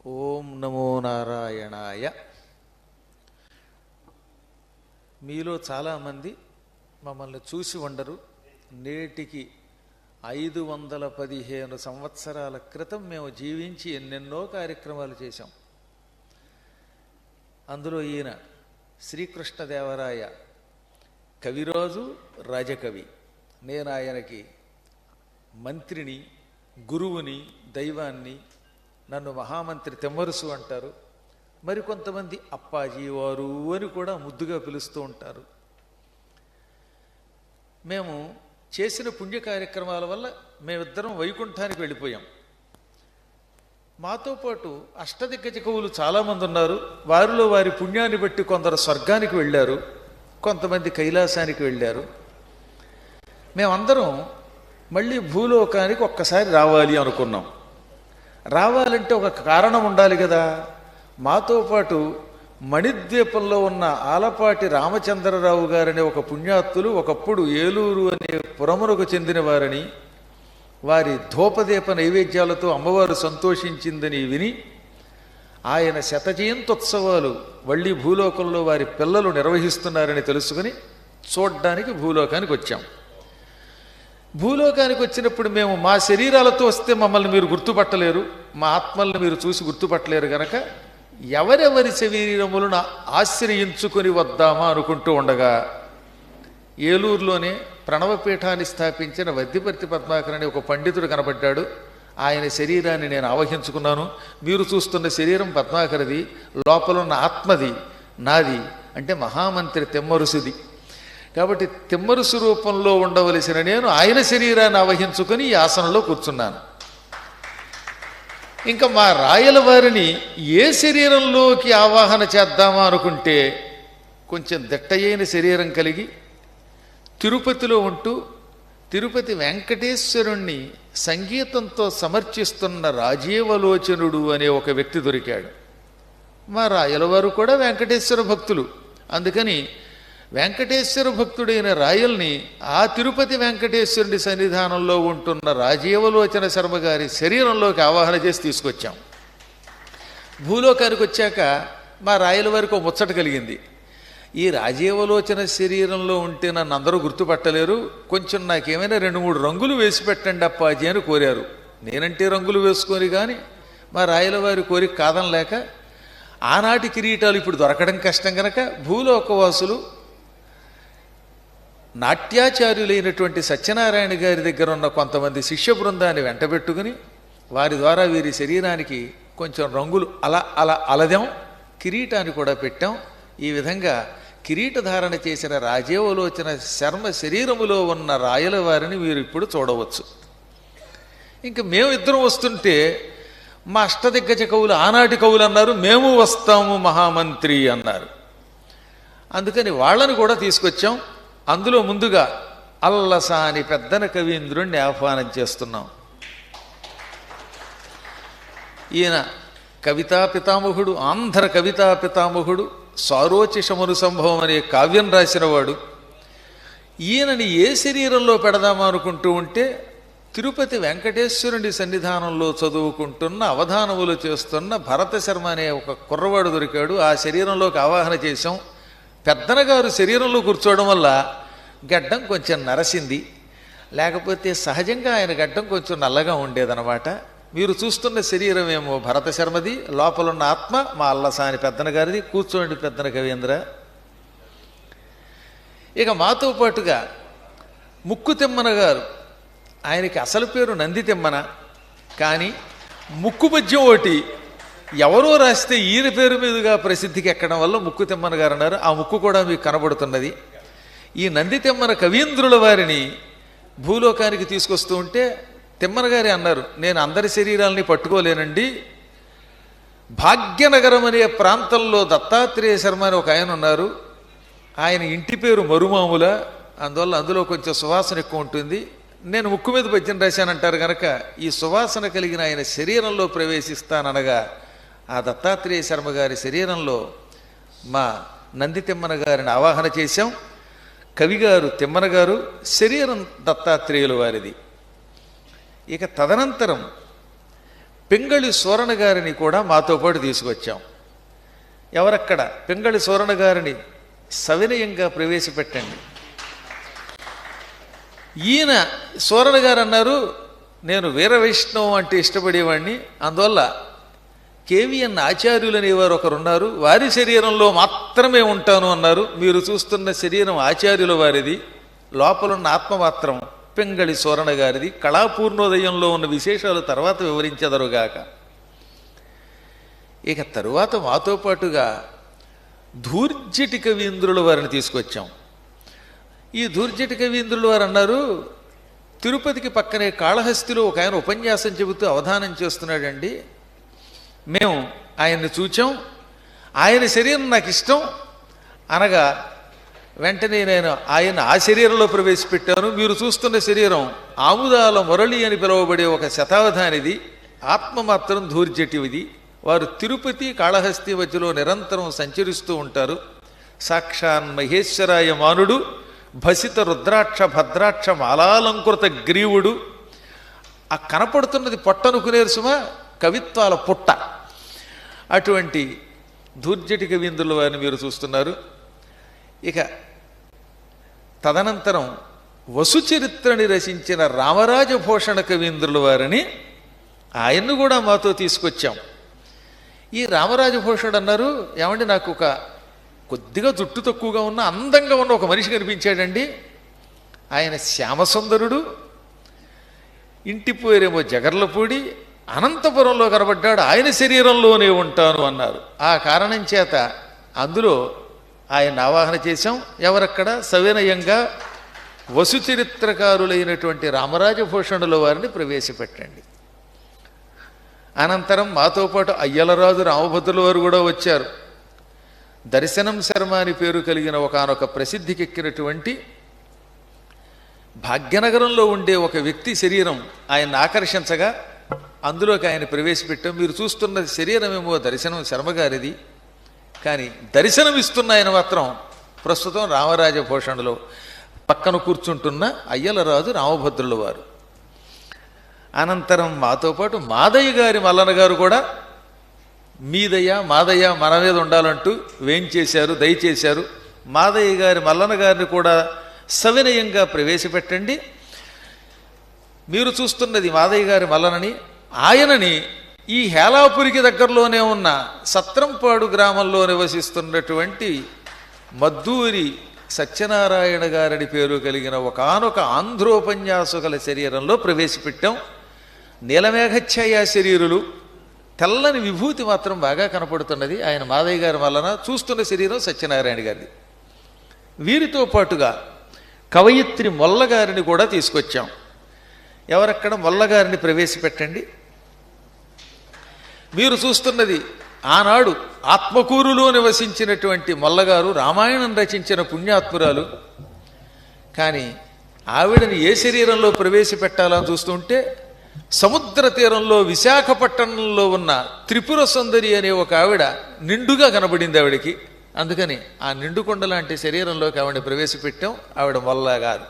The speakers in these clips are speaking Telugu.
ఓం నమో నారాయణాయ. మీలో చాలామంది మమ్మల్ని చూసి ఉండరు. నేటికి 515 సంవత్సరాల క్రితం మేము జీవించి ఎన్నెన్నో కార్యక్రమాలు చేశాం. అందులో ఈయన శ్రీకృష్ణదేవరాయ కవిరాజు, రాజకవి. నేను ఆయనకి మంత్రిని, గురువుని, దైవాన్ని. నన్ను మహామంత్రి తెమ్మరుసు అంటారు. మరికొంతమంది అప్పాజీ వారు అని కూడా ముద్దుగా పిలుస్తూ ఉంటారు. మేము చేసిన పుణ్య కార్యక్రమాల వల్ల మేమిద్దరం వైకుంఠానికి వెళ్ళిపోయాం. మాతో పాటు అష్టదిగ్గజ కవులు చాలామంది ఉన్నారు. వారిలో వారి పుణ్యాన్ని బట్టి కొందరు స్వర్గానికి వెళ్ళారు, కొంతమంది కైలాసానికి వెళ్ళారు. మేమందరం మళ్ళీ భూలోకానికి ఒక్కసారి రావాలి అనుకున్నాం. రావాలంటే ఒక కారణం ఉండాలి కదా. మాతో పాటు మణిద్వీపంలో ఉన్న ఆలపాటి రామచంద్రరావు గారనే ఒక పుణ్యాత్తులు ఒకప్పుడు ఏలూరు అనే పురమునకు చెందిన వారని, వారి ధూపదీప నైవేద్యాలతో అమ్మవారు సంతోషించిందని విని ఆయన శతజయంత్యుత్సవాలు మళ్ళీ భూలోకంలో వారి పిల్లలు నిర్వహిస్తున్నారని తెలుసుకుని చూడ్డానికి భూలోకానికి వచ్చాం. భూలోకానికి వచ్చినప్పుడు మేము మా శరీరాలతో వస్తే మమ్మల్ని మీరు గుర్తుపట్టలేరు, మా ఆత్మల్ని మీరు చూసి గుర్తుపట్టలేరు గనక ఎవరెవరి శరీరములను ఆశ్రయించుకొని వద్దామా అనుకుంటూ ఉండగా ఏలూరులోనే ప్రణవపీఠాన్ని స్థాపించిన వద్దిపర్తి పద్మాకర్ అనే ఒక పండితుడు కనబడ్డాడు. ఆయన శరీరాన్ని నేను ఆవహించుకున్నాను. మీరు చూస్తున్న శరీరం పద్మాకరది, లోపలున్న ఆత్మది నాది, అంటే మహామంత్రి తెమ్మరుసుది. కాబట్టి తెమ్మరుసు రూపంలో ఉండవలసిన నేను ఆయన శరీరాన్ని ఆవహించుకొని ఈ ఆసనంలో కూర్చున్నాను. ఇంకా మా రాయల వారిని ఏ శరీరంలోకి ఆవాహన చేద్దామా అనుకుంటే కొంచెం దట్టయైన శరీరం కలిగి తిరుపతిలో ఉంటూ తిరుపతి వెంకటేశ్వరుణ్ణి సంగీతంతో సమర్చిస్తున్న రాజీవలోచనుడు అనే ఒక వ్యక్తి దొరికాడు. మా రాయల వారు కూడా వెంకటేశ్వర భక్తులు. అందుకని వెంకటేశ్వర భక్తుడైన రాయల్ని ఆ తిరుపతి వెంకటేశ్వరుడి సన్నిధానంలో ఉంటున్న రాజీవలోచన శర్మ గారి శరీరంలోకి ఆవాహన చేసి తీసుకొచ్చాం. భూలోకానికి వచ్చాక మా రాయల వారికి ఒక ముచ్చట కలిగింది. ఈ రాజీవలోచన శరీరంలో ఉంటే నన్ను అందరూ గుర్తుపట్టలేరు, కొంచెం నాకేమైనా 2-3 రంగులు వేసి పెట్టండి అప్పాజీ అని కోరారు. నేనంటే రంగులు వేసుకొని కానీ మా రాయల వారి కోరిక కాదనలేక, ఆనాటి కిరీటాలు ఇప్పుడు దొరకడం కష్టం కనుక భూలోకవాసులు నాట్యాచార్యులైనటువంటి సత్యనారాయణ గారి దగ్గర ఉన్న కొంతమంది శిష్య బృందాన్ని వెంటబెట్టుకుని వారి ద్వారా వీరి శరీరానికి కొంచెం రంగులు అలా అలదాం, కిరీటాన్ని కూడా పెట్టాం. ఈ విధంగా కిరీటధారణ చేసిన రాజీవలోచన శర్మ శరీరములో ఉన్న రాయల వారిని మీరు ఇప్పుడు చూడవచ్చు. ఇంకా మేమిద్దరం వస్తుంటే మా అష్టదిగ్గజ కవులు, ఆనాటి కవులు అన్నారు, మేము వస్తాము మహామంత్రి అన్నారు. అందుకని వాళ్ళని కూడా తీసుకొచ్చాం. అందులో ముందుగా అల్లసాని పెద్దన కవీంద్రుణ్ణి ఆహ్వానం చేస్తున్నాం. ఈయన కవితా పితామహుడు, ఆంధ్ర కవితా పితామహుడు, సారోచిషమను సంభవం అనే కావ్యం రాసినవాడు. ఈయనని ఏ శరీరంలో పెడదామా అనుకుంటూ ఉంటే తిరుపతి వెంకటేశ్వరుని సన్నిధానంలో చదువుకుంటున్న, అవధానములు చేస్తున్న భరత శర్మ అనే ఒక కుర్రవాడు దొరికాడు. ఆ శరీరంలోకి ఆవాహన చేశాం. పెద్దన గారు శరీరంలో కూర్చోవడం వల్ల గడ్డం కొంచెం నరసింది, లేకపోతే సహజంగా ఆయన గడ్డం కొంచెం నల్లగా ఉండేదన్నమాట. మీరు చూస్తున్న శరీరం ఏమో భరత శర్మది, లోపలున్న ఆత్మ మా అల్లసాని పెద్దన గారిది. కూర్చోండి పెద్దన కవీంద్ర. ఇక మాతో పాటుగా ముక్కు తిమ్మన గారు, ఆయనకి అసలు పేరు నంది తిమ్మన, కానీ ముక్కు పద్యం ఒకటి ఎవరో రాస్తే ఈయన పేరు మీదుగా ప్రసిద్ధికి ఎక్కడం వల్ల ముక్కు తిమ్మన గారు అన్నారు. ఆ ముక్కు కూడా మీకు కనబడుతున్నది. ఈ నంది తిమ్మన కవీంద్రుల వారిని భూలోకానికి తీసుకొస్తూ ఉంటే తిమ్మన గారి అన్నారు, నేను అందరి శరీరాలని పట్టుకోలేనండి. భాగ్యనగరం అనే ప్రాంతంలో దత్తాత్రేయ శర్మ అని ఒక ఆయన ఉన్నారు. ఆయన ఇంటి పేరు మరుమాముల, అందువల్ల అందులో కొంచెం సువాసన ఎక్కువ ఉంటుంది. నేను ముక్కు మీద పద్యం రాశానంటారు కనుక ఈ సువాసన కలిగిన ఆయన శరీరంలో ప్రవేశిస్తాననగా ఆ దత్తాత్రేయ శర్మ గారి శరీరంలో మా నంది తిమ్మన గారిని ఆవాహన చేశాం. కవిగారు తిమ్మన గారు, శరీరం దత్తాత్రేయుల వారిది. ఇక తదనంతరం పింగళి సూరణ గారిని కూడా మాతో పాటు తీసుకొచ్చాం. ఎవరక్కడ? పింగళి సూరణ గారిని సవినయంగా ప్రవేశపెట్టండి. ఈయన సూరణ గారు అన్నారు, నేను వీర వైష్ణవం అంటే ఇష్టపడేవాడిని, అందువల్ల కేవీఎన్ ఆచార్యులు అనేవారు ఒకరున్నారు, వారి శరీరంలో మాత్రమే ఉంటాను అన్నారు. మీరు చూస్తున్న శరీరం ఆచార్యుల వారిది, లోపలున్న ఆత్మ మాత్రం పింగళి సూరణ గారిది. కళాపూర్ణోదయంలో ఉన్న విశేషాలు తర్వాత వివరించెదరుగాక. ఇక తరువాత మాతో పాటుగా ధూర్జటి కవీంద్రుల వారిని తీసుకొచ్చాం. ఈ ధూర్జటి కవీంద్రుల వారు అన్నారు, తిరుపతికి పక్కనే కాళహస్తిలో ఒక ఆయన ఉపన్యాసం చెబుతూ అవధానం చేస్తున్నాడండి, మేము ఆయన్ని చూచాం, ఆయన శరీరం నాకు ఇష్టం అనగా వెంటనే నేను ఆయన ఆ శరీరంలో ప్రవేశపెట్టాను. మీరు చూస్తున్న శరీరం ఆముదాల మురళి అని పిలువబడే ఒక శతావధానిది, ఆత్మ మాత్రం ధూర్జటిది. వారు తిరుపతి కాళహస్తి మధ్యలో నిరంతరం సంచరిస్తూ ఉంటారు. సాక్షాన్ మహేశ్వరాయ మానుడు, భసిత రుద్రాక్ష భద్రాక్ష మాలాలంకృత గ్రీవుడు. ఆ కనపడుతున్నది పొట్టనుకునేరు సుమ, కవిత్వాల పుట్ట. అటువంటి ధూర్జటి కవీంద్రుల వారిని మీరు చూస్తున్నారు. ఇక తదనంతరం వసుచరిత్రని రచించిన రామరాజభూషణ కవీంద్రుల వారిని, ఆయన్ను కూడా మాతో తీసుకొచ్చాం. ఈ రామరాజభూషణుడు అన్నారు, ఏమండి నాకు ఒక కొద్దిగా జుట్టు తక్కువగా ఉన్న అందంగా ఉన్న ఒక మనిషి కనిపించాడండి, ఆయన శ్యామసుందరుడు, ఇంటి పేరేమో జగర్లపూడి, అనంతపురంలో కనబడ్డాడు, ఆయన శరీరంలోనే ఉంటాను అన్నారు. ఆ కారణం చేత అందులో ఆయన ఆవాహన చేశాం. ఎవరక్కడ? సవినయంగా వసుచరిత్రకారులైనటువంటి రామరాజభూషణుల వారిని ప్రవేశపెట్టండి. అనంతరం మాతో పాటు అయ్యలరాజు రామభద్రుల వారు కూడా వచ్చారు. దర్శనం శర్మ అని పేరు కలిగిన ఒకానొక ప్రసిద్ధికెక్కినటువంటి భాగ్యనగరంలో ఉండే ఒక వ్యక్తి శరీరం ఆయన్ని ఆకర్షించగా అందులోకి ఆయన ప్రవేశపెట్టాం. మీరు చూస్తున్న శరీరమేమో దర్శనం శర్మగారిది, కానీ దర్శనం ఇస్తున్న ఆయన మాత్రం ప్రస్తుతం రామరాజభూషణులో పక్కన కూర్చుంటున్న అయ్యలరాజు రామభద్రుల వారు. అనంతరం మాతో పాటు మాదయ్య గారి మల్లన గారు కూడా మీదయ్య మాదయ్య మన మీద ఉండాలంటూ వేంచేశారు, దయచేశారు. మాదయ్య గారి మల్లన గారిని కూడా సవినయంగా ప్రవేశపెట్టండి. మీరు చూస్తున్నది మాదయ్య గారి మల్లనని. ఆయనని ఈ హేలాపురికి దగ్గరలోనే ఉన్న సత్రంపాడు గ్రామంలో నివసిస్తున్నటువంటి మద్దూరి సత్యనారాయణ గారని పేరు కలిగిన ఒకానొక ఆంధ్రోపన్యాసకుల శరీరంలో ప్రవేశపెట్టాం. నీలమేఘఛాయ శరీరులు, తెల్లని విభూతి మాత్రం బాగా కనపడుతున్నది ఆయన మాదయ్య గారి వలన. చూస్తున్న శరీరం సత్యనారాయణ గారిది. వీరితో పాటుగా కవయిత్రి మొల్లగారిని కూడా తీసుకొచ్చాం. ఎవరక్కడ? మొల్లగారిని ప్రవేశపెట్టండి. మీరు చూస్తున్నది ఆనాడు ఆత్మకూరులో నివసించినటువంటి మొల్లగారు, రామాయణం రచించిన పుణ్యాత్మురాలు. కానీ ఆవిడని ఏ శరీరంలో ప్రవేశపెట్టాలని చూస్తుంటే సముద్ర తీరంలో విశాఖపట్టణంలో ఉన్న త్రిపుర సుందరి అనే ఒక ఆవిడ నిండుగా కనబడింది ఆవిడకి. అందుకని ఆ నిండుకొండ లాంటి శరీరంలోకి ఆవిడని ప్రవేశపెట్టాం. ఆవిడ మొల్లగారు.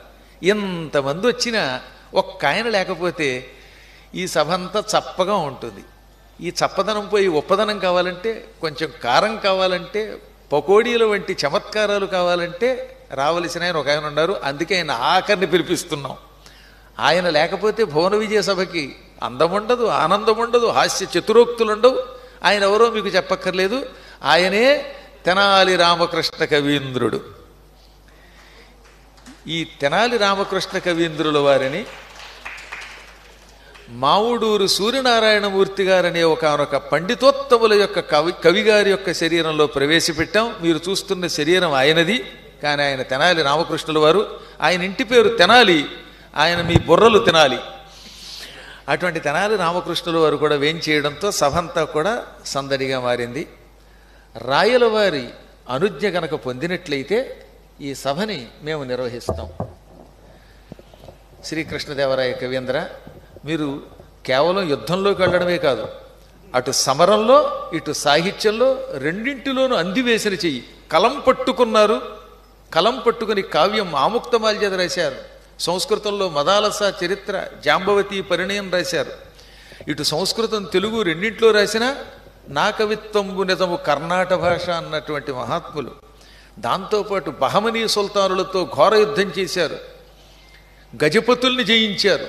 ఎంతమంది వచ్చినా ఒక్క ఆయన లేకపోతే ఈ సభ అంతా చప్పగా ఉంటుంది. ఈ చప్పదనం పోయి ఉప్పదనం కావాలంటే, కొంచెం కారం కావాలంటే, పకోడీల వంటి చమత్కారాలు కావాలంటే రావలసిన ఆయన ఒక ఆయన ఉన్నారు. అందుకే ఆయన ఆఖరిని పిలిపిస్తున్నాం. ఆయన లేకపోతే భువన విజయ సభకి అందం ఉండదు, ఆనందం ఉండదు, హాస్య చతురోక్తులు ఉండవు. ఆయన ఎవరో మీకు చెప్పక్కర్లేదు, ఆయనే తెనాలి రామకృష్ణ కవీంద్రుడు. ఈ తెనాలి రామకృష్ణ కవీంద్రుల వారిని మావుడూరు సూర్యనారాయణమూర్తి గారనే ఒకనొక పండితోత్తముల యొక్క కవిగారి యొక్క శరీరంలో ప్రవేశపెట్టాం. మీరు చూస్తున్న శరీరం ఆయనది, కానీ ఆయన తెనాలి రామకృష్ణుల వారు. ఆయన ఇంటి పేరు తెనాలి, ఆయన మీ బుర్రలు తినాలి. అటువంటి తెనాలి రామకృష్ణుల వారు కూడా వేంచేయడంతో సభంతా కూడా సందడిగా మారింది. రాయల వారి అనుజ్ఞ గనక పొందినట్లయితే ఈ సభని మేము నిర్వహిస్తాం. శ్రీకృష్ణదేవరాయ కవీంద్ర, మీరు కేవలం యుద్ధంలోకి వెళ్ళడమే కాదు, అటు సమరంలో ఇటు సాహిత్యంలో రెండింటిలోనూ అందివేసిన చెయ్యి. కలం పట్టుకున్నారు, కలం పట్టుకుని కావ్యం ఆముక్తమాల్యద రాశారు. సంస్కృతంలో మదాలస చరిత్ర, జాంబవతి పరిణయం రాశారు. ఇటు సంస్కృతం తెలుగు రెండింటిలో రాసిన నా కవిత్వంబు నిజము కర్ణాట భాష అన్నటువంటి మహాత్ములు. దాంతోపాటు బహమనీ సుల్తానులతో ఘోర యుద్ధం చేశారు, గజపతుల్ని జయించారు,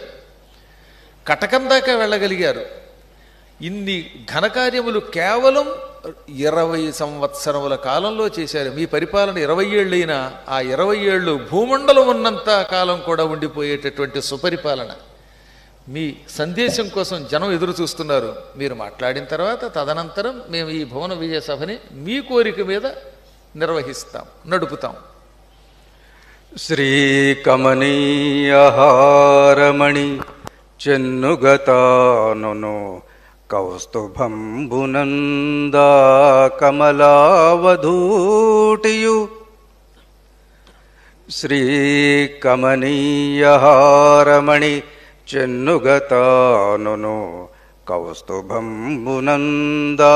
కటకం దాకా వెళ్ళగలిగారు. ఇన్ని ఘనకార్యములు కేవలం 20 సంవత్సరముల కాలంలో చేశారు. మీ పరిపాలన 20 ఏళ్ళైనా ఆ 20 ఏళ్ళు భూమండలం ఉన్నంత కాలం కూడా ఉండిపోయేటటువంటి సుపరిపాలన. మీ సందేశం కోసం జనం ఎదురు చూస్తున్నారు. మీరు మాట్లాడిన తర్వాత తదనంతరం మేము ఈ భువన విజయ సభని మీ కోరిక మీద నిర్వహిస్తాం, నడుపుతాం. శ్రీకమనీయహారమణి చెన్నుగతాను కౌస్తుభంబునందా కమలావధూటియు శ్రీకమనీయహారమణి చెన్నుగతాను కౌస్తుభంబునందా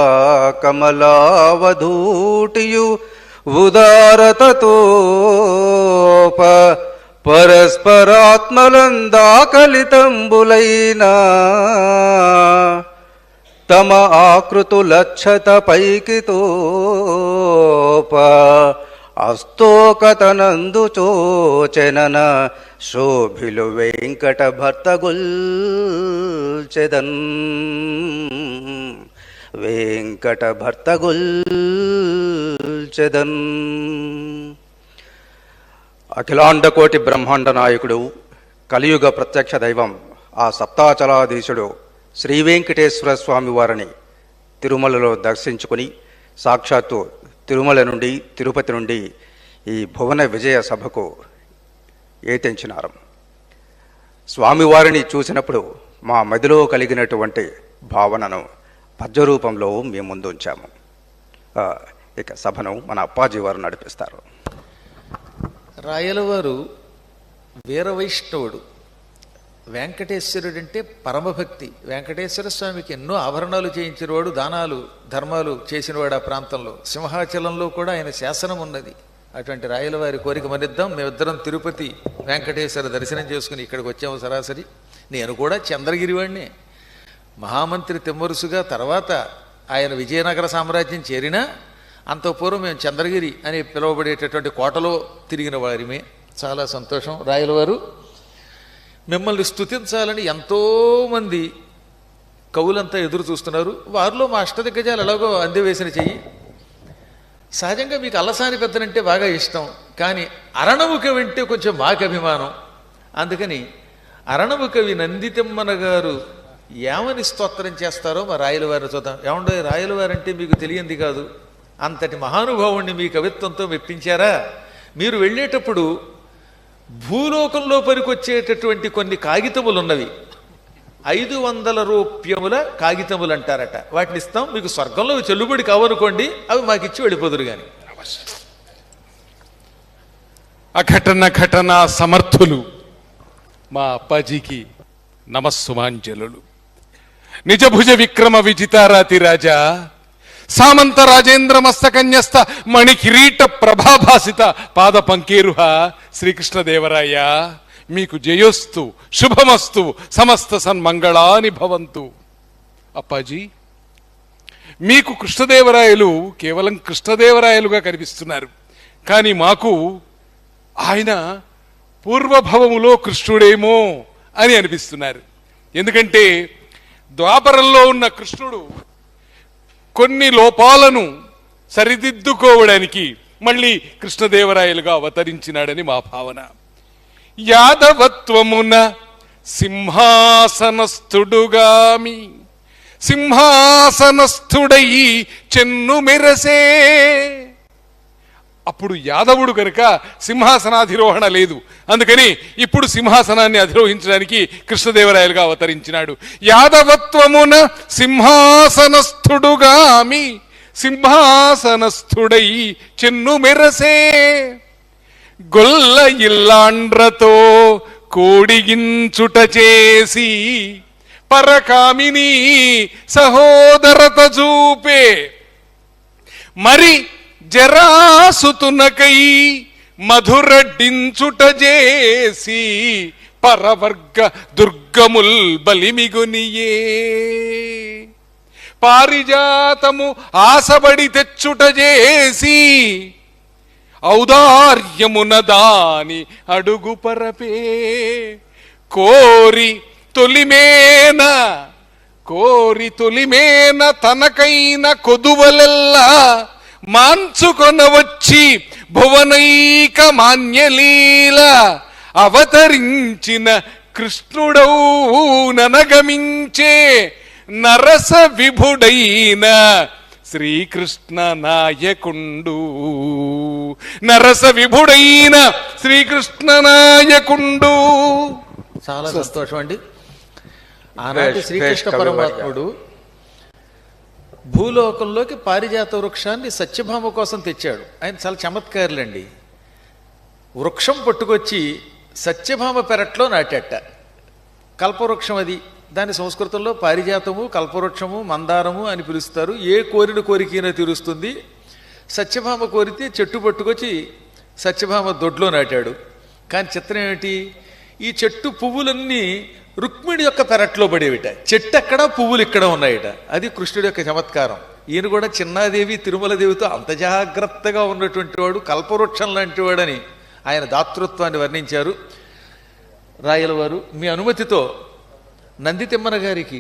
కమలావధూటియు ఉదారతతోప పరస్పరాత్మలందాకలితంబులైనా తమ ఆకృతులక్షత పైకి తోప అస్తోకతనందు చోచెనన శోభిలు వెంకట భర్తగొల్చెదన్ వెంకట భర్తగొల్చెదన్. అఖిలాండకోటి బ్రహ్మాండ నాయకుడు, కలియుగ ప్రత్యక్ష దైవం, ఆ సప్తాచలాధీశుడు శ్రీ వెంకటేశ్వర స్వామి వారిని తిరుమలలో దర్శించుకుని సాక్షాత్తు తిరుమల నుండి తిరుపతి నుండి ఈ భువన విజయ సభకు ఏతించినారు. స్వామివారిని చూసినప్పుడు మా మదిలో కలిగినటువంటి భావనను పద్యరూపంలో మేము ముందు ఉంచాము. ఇక సభను మన అప్పాజీ వారు నడిపిస్తారు. రాయలవారు వీరవైష్ణవుడు. వెంకటేశ్వరుడు అంటే పరమభక్తి. వెంకటేశ్వర స్వామికి ఎన్నో ఆభరణాలు చేయించినవాడు, దానాలు ధర్మాలు చేసినవాడు. ఆ ప్రాంతంలో సింహాచలంలో కూడా ఆయన శాసనం ఉన్నది. అటువంటి రాయలవారి కోరిక మనిద్దాం. మేమిద్దరం తిరుపతి వెంకటేశ్వర దర్శనం చేసుకుని ఇక్కడికి వచ్చాము సరాసరి. నేను కూడా చంద్రగిరివాడినే. మహామంత్రి తిమ్మరుసుగా తర్వాత ఆయన విజయనగర సామ్రాజ్యం చేరినా అంత పూర్వం మేము చంద్రగిరి అని పిలువబడేటటువంటి కోటలో తిరిగిన వారిమే. చాలా సంతోషం. రాయలవారు మిమ్మల్ని స్తుతించాలని ఎంతోమంది కవులంతా ఎదురు చూస్తున్నారు. వారిలో మా అష్టదిగ్గజాలు ఎలాగో అందివేసిన చెయ్యి. సహజంగా మీకు అల్లసాని పెద్దనంటే బాగా ఇష్టం, కానీ అరణము కవి అంటే కొంచెం మాకు అభిమానం. అందుకని అరణము కవి నందితిమ్మన గారు ఏమని స్తోత్రం చేస్తారో మా రాయలవారిని చూద్దాం. ఏమండో రాయలవారంటే మీకు తెలియంది కాదు, అంతటి మహానుభావుణ్ణి మీ కవిత్వంతో మెప్పించారా. మీరు వెళ్ళేటప్పుడు భూలోకంలో పనికొచ్చేటటువంటి కొన్ని కాగితములు ఉన్నవి, 500 రూప్యముల కాగితములు అంటారట. వాటిని ఇస్తాం, మీకు స్వర్గంలో చెల్లుబడి కావనుకోండి, అవి మాకు ఇచ్చి వెళ్ళిపోదురు. కానీ ఘటన సమర్థులు మా అప్పాజీకి నమస్సుమాంజలు. నిజభుజ విక్రమ విజితారాతి రాజా, సామంత రాజేంద్ర మస్తకన్యస్త మణి కిరీట ప్రభాభాసిత పాద పంకేరుహ శ్రీకృష్ణదేవరాయ, మీకు జయోస్తు, శుభమస్తు, సమస్త సన్మంగళాని భవంతు. అప్పాజీ, మీకు కృష్ణదేవరాయలు కేవలం కృష్ణదేవరాయలుగా కనిపిస్తున్నారు, కానీ మాకు ఆయన పూర్వభవములో కృష్ణుడేమో అని అనిపిస్తున్నారు. ఎందుకంటే ద్వాపరంలో ఉన్న కృష్ణుడు కొన్ని లోపాలను సరిదిద్దుకోవడానికి మళ్ళీ కృష్ణదేవరాయలుగా అవతరించినాడని మా భావన. యాదవత్వమున సింహాసనస్థుడుగామి సింహాసనస్థుడై చెన్ను మెరసే. అప్పుడు యాదవుడు కనుక సింహాసనాధిరోహణ లేదు, అందుకని ఇప్పుడు సింహాసనాన్ని అధిరోహించడానికి కృష్ణదేవరాయలుగా అవతరించినాడు. యాదవత్వమున సింహాసనస్థుడుగామి సింహాసనస్థుడై చెన్ను మెరసే. గొల్ల ఇల్లాండ్రతో కోడిగించుట చేసి పరకామిని సహోదరత చూపే. మరి జరాసుతునకై మధురడ్డించుట చేసి పరవర్గ దుర్గముల్ బలిమిగునియే. పారిజాతము ఆసబడి తెచ్చుట చేసి ఔదార్యమున దాని అడుగు పరపే. కోరి తొలిమేన తనకైన కొదువలెల్లా మాంచుకొన వచ్చి భువనైక మాన్యలీల అవతరించిన కృష్ణుడౌ ననగమించే నరస విభుడైన శ్రీకృష్ణ నాయకుండు. నరస విభుడైన శ్రీకృష్ణ నాయకుండు. చాలా సంతోషం అండి. ఆనాటి శ్రీకృష్ణ పరమాత్ముడు భూలోకంలోకి పారిజాత వృక్షాన్ని సత్యభామ కోసం తెచ్చాడు. ఆయన చాలా చమత్కారులండి. వృక్షం పట్టుకొచ్చి సత్యభామ పెరట్లో నాటేట. కల్పవృక్షం అది. దాని సంస్కృతంలో పారిజాతము, కల్పవృక్షము, మందారము అని పిలుస్తారు. ఏ కోరిన కోరికైనా తీరుస్తుంది. సత్యభామ కోరితే చెట్టు పట్టుకొచ్చి సత్యభామ దొడ్లో నాటాడు. కానీ చిత్రం ఏమిటి, ఈ చెట్టు పువ్వులన్నీ రుక్మిణి యొక్క పెరట్లో పడేవిట. చెట్టు అక్కడ, పువ్వులు ఇక్కడ ఉన్నాయిట. అది కృష్ణుడి యొక్క చమత్కారం. ఈయన కూడా చిన్నాదేవి తిరుమలదేవితో అంత జాగ్రత్తగా ఉన్నటువంటి వాడు, కల్పవృక్షం లాంటి వాడని ఆయన దాతృత్వాన్ని వర్ణించారు రాయలవారు. మీ అనుమతితో నందితిమ్మన గారికి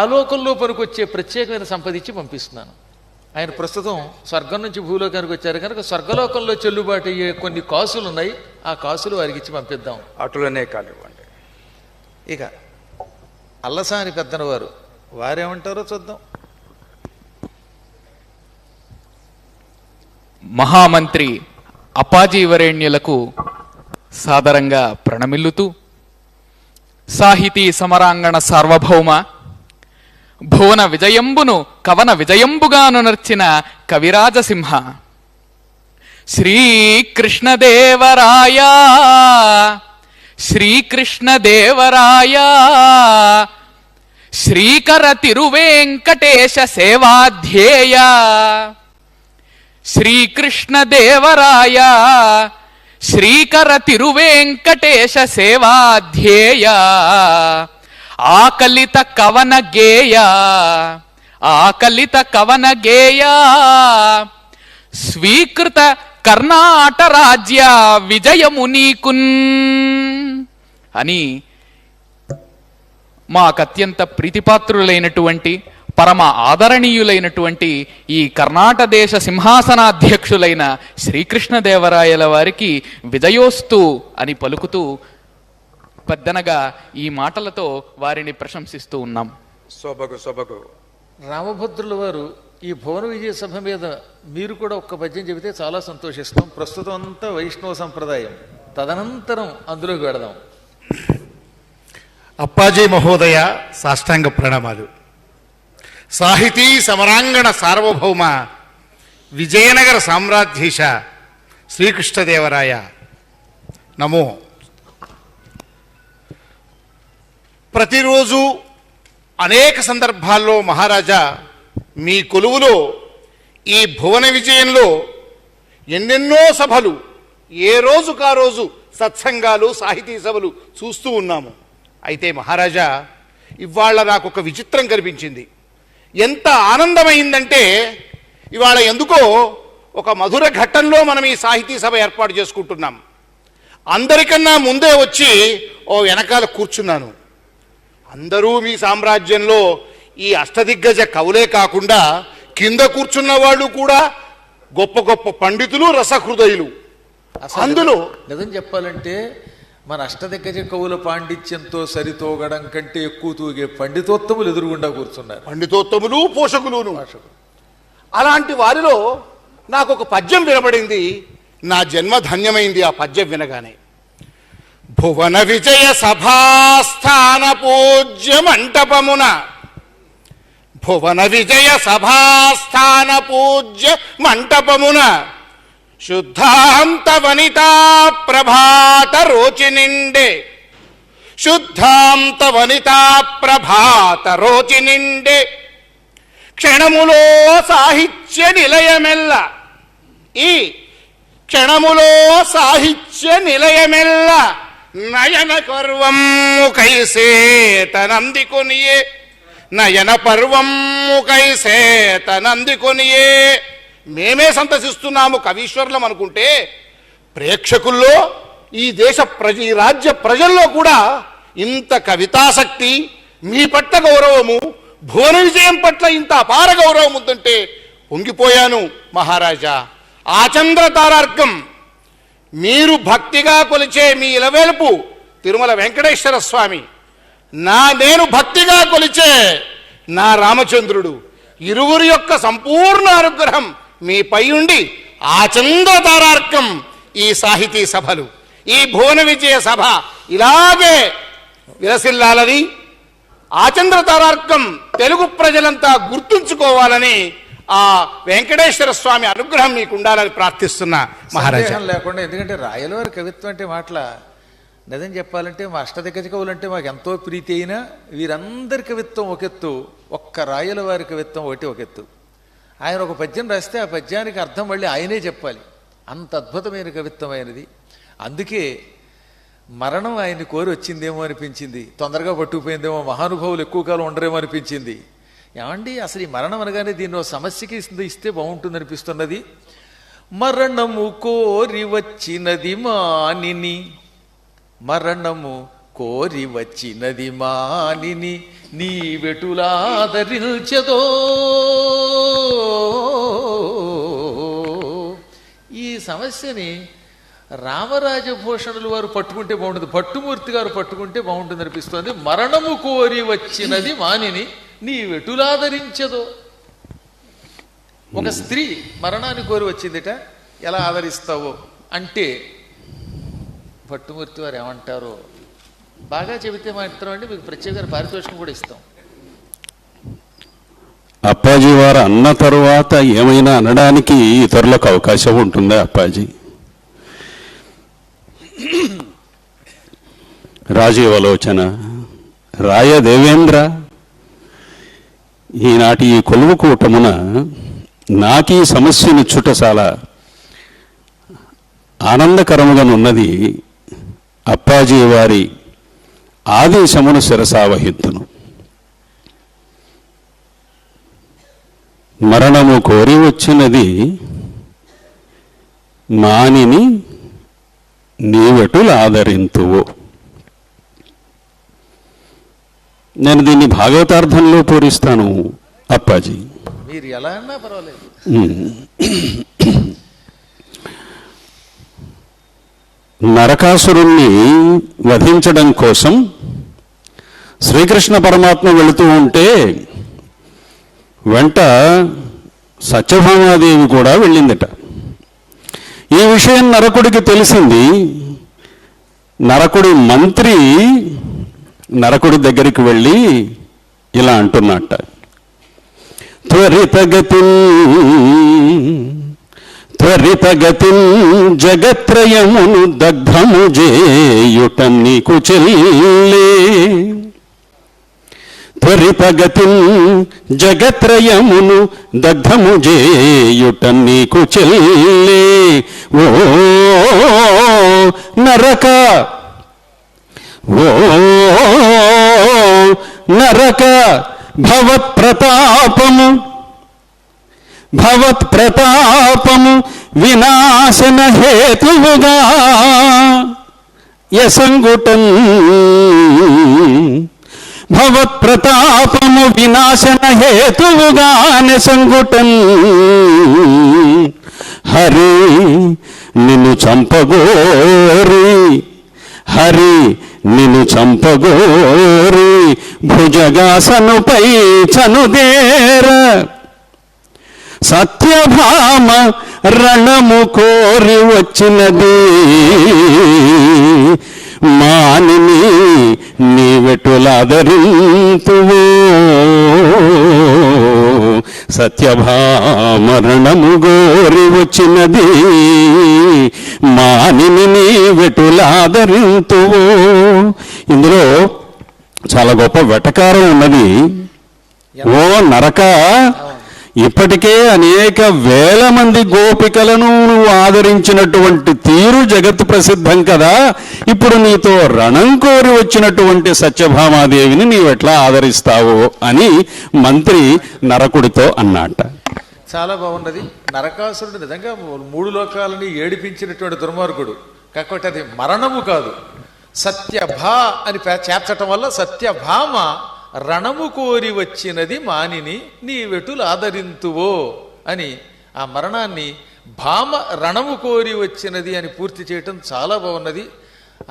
ఆలోకంలో పనికొచ్చే ప్రత్యేకమైన సంపద ఇచ్చి పంపిస్తున్నాను. ఆయన ప్రస్తుతం స్వర్గం నుంచి భూలోకానికి వచ్చారు కనుక స్వర్గలోకంలో చెల్లుబాటు అయ్యే కొన్ని కాసులు ఉన్నాయి. ఆ కాసులు వారికి ఇచ్చి పంపిద్దాం. అటులనే కానివ్వండి. ఇక అల్లసాని పెద్దన వారు వారేమంటారో చూద్దాం. మహామంత్రి అప్పాజీవరేణ్యులకు సాదరంగా ప్రణమిల్లుతూ, సాహితీ సమరాంగణ సార్వభౌమ, భువన విజయంబును కవన విజయంబుగాను నర్చిన కవిరాజసింహ శ్రీకృష్ణదేవరాయ, శ్రీకృష్ణదేవరాయ, శ్రీకర తిరువేంకటేశ సేవాధ్యేయ, శ్రీకృష్ణదేవరాయ, శ్రీకర తిరువేంకటేశ సేవాధ్యేయ, ఆకలిత కవన గేయ, ఆకలిత కవన గేయ, స్వీకృత కర్ణాట రాజ్య విజయము నీకున్ అని మాకత్యంత ప్రీతిపాత్రులైనటువంటి, పరమ ఆదరణీయులైనటువంటి ఈ కర్ణాట దేశ సింహాసనాధ్యక్షులైన శ్రీకృష్ణదేవరాయల వారికి విజయోస్తు అని పలుకుతూ పెద్దనగా ఈ మాటలతో వారిని ప్రశంసిస్తూ ఉన్నాం. సొబగు సొబగు. రామభద్రుల వారు ఈ భువన విజయ సభ మీద మీరు కూడా ఒక్క పద్యం చెబితే చాలా సంతోషిస్తాం. ప్రస్తుతం అంతా వైష్ణవ సంప్రదాయం, తదనంతరం అందులోకి వెళదాం. అప్పాజీ మహోదయ సాష్టాంగ ప్రణామాలు. సాహితీ సమరాంగణ సార్వభౌమ విజయనగర సామ్రాజ్యేశ శ్రీకృష్ణదేవరాయ నమో. ప్రతిరోజు అనేక సందర్భాల్లో మహారాజా మీ కొలువులో ఈ భువన విజయంలో ఎన్నెన్నో సభలు, ఏ రోజుకా రోజు సత్సంగాలు, సాహితీ సభలు చూస్తూ ఉన్నాము. అయితే మహారాజా, ఇవాళ నాకు ఒక విచిత్రం కనిపించింది. ఎంత ఆనందమైందంటే, ఇవాళ ఎందుకో ఒక మధుర ఘట్టంలో మనం ఈ సాహితీ సభ ఏర్పాటు చేసుకుంటున్నాం. అందరికన్నా ముందే వచ్చి ఓ వెనకాల కూర్చున్నాను. అందరూ మీ సామ్రాజ్యంలో ఈ అష్టదిగ్గజ కవులే కాకుండా కింద కూర్చున్న వాళ్ళు కూడా గొప్ప గొప్ప పండితులు, రసహృదయులు. అందులో నిజం చెప్పాలంటే మన అష్టదిగ్గజ కవుల పాండిత్యంతో సరితూగడం కంటే ఎక్కువ తూగే పండితోత్తములు ఎదురుగుండా కూర్చున్నారు. పండితోత్తములు, పోషకులును. అలాంటి వారిలో నాకు ఒక పద్యం వినబడింది. నా జన్మ ధన్యమైంది ఆ పద్యం వినగానే. భువన విజయ సభాస్థాన పూజ్య మంటపమున, భువన విజయ సభాస్థాన పూజ్య మంటపమున, శుద్ధాంత వనితా ప్రభాత రోచి నిండే, శుద్ధాంత వనితా ప్రభాత రోచి నిండే, క్షణములో సాహిత్య నిలయమెల్ల, ఈ క్షణములో సాహిత్య నిలయమెల్ల నయన పర్వము కైసే తనందికొనియే, నయన పర్వము కైసే తనందికొనియే. మేమే సంతసిస్తున్నాము కవీశ్వరులం అనుకుంటే, ప్రేక్షకుల్లో ఈ ఈ రాజ్య ప్రజల్లో కూడా ఇంత కవితాసక్తి, మీ పట్ల గౌరవము, భువన విజయం పట్ల ఇంత అపార గౌరవం ఉందంటే పొంగిపోయాను మహారాజా. ఆచంద్ర తారార్కం మీరు భక్తిగా కొలిచే మీ ఇలవేలుపు తిరుమల వెంకటేశ్వర స్వామి, నేను భక్తిగా కొలిచే నా రామచంద్రుడు, ఇరువురి యొక్క సంపూర్ణ అనుగ్రహం మీపై ఉండి ఆచంద్ర తారార్కం ఈ సాహితీ సభలు, ఈ భువన విజయ సభ ఇలాగే విలసిల్లాలని, ఆచంద్ర తారార్కం తెలుగు ప్రజలంతా గుర్తుంచుకోవాలని ఆ వెంకటేశ్వర స్వామి అనుగ్రహం మీకు ఉండాలని ప్రార్థిస్తున్నా మహారాజా. సందేహం లేకుండా. ఎందుకంటే రాయలవారి కవిత్వం అంటే మాటల నిజం చెప్పాలంటే మా అష్టదిగ్గజ కవులు అంటే మాకు ఎంతో ప్రీతి అయినా వీరందరి కవిత్వం ఒకెత్తు, ఒక్క రాయలవారి కవిత్వం ఒకటి ఒకెత్తు. ఆయన ఒక పద్యం రాస్తే ఆ పద్యానికి అర్థం మళ్ళీ ఆయనే చెప్పాలి, అంత అద్భుతమైన కవిత్వం ఆయనది. అందుకే మరణం ఆయన్ని కోరి వచ్చిందేమో అనిపించింది, తొందరగా పట్టుకుపోయిందేమో, మహానుభావులు ఎక్కువ కాలం ఉండరేమో అనిపించింది. ఏమండి అసలు ఈ మరణం అనగానే దీన్ని సమస్యకి ఇస్తే బాగుంటుంది అనిపిస్తున్నది. మరణము కోరి వచ్చినది మానిని, మరణము కోరి వచ్చినది మానిని, నీ వెటులాదరించదో. ఈ సమస్యని రామరాజభూషణులు వారు పట్టుకుంటే బాగుంటుంది, భట్టుమూర్తి గారు పట్టుకుంటే బాగుంటుంది అనిపిస్తుంది. మరణము కోరి వచ్చినది మానిని, నీ వెటులాదరించదో. ఒక స్త్రీ మరణాన్ని కోరి వచ్చిందిట, ఎలా ఆదరిస్తావో అంటే భట్టుమూర్తి వారు ఏమంటారో బాగా చెబితే మాత్రం అండి మీకు ప్రత్యేక పారితోషికం కూడా ఇస్తాం. అప్పాజీ వారు అన్న తరువాత ఏమైనా అనడానికి ఇతరులకు అవకాశం ఉంటుందా? అప్పాజీ రాజీవలోచన, రాయ దేవేంద్ర, ఈనాటి ఈ కొలువు కూటమున నాకీ సమస్యను చుట చాలా ఆనందకరముగానున్నది. అప్పాజీ వారి ఆదేశమును శిరసావహింతును. మరణము కోరి వచ్చినది మానిని, నీవెటులు ఆదరింతువు. నేను దీన్ని భాగవతార్థంలో పూరిస్తాను అప్పాజీ. మీరు ఎలా అన్నా పర్వాలేదు. నరకాసురుణ్ణి వధించడం కోసం శ్రీకృష్ణ పరమాత్మ వెళుతూ ఉంటే వెంట సత్యభామాదేవి కూడా వెళ్ళిందట. ఈ విషయం నరకుడికి తెలిసింది. నరకుడి మంత్రి నరకుడి దగ్గరికి వెళ్ళి ఇలా అంటున్నట్ట, త్వరితగతి జగత్రయమును దగ్ధము చేయుట నీకు చెల్లే, త్వరితగతి జగత్రయమును దగ్ధము చేయుట నీకు చెల్లే. ఓ నరక, ఓ నరక, భవత్ప్రతాపము వినాశన హేతువుగా యసంగుటన్, భవత్ప్రతాపము వినాశన హేతువుగా యసంగుటన్. హరి నిన్ను చంపగోరి, హరి నిన్ను చంపగోరి భుజగాసనుపై చనుదేర, సత్యభామ రణము కోరి వచ్చినది మానిని, నీవెటులాదరింతువో. సత్యభామ రణము గోరి వచ్చినది మానిని, నీవెటులాదరింతువో. ఇందులో చాలా గొప్ప వెటకారం ఉన్నది. ఓ నరక, ఇప్పటికే అనేక వేల మంది గోపికలను నువ్వు ఆదరించినటువంటి తీరు జగత్ ప్రసిద్ధం కదా, ఇప్పుడు నీతో రణం కోరి వచ్చినటువంటి సత్యభామాదేవిని నీవెట్లా ఆదరిస్తావు అని మంత్రి నరకుడితో అన్నట్ట. చాలా బాగున్నది. నరకాసురుడు నిజంగా 3 లోకాలని ఏడిపించినటువంటి దుర్మార్గుడు. కాకపోతే అది మరణము కాదు, సత్యభా అని చేర్చటం వల్ల సత్యభామ రణము కోరి వచ్చినది మానిని నీవెటులు ఆదరింతువో అని ఆ మరణాన్ని భామ రణము కోరి వచ్చినది అని పూర్తి చేయటం చాలా బాగున్నది.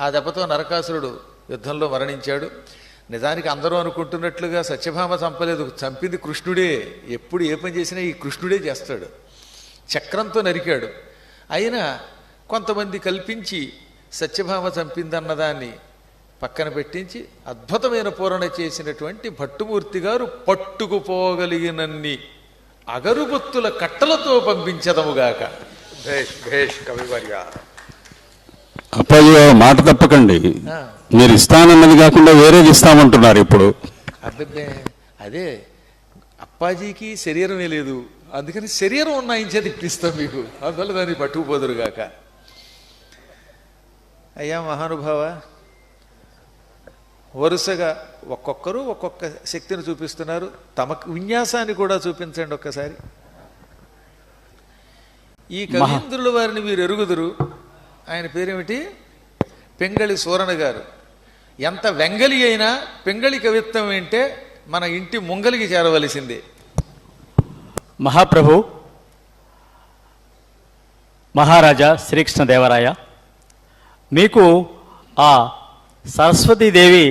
ఆ దెబ్బతో నరకాసురుడు యుద్ధంలో మరణించాడు. నిజానికి అందరూ అనుకుంటున్నట్లుగా సత్యభామ చంపలేదు, చంపింది కృష్ణుడే. ఎప్పుడు ఏ పని చేసినా ఈ కృష్ణుడే చేస్తాడు. చక్రంతో నరికాడు. అయినా కొంతమంది కల్పించి సత్యభామ చంపిందన్నదాన్ని పక్కన పెట్టించి అద్భుతమైన పూరణ చేసినటువంటి భట్టుమూర్తి గారు పట్టుకుపోగలిగినన్ని అగరుబొత్తుల కట్టలతో పంపించదముగాక. భేష్ భేష్ కవివర్య. అప్పాజీ మాట తప్పకండి, మీరు ఇస్తానన్నది కాకుండా వేరేది ఇస్తామంటున్నారు ఇప్పుడు. అబ్బే అదే అప్పాజీకి శరీరమే లేదు, అందుకని శరీరం ఉన్న ఇంచేది ఇప్పిస్తాం మీకు, అందువల్ల దాన్ని పట్టుకుపోదురుగాక. అయ్యా మహానుభావ, వరుసగా ఒక్కొక్కరు ఒక్కొక్క శక్తిని చూపిస్తున్నారు. తమ విన్యాసాన్ని కూడా చూపించండి ఒక్కసారి. ఈ కవీంద్రుల వారిని మీరు ఎరుగుదురు. ఆయన పేరేమిటి? పెంగళి సూరణ గారు. ఎంత వెంగలి అయినా పెంగళి కవిత్వం ఏంటే మన ఇంటి ముంగలికి చేరవలసిందే. మహాప్రభు మహారాజా శ్రీకృష్ణదేవరాయ, మీకు ఆ సరస్వతీదేవి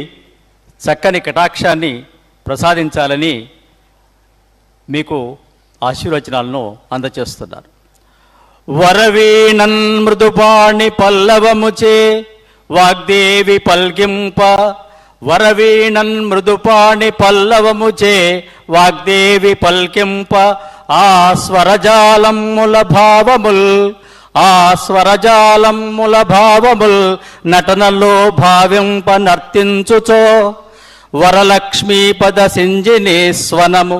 చక్కని కటాక్షాన్ని ప్రసాదించాలని మీకు ఆశీర్వచనాలను అందచేస్తున్నారు. వరవీణన్ మృదుపాణి పల్లవముచే వాగ్దేవి పల్గింప, వరవీణన్ మృదుపాణి పల్లవముచే వాగ్దేవి పల్కింప, ఆ స్వరజాలముల భావముల్, ఆ స్వరజాలముల భావముల్ నటనలో భావింప నర్తించుచో, వరలక్ష్మీపద సింజినేస్వనము,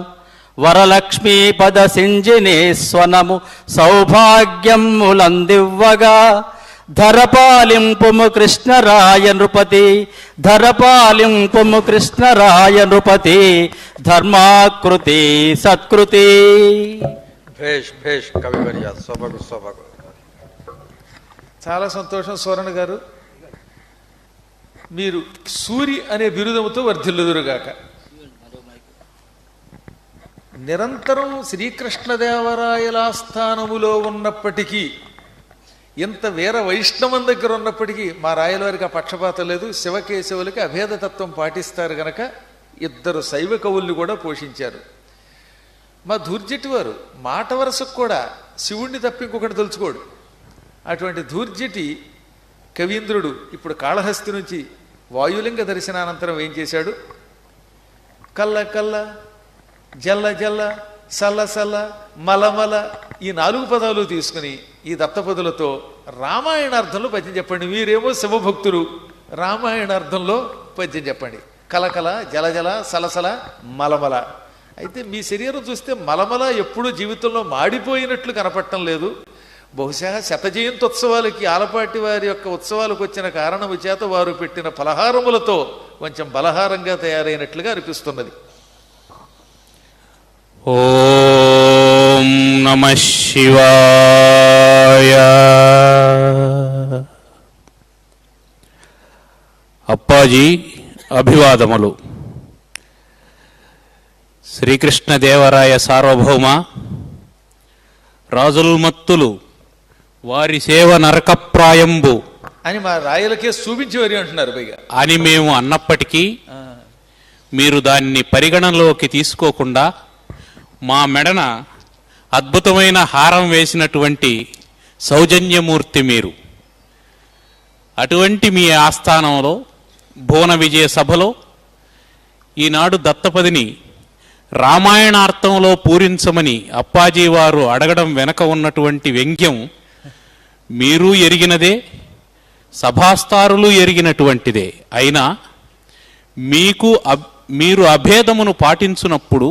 వరలక్ష్మీపద సింజినేస్వనము సౌభాగ్యములందివ్వగా, ధరపాలింపుము కృష్ణరాయ నృపతి, ధరపాలింపుము కృష్ణరాయ నృపతి, ధర్మాకృతి సత్కృతి. భేష్ భేష్ కవివర్య, శోభగు శోభగు. చాలా సంతోషం సూరణ గారు. మీరు సూరి అనే బిరుదముతో వర్ధిల్లుదురుగాక. నిరంతరం శ్రీకృష్ణదేవరాయల స్థానములో ఉన్నప్పటికీ, ఇంత వీర వైష్ణవం దగ్గర ఉన్నప్పటికీ మా రాయల వారికి ఆ పక్షపాతం లేదు. శివకేశవులకి అభేదతత్వం పాటిస్తారు గనక 2 శైవ కవుల్ని కూడా పోషించారు. మా ధూర్జటి వారు మాట వరసకు కూడా శివుణ్ణి తప్ప ఇంకొకటి తలుచుకోడు. అటువంటి ధూర్జటి కవీంద్రుడు ఇప్పుడు కాళహస్తి నుంచి వాయులింగ దర్శనానంతరం ఏం చేశాడు? కల్ల కల్ల, జల్ల జల్ల, సల్ల సల్ల, మలమల ఈ 4 పదాలు తీసుకుని ఈ దత్తపదులతో రామాయణార్థంలో పద్యం చెప్పండి. మీరేమో శివభక్తులు, రామాయణార్థంలో పద్యం చెప్పండి. కలకల, జలజల, సలసల, మలమల. అయితే మీ శరీరం చూస్తే మలమల ఎప్పుడూ జీవితంలో మాడిపోయినట్లు కనపడటం లేదు. బహుశా శతజయంతోత్సవాలకి ఆలపాటి వారి యొక్క ఉత్సవాలకు వచ్చిన కారణము చేత వారు పెట్టిన పలహారములతో కొంచెం బలహారంగా తయారైనట్లుగా అనిపిస్తున్నది. ఓం నమః శివాయ. అప్పాజీ అభివాదములు. శ్రీకృష్ణదేవరాయ సార్వభౌమ, రాజుల్మత్తులు వారి సేవ నరకప్రాయంబు అని మా రాయలకే చూపించేవారు అంటున్నారు పైగా. అని మేము అన్నప్పటికీ మీరు దాన్ని పరిగణనలోకి తీసుకోకుండా మా మెడన అద్భుతమైన హారం వేసినటువంటి సౌజన్యమూర్తి మీరు. అటువంటి మీ ఆస్థానంలో భువన విజయ సభలో ఈనాడు దత్తపదిని రామాయణార్థంలో పూరించమని అప్పాజీ వారు అడగడం వెనక ఉన్నటువంటి వ్యంగ్యం మీరు ఎరిగినదే, సభాస్తారులు ఎరిగినటువంటిదే. అయినా మీరు అభేదమును పాటించున్నప్పుడు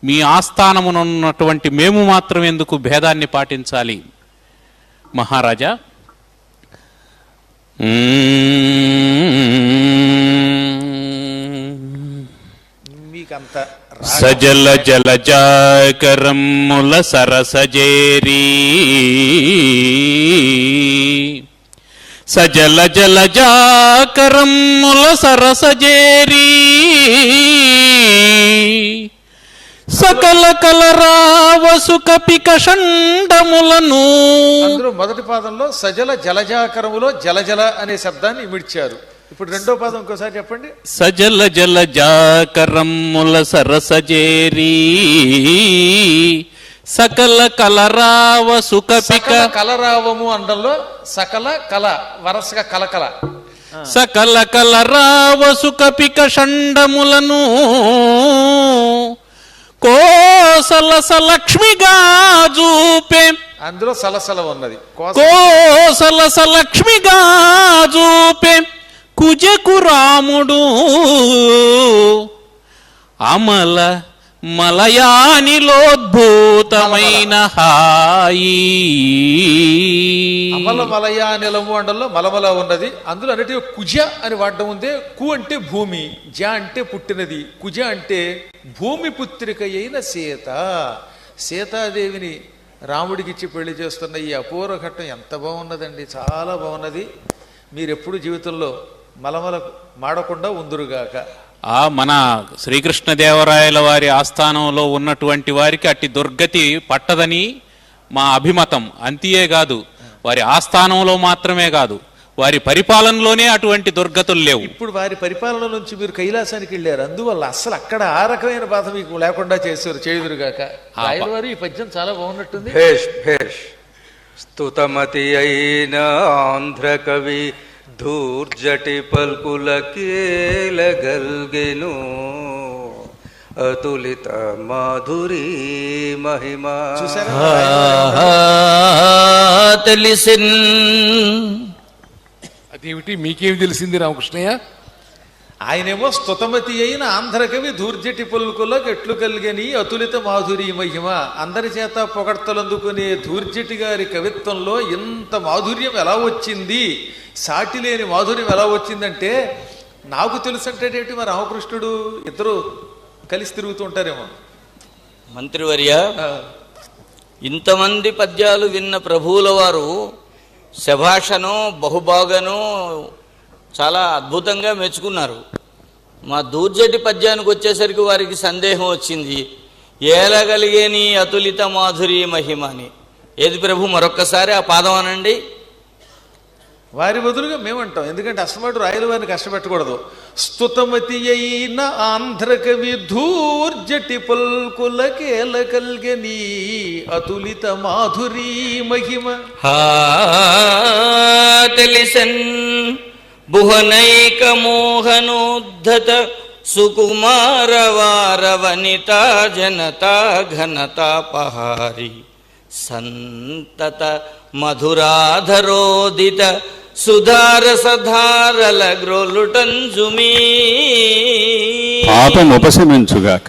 మీ ఆస్థానమునున్నటువంటి మేము మాత్రం ఎందుకు భేదాన్ని పాటించాలి? మహారాజా, మీకంత సజల జలజాకరమ్ముల సరసజేరీ సజల జలజాకరమ్ముల సరసజేరీ సకల కలరావసు కపిక షండములను. అందులో మొదటి పాదంలో సజల జలజాకరములో జలజల అనే శబ్దాన్ని ఇమిడ్చారు. ఇప్పుడు రెండో పాదం ఇంకోసారి చెప్పండి. సజల జలజాకరమ్ముల సరసజేరీ సకల కలరావసు కపిక. కలరావము అండంలో సకల కల వరసగా కలకల. సకల కలరావసు కపిక షండములను కోసలస లక్ష్మిగా చూపే. అందులో సలసల ఉన్నది. కోసలస లక్ష్మిగా చూపే కుజకు రాముడు అమల మలయానిలోద్భూతమైన హాయి. అమల మలయానిలము అండంలో మలమల ఉన్నది. అందులో అన్నిటి కుజ అని వాడడం ఉందే. కు అంటే భూమి, జ అంటే పుట్టినది, కుజ అంటే భూమి పుత్రిక అయిన సీత. సీతాదేవిని రాముడికిచ్చి పెళ్లి చేస్తున్న ఈ అపూర్వ ఘట్టం ఎంత బాగున్నదండి, చాలా బాగున్నది. మీరెప్పుడు జీవితంలో మలమల మాడకుండా ఉందురుగాక. మన శ్రీకృష్ణదేవరాయల వారి ఆస్థానంలో ఉన్నటువంటి వారికి అట్టి దుర్గతి పట్టదని మా అభిమతం. అంతే కాదు, వారి ఆస్థానంలో మాత్రమే కాదు, వారి పరిపాలనలోనే అటువంటి దుర్గతులు లేవు. ఇప్పుడు వారి పరిపాలన నుంచి మీరు కైలాసానికి వెళ్ళారు, అందువల్ల అస్సలు అక్కడ ఆ రకమైన బాధ మీకు లేకుండా చేశారు. చేయుదురుగాక. రాయల వారు ఈ పద్యం చాలా బాగున్నట్టుంది. భేష్ భేష్. స్తుతమతి అయిన ఆంధ్ర కవి ధూర్జటి పల్కుల కేలగల్గెను అతులిత మాధురీ మహిమా. తెలిసిన్. అదేమిటి, మీకేమి తెలిసింది రామకృష్ణయ్య? ఆయనేమో స్తుతమతి అయిన ఆంధ్రకవి ధూర్జటి పలుకులకు ఎట్లు కలిగని అతులిత మాధురీ మహిమ. అందరి చేత పొగడ్తలందుకునే ధూర్జటి గారి కవిత్వంలో ఇంత మాధుర్యం ఎలా వచ్చింది, సాటి లేని మాధుర్యం ఎలా వచ్చిందంటే, నాకు తెలుసంటేటి మా రామకృష్ణుడు ఇద్దరు కలిసి తిరుగుతూ ఉంటారేమో. మంత్రివర్య, ఇంతమంది పద్యాలు విన్న ప్రభువుల వారు శభాషను బహుబాగను చాలా అద్భుతంగా మెచ్చుకున్నారు. మా దూర్జటి పద్యానికి వచ్చేసరికి వారికి సందేహం వచ్చింది. ఏలగలిగేని అతులిత మాధురి మహిమ అని. ఏది ప్రభు, మరొక్కసారి ఆ పాదం అనండి. వారి బదులుగా మేమంటాం, ఎందుకంటే అసమాడు రాయల వారిని కష్టపెట్టకూడదు. స్తుతమతి అయిన ఆంధ్రకవి ధూర్జటి పల్కులకేల కల్గని అతులిత మాధురీ మహిమ. తెలిసన్ భువనైక మోహనోద్ధత సుకుమారవార వనితా జనతా ఘనతాపహారి సంతత మధురాధరోదిత సుధారసధారల గ్రోలుటంజుమీ. పాపం ఉపశమించుగాక.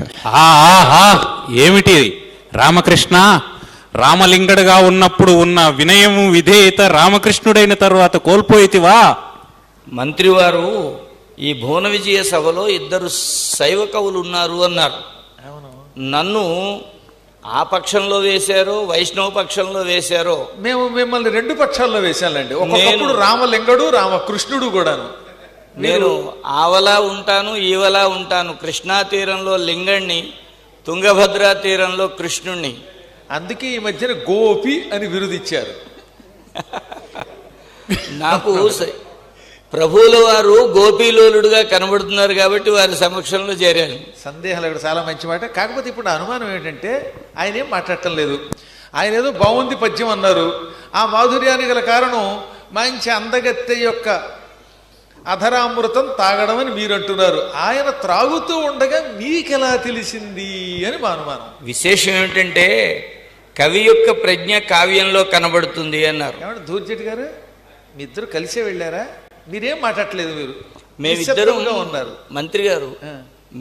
ఏమిటి రామకృష్ణ, రామలింగడుగా ఉన్నప్పుడు ఉన్న వినయము విధేయత రామకృష్ణుడైన తరువాత కోల్పోయితివా? మంత్రివారు ఈ భువన విజయ సభలో ఇద్దరు శైవ కవులు ఉన్నారు అన్నారు. నన్ను ఆ పక్షంలో వేశారో వైష్ణవ పక్షంలో వేశారో. మేము మిమ్మల్ని రెండు పక్షాల్లో వేశానండి. ఒకప్పుడు రామలింగడు రామకృష్ణుడు కూడాను. నేను ఆవలా ఉంటాను, ఈవలా ఉంటాను. కృష్ణా తీరంలో లింగణ్ణి, తుంగభద్రా తీరంలో కృష్ణుణ్ణి. అందుకే ఈ మధ్యన గోపి అని బిరుదిచ్చారు. నాకు ప్రభువుల వారు గోపీలోలుడుగా కనబడుతున్నారు కాబట్టి వారి సమక్షంలో చేరాను. సందేహం ఇక్కడ చాలా మంచి మాట. కాకపోతే ఇప్పుడు అనుమానం ఏంటంటే, ఆయన ఏం మాట్లాడటం లేదు. ఆయన ఏదో బాగుంది పద్యం అన్నారు. ఆ మాధుర్యానికి గల కారణం మంచి అందగత్తె యొక్క అధరామృతం తాగడం అని మీరు అంటున్నారు. ఆయన త్రాగుతూ ఉండగా మీకెలా తెలిసింది అని మా అనుమానం. విశేషం ఏమిటంటే, కవి యొక్క ప్రజ్ఞ కావ్యంలో కనబడుతుంది అన్నారు. ఏమంటే ధూర్జటి గారు, మీ ఇద్దరు కలిసే వెళ్ళారా? మీరేం మాట్లాడలేదు, మీరు మేమిద్దరం ఉన్నారు. మంత్రి గారు,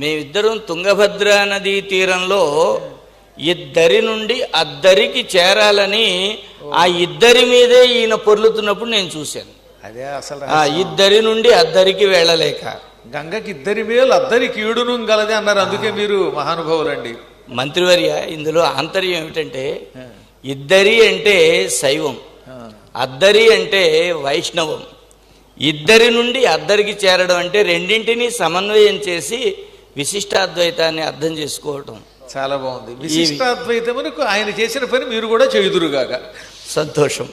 మేమిద్దరం తుంగభద్రా నదీ తీరంలో ఇద్దరి నుండి అద్దరికి చేరాలని ఆ ఇద్దరి మీదే ఈయన పొర్లుతున్నప్పుడు నేను చూశాను. అదే అసలు ఇద్దరి నుండి అద్దరికి వెళ్ళలేక. గంగకి ఇద్దరి మేలు అద్దరి కీడును గలదే అన్నారు. అందుకే మీరు మహానుభావులండి. మంత్రివర్య, ఇందులో ఆంతర్యం ఏమిటంటే ఇద్దరి అంటే శైవం, అద్దరి అంటే వైష్ణవం. ఇద్దరి నుండి అద్దరికి చేరడం అంటే రెండింటినీ సమన్వయం చేసి విశిష్టాద్వైతాన్ని అర్థం చేసుకోవటం. చాలా బాగుంది. విశిష్టాద్వైతమునకు ఆయన చేసిన పని మీరు కూడా చేయుదురుగాక. సంతోషం.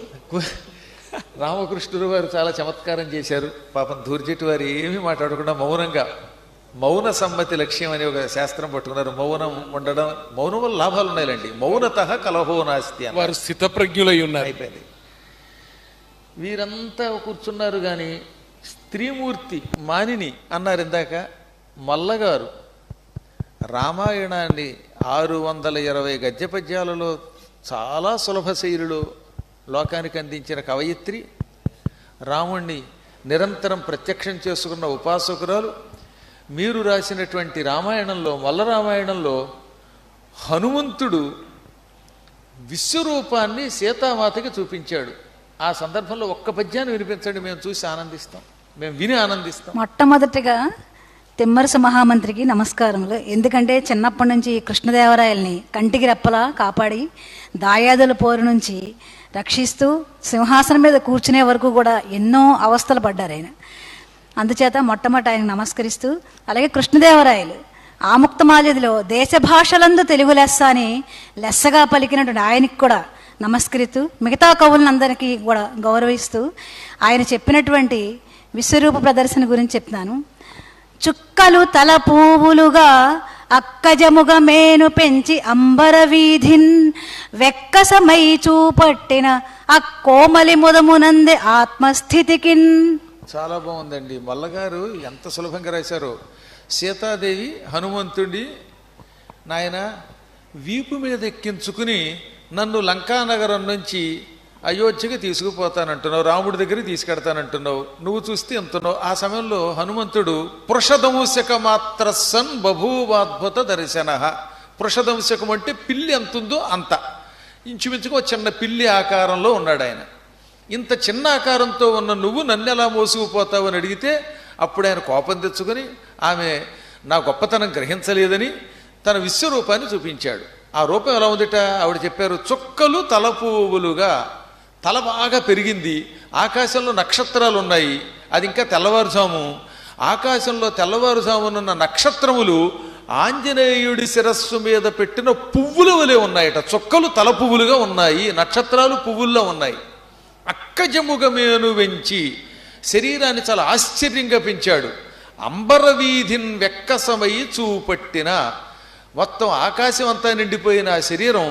రామకృష్ణుడు వారు చాలా చమత్కారం చేశారు. పాపం దూర్జటి వారు ఏమీ మాట్లాడకుండా మౌనంగా, మౌన సమ్మతి లక్ష్యం అనే ఒక శాస్త్రం పట్టుకున్నారు. మౌనం ఉండడం, మౌనం వల్ల లాభాలు ఉన్నాయండి. మౌనత కలహో నాస్తి అని వారు స్థితప్రజ్ఞులై ఉన్నారు. అయిపోయింది. వీరంతా కూర్చున్నారు కానీ స్త్రీమూర్తి మానిని అన్నారు ఇందాక. మల్లగారు రామాయణాన్ని 620 గద్య పద్యాలలో చాలా సులభ శైలిలో లోకానికి అందించిన కవయిత్రి, రాముణ్ణి నిరంతరం ప్రత్యక్షం చేసుకున్న ఉపాసకురాలు. మీరు రాసినటువంటి రామాయణంలో, మల్ల రామాయణంలో హనుమంతుడు విశ్వరూపాన్ని సీతామాతకి చూపించాడు. ఆ సందర్భంలో ఒక్క పద్యాన్ని వినిపించండి, మేము చూసి ఆనందిస్తాం, మేము విని ఆనందిస్తాం. మొట్టమొదటిగా తిమ్మరస మహామంత్రికి నమస్కారములు. ఎందుకంటే చిన్నప్పటి నుంచి కృష్ణదేవరాయల్ని కంటికి రెప్పలా కాపాడి దాయాదుల పోరు నుంచి రక్షిస్తూ సింహాసనం మీద కూర్చునే వరకు కూడా ఎన్నో అవస్థలు పడ్డారు ఆయన. అందుచేత మొట్టమొదటి ఆయన నమస్కరిస్తూ, అలాగే కృష్ణదేవరాయలు ఆముక్తమాల్యదిలో దేశ భాషలందు తెలుగు లెస్స అని లెస్సగా పలికినటువంటి ఆయనకి కూడా నమస్కరిస్తూ, మిగతా కవులందరికీ కూడా గౌరవిస్తూ ఆయన చెప్పినటువంటి విశ్వరూప ప్రదర్శన గురించి చెప్తాను. చుక్కలు తల పువ్వులుగా అక్కజముగ మేను పెంచి అంబర వీధిన్ వెక్కసమై చూపట్టిన అక్కోమలి ముదమునందే ఆత్మస్థితికిన్. చాలా బాగుందండి. మల్లగారు ఎంత సులభంగా రాశారో. సీతాదేవి హనుమంతుడి నాయన వీపు మీద ఎక్కించుకుని నన్ను లంకానగరం నుంచి అయోధ్యకి తీసుకుపోతానంటున్నావు, రాముడి దగ్గరికి తీసుకెడతానంటున్నావు, నువ్వు చూస్తే ఎంతున్నావు. ఆ సమయంలో హనుమంతుడు పురుషదంశక మాత్ర సన్ బభూవాద్భుత దర్శన. పురుషదంశకం అంటే పిల్లి ఎంతుందో అంత, ఇంచుమించుగా చిన్న పిల్లి ఆకారంలో ఉన్నాడు ఆయన. ఇంత చిన్న ఆకారంతో ఉన్న నువ్వు నన్ను ఎలా మోసుకుపోతావు అని అడిగితే అప్పుడు ఆయన కోపం తెచ్చుకొని ఆమె నా గొప్పతనం గ్రహించలేదని తన విశ్వరూపాన్ని చూపించాడు. ఆ రూపం ఎలా ఉందిట ఆవిడ చెప్పారు. చుక్కలు తలపువ్వులుగా, తల బాగా పెరిగింది, ఆకాశంలో నక్షత్రాలు ఉన్నాయి, అది ఇంకా తెల్లవారుజాము. ఆకాశంలో తెల్లవారుజామునున్న నక్షత్రములు ఆంజనేయుడి శిరస్సు మీద పెట్టిన పువ్వుల వలె ఉన్నాయట. చుక్కలు తల పువ్వులుగా ఉన్నాయి, నక్షత్రాలు పువ్వుల్లో ఉన్నాయి. అక్కజముగమేను వెంచి శరీరాన్ని చాలా ఆశ్చర్యంగా పెంచాడు. అంబరవీధిన్ వెక్కసమై చూపట్టిన, మొత్తం ఆకాశం అంతా నిండిపోయిన ఆ శరీరం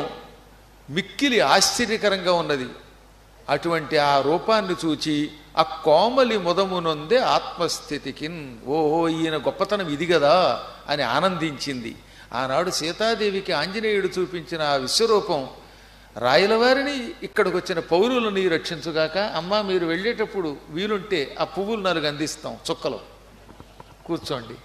మిక్కిలి ఆశ్చర్యకరంగా ఉన్నది. అటువంటి ఆ రూపాన్ని చూచి ఆ కోమలి ముదమునొందే ఆత్మస్థితికిన్, ఓహో ఈయన గొప్పతనం ఇది కదా అని ఆనందించింది. ఆనాడు సీతాదేవికి ఆంజనేయుడు చూపించిన ఆ విశ్వరూపం రాయలవారిని ఇక్కడికి వచ్చిన పౌరులని రక్షించుగాక. అమ్మ మీరు వెళ్ళేటప్పుడు వీలుంటే ఆ పువ్వులు 4 అందిస్తాం, చుక్కలు కూర్చోండి.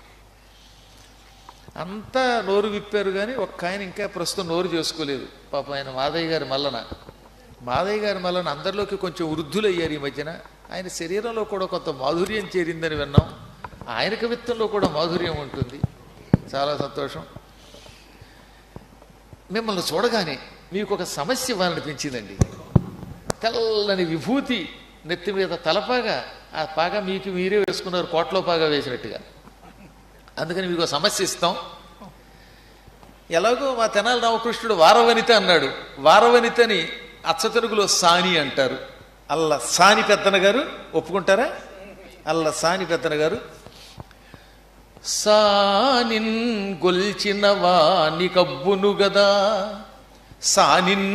అంతా నోరు విప్పారు కానీ ఒక్క ఆయన ఇంకా ప్రస్తుతం నోరు చేసుకోలేదు. పాపం ఆయన మాదయ్య గారి మల్లన అందరిలోకి కొంచెం వృద్ధులయ్యారు ఈ మధ్యన. ఆయన శరీరంలో కూడా కొంత మాధుర్యం చేరిందని విన్నాం. ఆయన కవిత్వంలో కూడా మాధుర్యం ఉంటుంది. చాలా సంతోషం. మిమ్మల్ని చూడగానే మీకు ఒక సమస్య ఇవ్వాలనిపించిందండి. తెల్లని విభూతి నెత్తి మీద తలపాగా, ఆ పాగా మీకు మీరే వేసుకున్నారు, కోట్లో పాగా వేసినట్టుగా. అందుకని మీకు సమస్య ఇస్తాం. ఎలాగో మా తెనాలి రామకృష్ణుడు వారవనిత అన్నాడు. వారవనితని అచ్చతెలుగులో సాని అంటారు. అల్ల సాని పెద్దన గారు ఒప్పుకుంటారా? అల్ల సాని పెద్దన గారు, సానిన్ గొల్చిన వాని కబ్బును గదా, సానిన్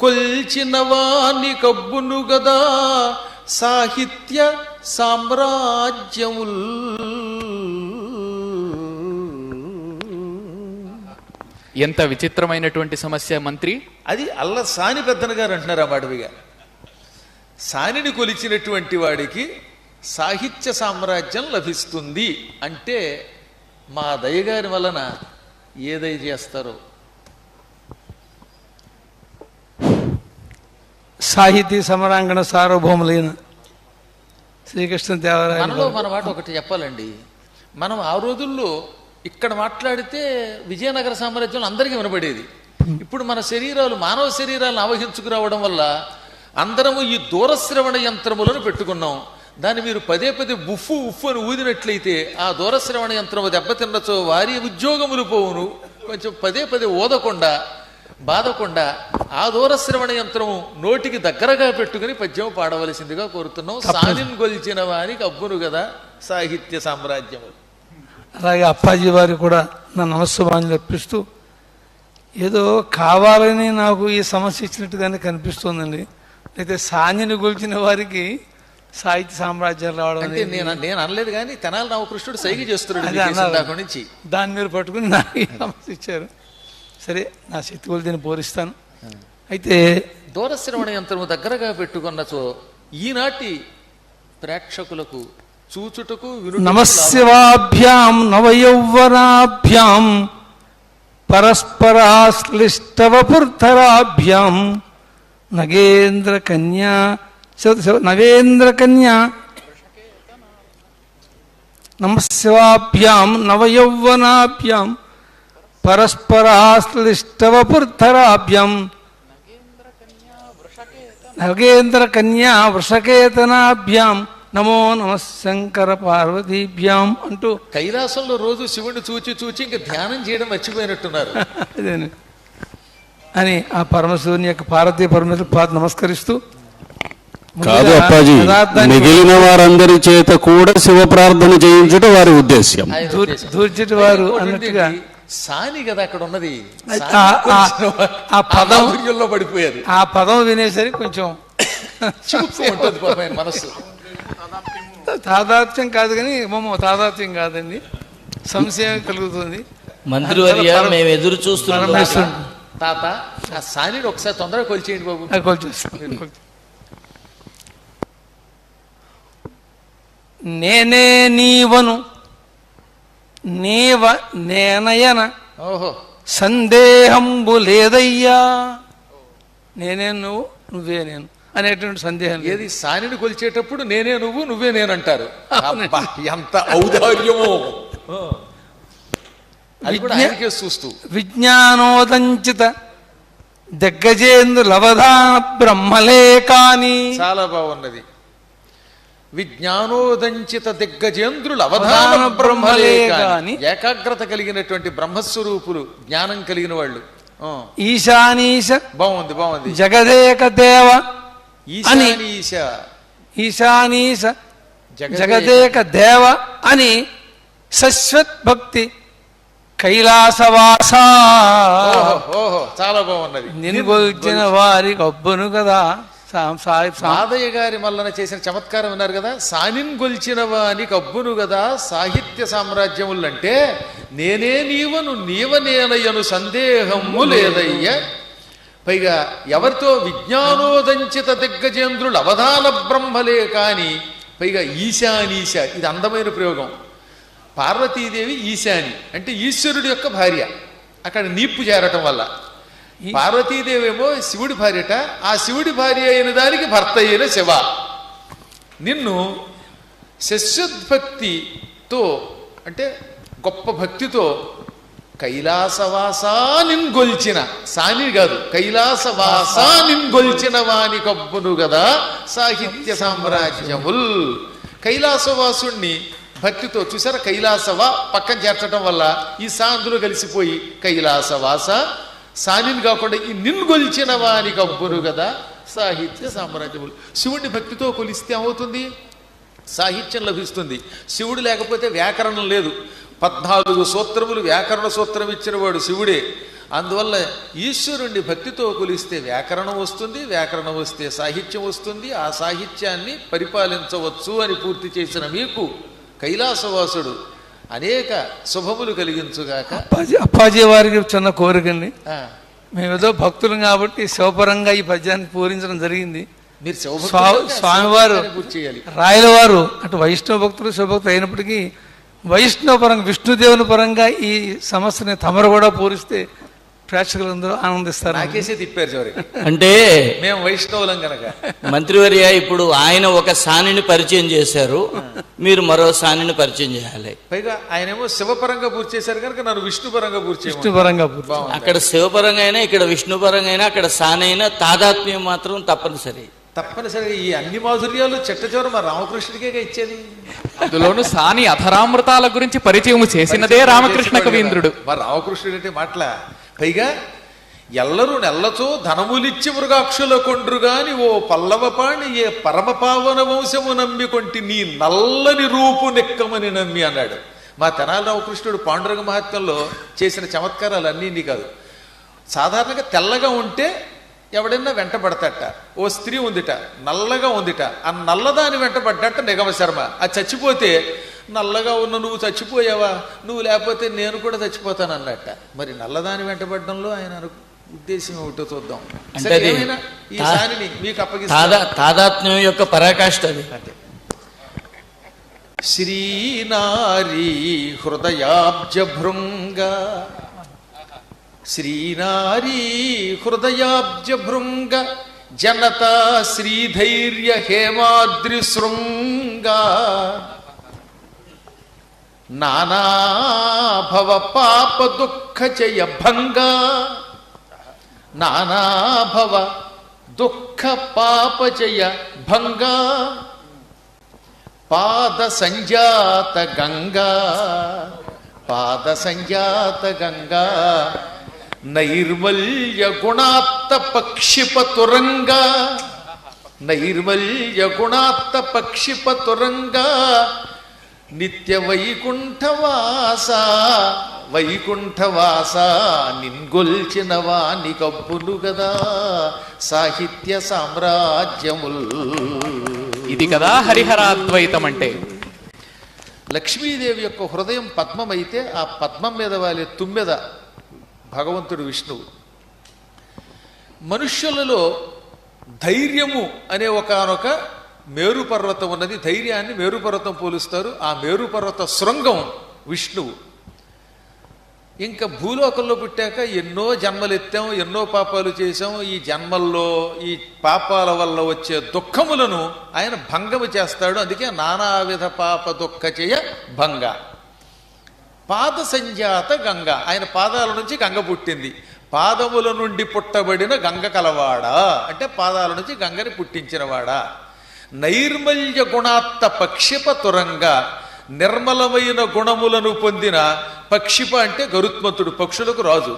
కొల్చిన వాని కబ్బును గదా, సాహిత్య సామ్రాజ్యముల్. ఎంత విచిత్రమైనటువంటి సమస్య మంత్రి. అది అల్ల సాని పెద్దన గారు అంటున్నారు. ఆ మాటవిగా సానిని కొలిచినటువంటి వాడికి సాహిత్య సామ్రాజ్యం లభిస్తుంది అంటే మా దయగారి వలన ఏదై చేస్తారో. సాహితీ సమరాంగణ సార్వభౌములైన శ్రీకృష్ణదేవరాయలు మనలో మన మాట ఒకటి చెప్పాలండి. మనం ఆ రోజుల్లో ఇక్కడ మాట్లాడితే విజయనగర సామ్రాజ్యంలో అందరికీ వినబడేది. ఇప్పుడు మన శరీరాలు మానవ శరీరాలను ఆవహించుకురావడం వల్ల అందరము ఈ దూరశ్రవణ యంత్రములను పెట్టుకున్నాం. దాన్ని మీరు పదే పదే ఉఫ్ఫు ఉఫ్ఫు అని ఊదినట్లయితే ఆ దూరశ్రవణ యంత్రము దెబ్బతిన్నచో వారి ఉద్యోగములు పోవును. కొంచెం పదే పదే ఊదకుండా బాధకుండా ఆ దూరశ్రవణ యంత్రము నోటికి దగ్గరగా పెట్టుకుని పద్యం పాడవలసిందిగా కోరుతున్నాం. సానిన్ గొల్చిన వానికి అబ్బును కదా సాహిత్య సామ్రాజ్యము. అలాగే అప్పాజీ వారికి కూడా నా నమస్సుమాన్యులు అర్పిస్తూ, ఏదో కావాలని నాకు ఈ సమస్య ఇచ్చినట్టుగానే కనిపిస్తోందండి. అయితే సానిని గొల్చిన వారికి సాహిత్య సామ్రాజ్యం రావడం అంటే నేను అనలేదు కానీ తెనాలి రామకృష్ణుడు సైగ చేస్తున్నాడు నుంచి. దాన్ని మీరు పట్టుకుని నాకు ఈ సమస్య ఇచ్చారు. సరే, నా శక్తి కొలు దీన్ని పూరిస్తాను. అయితే దూరశ్రవణ యంత్రము దగ్గరగా పెట్టుకున్నచో ఈనాటి ప్రేక్షకులకు చూచుటకు నమస్యవాభ్యాం నవయౌవనాభ్యాం పరస్పరాశ్లిష్టవపుర్ధరాభ్యాం నగేంద్ర కన్యా నవేంద్ర కన్యా నమస్యవాభ్యాం నవయౌవనాభ్యాం పరస్పరాశ్లిష్టవపుర్ధరాభ్యాం నగేంద్ర కన్యా వృషకేతనాభ్యాం నమో నమ శంకర పార్వతీభ్యాం అంటూ కైలాసంలో రోజు శివుడిని చూచి చూచి ఇంకా ధ్యానం చేయడం మర్చిపోయినట్టున్నారు అదేను అని ఆ పరమశివుని యొక్క పార్వతీ పరమేశ్వర నమస్కరిస్తూ, కాదు అప్పాజీ, మిగిలిన వారందరి చేత కూడా శివ ప్రార్థన చేయించుట వారి ఉద్దేశ్యం. దూర్చిటి వారు అన్నట్టుగా సాని కదా అక్కడ ఉన్నది. ఆ పదం పడిపోయారు. ఆ పదం వినేసరికి కొంచెం ఉంటుంది మనసు. తాదాత్మ్యం కాదు కానీ తాదాత్మ్యం కాదండి, సంశయం కలుగుతుంది. మంత్రివర్య మేము ఎదురు చూస్తున్నాం. తాత ఆ సానిని ఒకసారి తొందరగా కొలిచేయండి బాబు. కొలిచేస్తాను. నేనే నీవను నీవ నేనయన ఓహో సందేహంబు లేదయ్యా. నేనే నువ్వు నువ్వే నేను అనేటువంటి సందేహం లేదు. ఏది సానిని కొలిచేటప్పుడు నేనే నువ్వు నువ్వే నేనంటారు. ఎంత ఔదార్యమో చూస్తూ విజ్ఞానోదంచిత దిగ్గజేంద్రు లవధాన బ్రహ్మలే కాని. చాలా బాగున్నది. విజ్ఞానోదంచిత దిగ్గజేంద్రులు అవధాన బ్రహ్మలే కాని. ఏకాగ్రత కలిగినటువంటి బ్రహ్మస్వరూపులు, జ్ఞానం కలిగిన వాళ్ళు. ఈశానీశ బాగుంది బాగుంది. జగదేక దేవ ఈశానీశ ఈశానీశ జగదేక దేవ అని శశ్వద్భక్తి కైలాసవాస. ఓహో చాలా బాగున్నది. నిన్ను గొల్చిన వారికి అబ్బును కదా. మాదయ్య గారి మల్లన చేసిన చమత్కారం ఉన్నారు కదా, సానిన్ గొల్చిన వానికి అబ్బును కదా సాహిత్య సామ్రాజ్యములంటే నేనే నీవను నీవనేనయను సందేహము లేదయ్య. పైగా ఎవరితో విజ్ఞానోదంచిత దిగ్గజేంద్రులు అవధాన బ్రహ్మలే కాని. పైగా ఈశానీశ, ఇది అందమైన ప్రయోగం. పార్వతీదేవి ఈశాని అంటే ఈశ్వరుడి యొక్క భార్య. అక్కడ నీప్పు చేరటం వల్ల పార్వతీదేవి ఏమో శివుడి భార్యట. ఆ శివుడి భార్య అయిన దానికి భర్త అయిన శివ. నిన్ను శశ్వద్భక్తితో అంటే గొప్ప భక్తితో కైలాసవాసా నిన్గొల్చిన, సాని కాదు కైలాసవాసా నిన్గొల్చిన వాని కబ్బును కదా సాహిత్య సామ్రాజ్యముల్. కైలాసవాసుణ్ణి భక్తితో చూసారా, కైలాసవ పక్కన చేర్చడం వల్ల ఈ సాందులో కలిసిపోయి కైలాసవాస సానిని కాకుండా ఈ నిన్గొల్చిన వాని కబ్బును కదా సాహిత్య సామ్రాజ్యములు. శివుడిని భక్తితో కొలిస్తే ఏమవుతుంది? సాహిత్యం లభిస్తుంది. శివుడు లేకపోతే వ్యాకరణం లేదు. 14 సూత్రములు వ్యాకరణ సూత్రం ఇచ్చిన వాడు శివుడే. అందువల్ల ఈశ్వరుణ్ణి భక్తితో కొలిస్తే వ్యాకరణం వస్తుంది, వ్యాకరణం వస్తే సాహిత్యం వస్తుంది. ఆ సాహిత్యాన్ని పరిపాలించవచ్చు అని పూర్తి చేసిన మీకు కైలాసవాసుడు అనేక శుభములు కలిగించుగాక. అప్పాజీ వారికి చిన్న కోరికండి. మేమేదో భక్తులం కాబట్టి శివపరంగా ఈ పద్యాన్ని పూరించడం జరిగింది. మీరు స్వామివారు రాయల వారు అటు వైష్ణవ భక్తులు శివభక్తులు అయినప్పటికీ వైష్ణవ పరంగా విష్ణుదేవుని పరంగా ఈ సమస్యని తమరు కూడా పూరిస్తే ప్రేక్షకులందరూ ఆనందిస్తారు. నాకేసే తిప్పారు చివరికి. అంటే మేము వైష్ణవులం గనక. మంత్రివర్య ఇప్పుడు ఆయన ఒక సానిని పరిచయం చేశారు, మీరు మరో సానిని పరిచయం చేయాలి. పైగా ఆయనేమో శివపరంగా పూర్తి చేశారు కనుక నన్ను విష్ణుపరంగా పూర్తి చేయమన్నారు. విష్ణుపరంగా పూర్తి. అక్కడ శివపరంగా అయినా ఇక్కడ విష్ణుపరంగా అయినా అక్కడ సానైనా తాదాత్మ్యం మాత్రం తప్పనిసరి. తప్పనిసరిగా ఈ అన్ని మాధుర్యాలు చిట్ట చివర మా రామకృష్ణుడికే ఇచ్చేది. అందులోను సాని అధరామృతాల గురించి పరిచయం చేసినదే రామకృష్ణ కవీంద్రుడు. మా రామకృష్ణుడు అంటే మాటల. పైగా ఎల్లరూ నెల్లచో ధనములిచ్చి మృగాక్షుల కొండ్రు గాని ఓ పల్లవపాణి ఏ పరమ పావన వంశము నమ్మి కొంటి నీ నల్లని రూపు నెక్కమని నమ్మి అన్నాడు. మా తెనాలి రామకృష్ణుడు పాండురంగ మహాత్మ్యంలో చేసిన చమత్కారాలు అన్నీ కాదు. సాధారణంగా తెల్లగా ఉంటే ఎవడైనా వెంటబడతట. ఓ స్త్రీ ఉందిట, నల్లగా ఉందిట, ఆ నల్లదాని వెంటబడ్డట నిగమ శర్మ. అది చచ్చిపోతే నల్లగా ఉన్న నువ్వు చచ్చిపోయావా, నువ్వు లేకపోతే నేను కూడా చచ్చిపోతాను అన్నట్ట. మరి నల్లదాని వెంటబడ్డంలో ఆయన ఉద్దేశం ఏమిటో చూద్దాం. అంటే ఏమైనా ఈ సానిని మీకు అప్పగిస్తా. తాదాత్మ్యం యొక్క పరాకాష్ఠ అది. శ్రీనారీ హృదయాబ్జ భృంగ, శ్రీనారీ హృదయాబ్జ భృంగ జనతా శ్రీధైర్య హేమాద్రి శృంగ నానాభవ పాప దుఃఖ జయ భంగ, నానాభవ దుఃఖ పాప జయ భంగ పాద సంజాత గంగా, పాద సంజాత గంగా నైర్మల్య గుణాత్త పక్షిపతురంగ, నైర్మల్య గుణాత్త పక్షిపతురంగ నిత్య వైకుంఠవాస, వైకుంఠవాస నిన్గొల్చిన వాని కబ్బులు గదా సాహిత్య సామ్రాజ్యముల్. ఇది కదా హరిహరాద్వైతం అంటే. లక్ష్మీదేవి యొక్క హృదయం పద్మమైతే ఆ పద్మం మీద వాలే తుమ్మెద భగవంతుడు విష్ణువు. మనుష్యులలో ధైర్యము అనే ఒకానొక మేరు పర్వతం ఉన్నది. ధైర్యాన్ని మేరు పర్వతం పోలుస్తారు. ఆ మేరు పర్వత శృంగం విష్ణువు. ఇంకా భూలోకంలో పుట్టాక ఎన్నో జన్మలు ఎత్తాం, ఎన్నో పాపాలు చేశాం. ఈ జన్మల్లో ఈ పాపాల వల్ల వచ్చే దుఃఖములను ఆయన భంగము చేస్తాడు. అందుకే నానావిధ పాప దుఃఖ చేయ భంగ. పాద సంజాత గంగ, ఆయన పాదాల నుంచి గంగ పుట్టింది. పాదముల నుండి పుట్టబడిన గంగ కలవాడా అంటే పాదాల నుంచి గంగని పుట్టించినవాడా. నైర్మల్య గుణాత్త పక్షిప తురంగ, నిర్మలమైన గుణములను పొందిన పక్షిప అంటే గరుత్మంతుడు, పక్షులకు రాజు.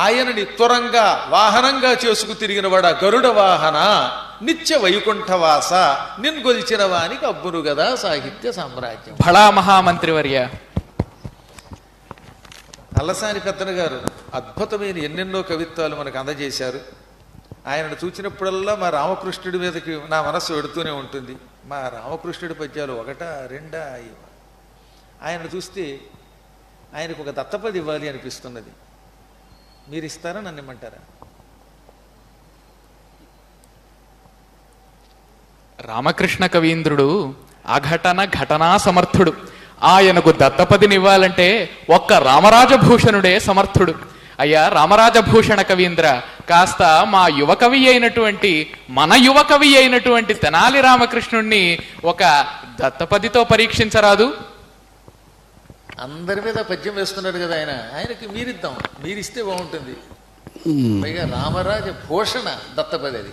ఆయనని తురంగా వాహనంగా చేసుకు తిరిగినవాడా గరుడ వాహన నిత్య వైకుంఠవాస నిన్గొల్చిన వానికి అబ్బును గదా సాహిత్య సామ్రాజ్యం. భళా మహామంత్రివర్య. అల్లసాని పెద్దన గారు అద్భుతమైన ఎన్నెన్నో కవిత్వాలు మనకు అందజేశారు. ఆయనను చూసినప్పుడల్లా మా రామకృష్ణుడి మీదకి నా మనస్సు వెడుతూనే ఉంటుంది. మా రామకృష్ణుడి పద్యాలు ఒకటా రెండా. ఆయనను చూస్తే ఆయనకు ఒక దత్తపది ఇవ్వాలి అనిపిస్తున్నది. మీరు ఇస్తారా, నన్ను ఇమ్మంటారా? రామకృష్ణ కవీంద్రుడు అఘటన ఘటనా సమర్థుడు. ఆయనకు దత్తపదినివ్వాలంటే ఒక్క రామరాజభూషణుడే సమర్థుడు. అయ్యా రామరాజభూషణ కవీంద్ర, కాస్త మా యువ కవి అయినటువంటి మన యువ కవి అయినటువంటి తెనాలి రామకృష్ణుణ్ణి ఒక దత్తపదితో పరీక్షించరాదు? అందరి మీద పద్యం వేస్తున్నాడు కదా ఆయన. ఆయనకి మీరిద్దాం, మీరిస్తే బాగుంటుంది. పైగా రామరాజ భూషణ దత్తపది అది.